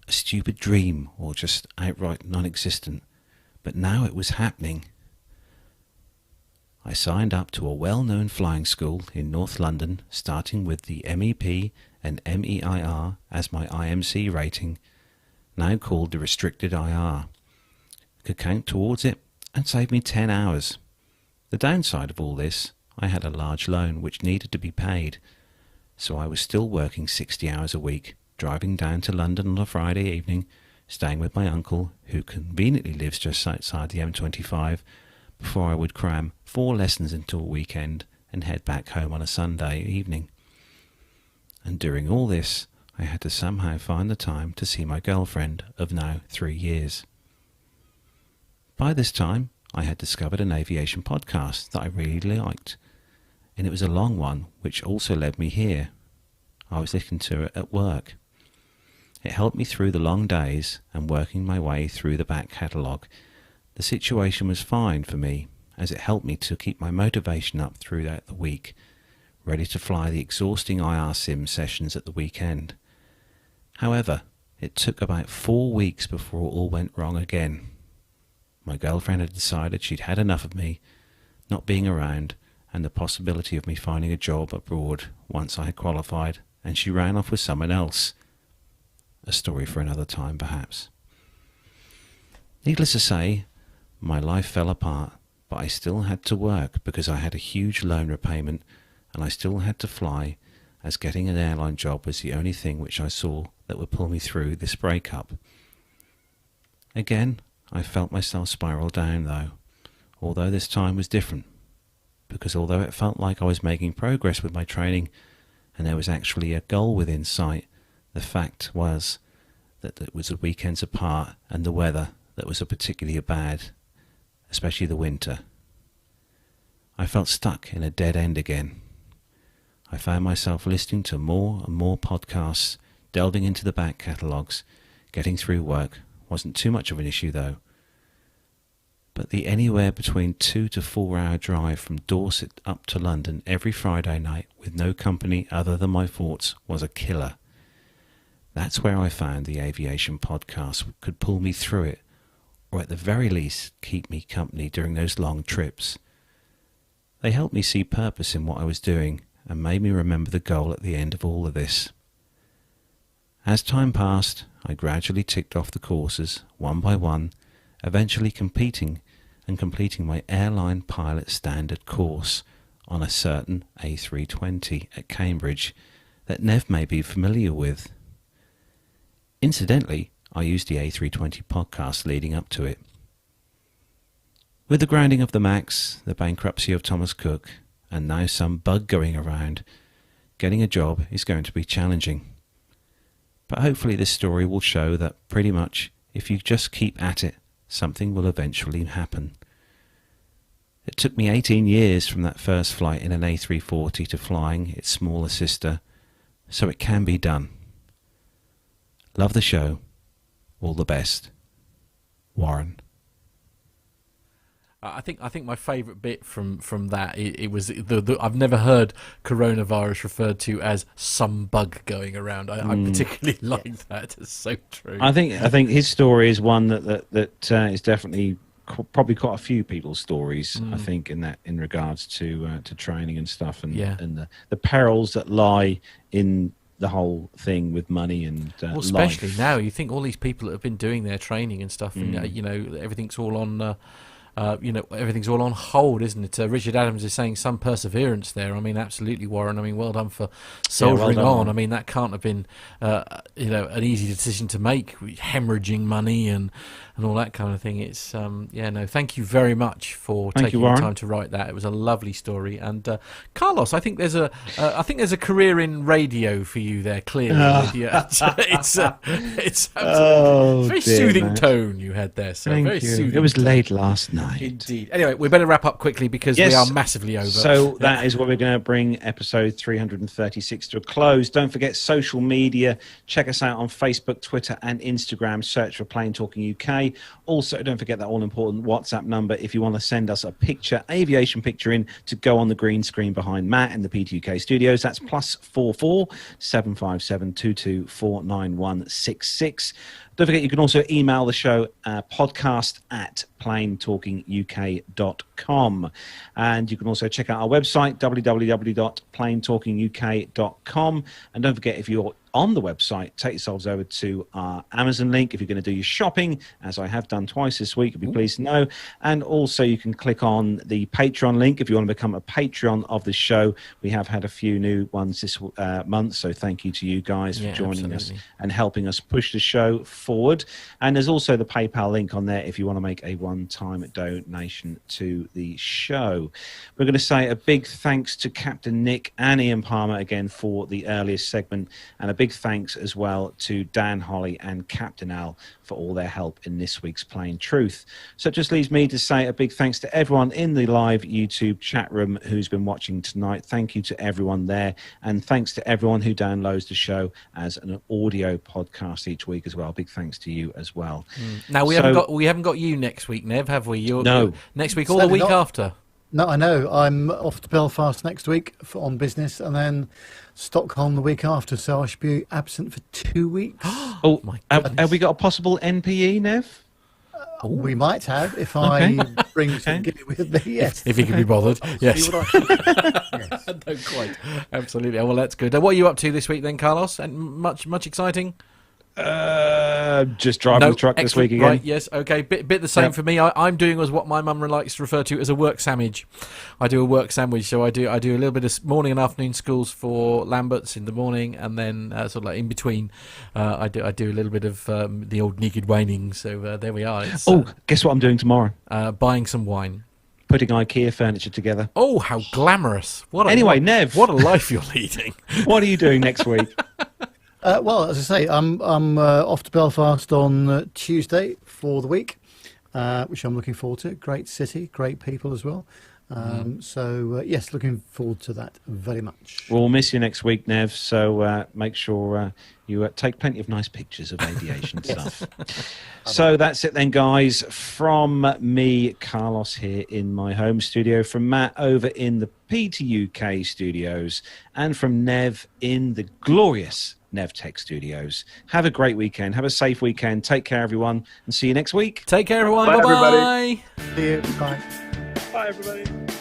a stupid dream, or just outright non-existent, but now it was happening. I signed up to a well-known flying school in North London, starting with the MEP and MEIR as my IMC rating, now called the Restricted IR. Could count towards it and save me 10 hours. The downside of all this, I had a large loan which needed to be paid, so I was still working 60 hours a week, driving down to London on a Friday evening, staying with my uncle, who conveniently lives just outside the M25, before I would cram 4 lessons into a weekend and head back home on a Sunday evening. And during all this, I had to somehow find the time to see my girlfriend of now 3 years. By this time, I had discovered an aviation podcast that I really liked, and it was a long one which also led me here. I was listening to it at work. It helped me through the long days and working my way through the back catalogue. The situation was fine for me, as it helped me to keep my motivation up throughout the week, ready to fly the exhausting IR sim sessions at the weekend. However, it took about 4 weeks before it all went wrong again. My girlfriend had decided she'd had enough of me, not being around, and the possibility of me finding a job abroad once I had qualified, and she ran off with someone else. A story for another time, perhaps. Needless to say, my life fell apart, but I still had to work because I had a huge loan repayment, and I still had to fly, as getting an airline job was the only thing which I saw that would pull me through this breakup. Again, I felt myself spiral down though, although this time was different, because although it felt like I was making progress with my training, and there was actually a goal within sight, the fact was that it was the weekends apart and the weather that was particularly bad, especially the winter. I felt stuck in a dead end again. I found myself listening to more and more podcasts, delving into the back catalogues. Getting through work wasn't too much of an issue though. But the anywhere between 2 to 4 hour drive from Dorset up to London every Friday night with no company other than my thoughts was a killer. That's where I found the Aviation Podcast could pull me through it, or at the very least keep me company during those long trips. They helped me see purpose in what I was doing and made me remember the goal at the end of all of this. As time passed, I gradually ticked off the courses, one by one, eventually completing my airline pilot standard course on a certain A320 at Cambridge that Nev may be familiar with. Incidentally, I used the A320 podcast leading up to it. With the grounding of the MAX, the bankruptcy of Thomas Cook, and now some bug going around, getting a job is going to be challenging. But hopefully this story will show that pretty much if you just keep at it, something will eventually happen. It took me 18 years from that first flight in an A340 to flying its smaller sister, so it can be done. Love the show. All the best. Warren. I think my favourite bit from that it was the I've never heard coronavirus referred to as some bug going around. I particularly like that. It's so true. I think his story is one that is definitely probably quite a few people's stories. I think in regards to training and stuff and the perils that lie in the whole thing with money and well, especially life. now you think all these people that have been doing their training and stuff and everything's all on everything's all on hold, isn't it? Richard Adams is saying some perseverance there. I mean, absolutely, Warren. I mean, well done for soldiering on. I mean, that can't have been, an easy decision to make, hemorrhaging money and all that kind of thing. It's, thank you very much for taking the time to write that. It was a lovely story. And Carlos, I think there's a career in radio for you there. Clearly, it's a very soothing tone you had there. So Thank you. It was late last night. Indeed. Anyway, we better wrap up quickly because we are massively over. So that is where we're going to bring episode 336 to a close. Don't forget social media. Check us out on Facebook, Twitter and Instagram. Search for Plane Talking UK. Also, don't forget that all-important WhatsApp number if you want to send us a picture, aviation picture in to go on the green screen behind Matt in the PTUK studios. That's +44 757 22 49166. Don't forget, you can also email the show podcast at planetalkinguk.com. And you can also check out our website, www.planetalkinguk.com. And don't forget, if you're on the website, take yourselves over to our Amazon link if you're going to do your shopping, as I have done twice this week, you'll be pleased to know. And also you can click on the Patreon link if you want to become a Patreon of the show. We have had a few new ones this month, so thank you to you guys for joining us and helping us push the show forward. And there's also the PayPal link on there if you want to make a one-time donation to the show. We're going to say a big thanks to Captain Nick and Ian Palmer again for the earliest segment, and a big thanks as well to Dan Holly and Captain Al for all their help in this week's Plain Truth. So it just leaves me to say a big thanks to everyone in the live YouTube chat room who's been watching tonight. Thank you to everyone there, and thanks to everyone who downloads the show as an audio podcast each week as well. Big thanks to you as well. Now we haven't got you next week, Nev, have we? You're next week or the week after? No, I know. I'm off to Belfast next week on business, and then Stockholm the week after, so I should be absent for 2 weeks. Oh, my goodness. Have we got a possible NPE, Nev? We might have, if I bring some gear with me, yes. If you can be bothered, yes. Yes. No, quite. Absolutely. Well, that's good. What are you up to this week then, Carlos? And much exciting? Just driving the truck this week again. Right, yes, okay. Bit the same for me. I'm doing as what my mum likes to refer to as a work sandwich. I do a work sandwich, so I do a little bit of morning and afternoon schools for Lamberts in the morning, and then sort of like in between, I do a little bit of the old naked whining. So there we are. It's, guess what I'm doing tomorrow? Buying some wine. Putting IKEA furniture together. Oh, how glamorous! Nev, what a life you're leading. What are you doing next week? Well, as I say, I'm off to Belfast on Tuesday for the week, which I'm looking forward to. Great city, great people as well. So, yes, looking forward to that very much. We'll miss you next week, Nev, so make sure you take plenty of nice pictures of aviation stuff. So that's it then, guys. From me, Carlos, here in my home studio, from Matt over in the PTUK studios, and from Nev in the glorious NevTech Studios. Have a great weekend. Have a safe weekend. Take care, everyone, and see you next week. Take care, everyone. Bye, Bye-bye. everybody. See you. Bye. Bye, everybody.